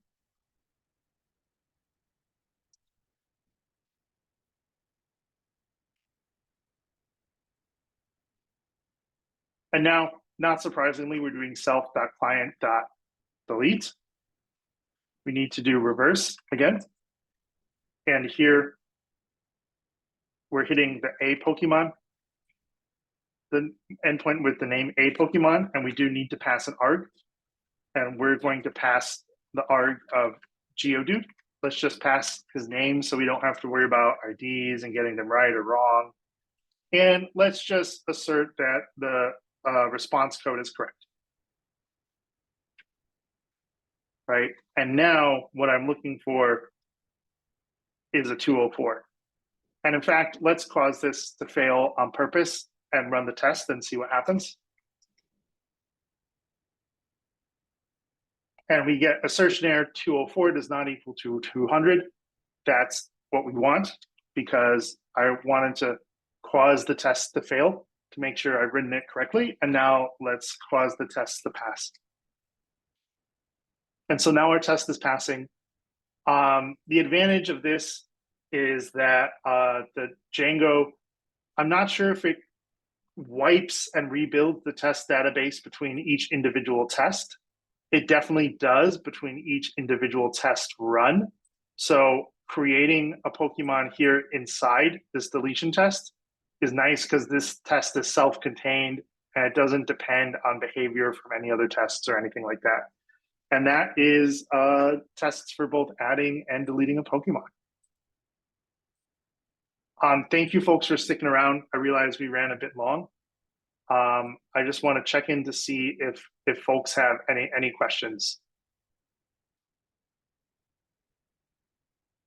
And now, not surprisingly, we're doing self.client.delete. We need to do reverse again. And here, we're hitting the A Pokemon, the endpoint with the name A Pokemon, and we do need to pass an arg. And we're going to pass the arg of Geodude. Let's just pass his name so we don't have to worry about IDs and getting them right or wrong. And let's just assert that the response code is correct. Right? And now what I'm looking for is a 204. And in fact, let's cause this to fail on purpose and run the test and see what happens. And we get assertion error 204 does not equal to 200. That's what we want because I wanted to cause the test to fail to make sure I've written it correctly. And now let's cause the test to pass. And so now our test is passing. The advantage of this is that the Django, I'm not sure if it wipes and rebuilds the test database between each individual test. It definitely does between each individual test run. So creating a Pokemon here inside this deletion test is nice because this test is self-contained and it doesn't depend on behavior from any other tests or anything like that. And that is tests for both adding and deleting a Pokemon. Thank you folks for sticking around. I realize we ran a bit long. I just want to check in to see if folks have any questions.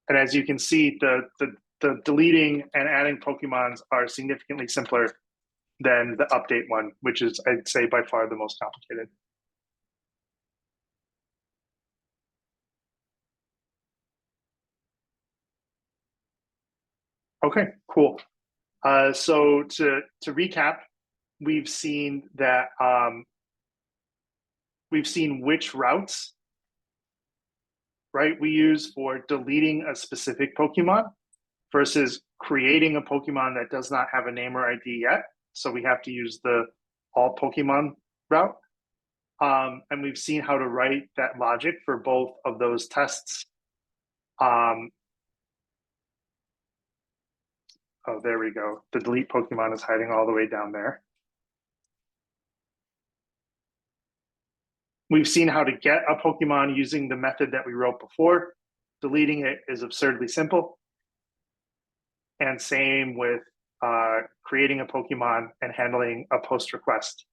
And as you can see, the deleting and adding Pokemons are significantly simpler than the update one, which is, I'd say, by far the most complicated. Okay, cool. So to recap, we've seen that we've seen which routes, right, we use for deleting a specific Pokemon versus creating a Pokemon that does not have a name or ID yet. So we have to use the all Pokemon route. And we've seen how to write that logic for both of those tests. Oh, there we go. The delete Pokemon is hiding all the way down there. We've seen how to get a Pokemon using the method that we wrote before. Deleting it is absurdly simple. And same with creating a Pokemon and handling a post request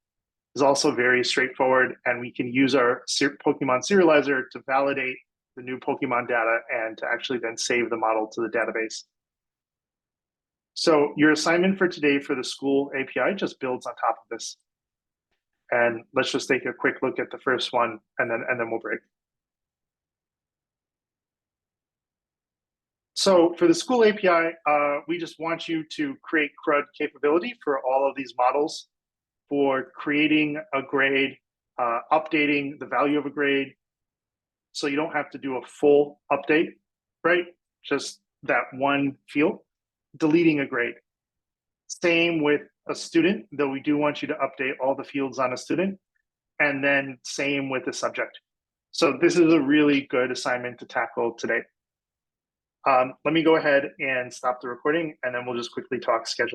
is also very straightforward. And we can use our Pokemon serializer to validate the new Pokemon data and to actually then save the model to the database. So your assignment for today for the school API just builds on top of this. And let's just take a quick look at the first one and then we'll break. So for the school API, we just want you to create CRUD capability for all of these models for creating a grade, updating the value of a grade. So you don't have to do a full update, right? Just that one field. Deleting a grade. Same with a student, though we do want you to update all the fields on a student. And then same with the subject. So this is a really good assignment to tackle today. Let me go ahead and stop the recording and then we'll just quickly talk schedule.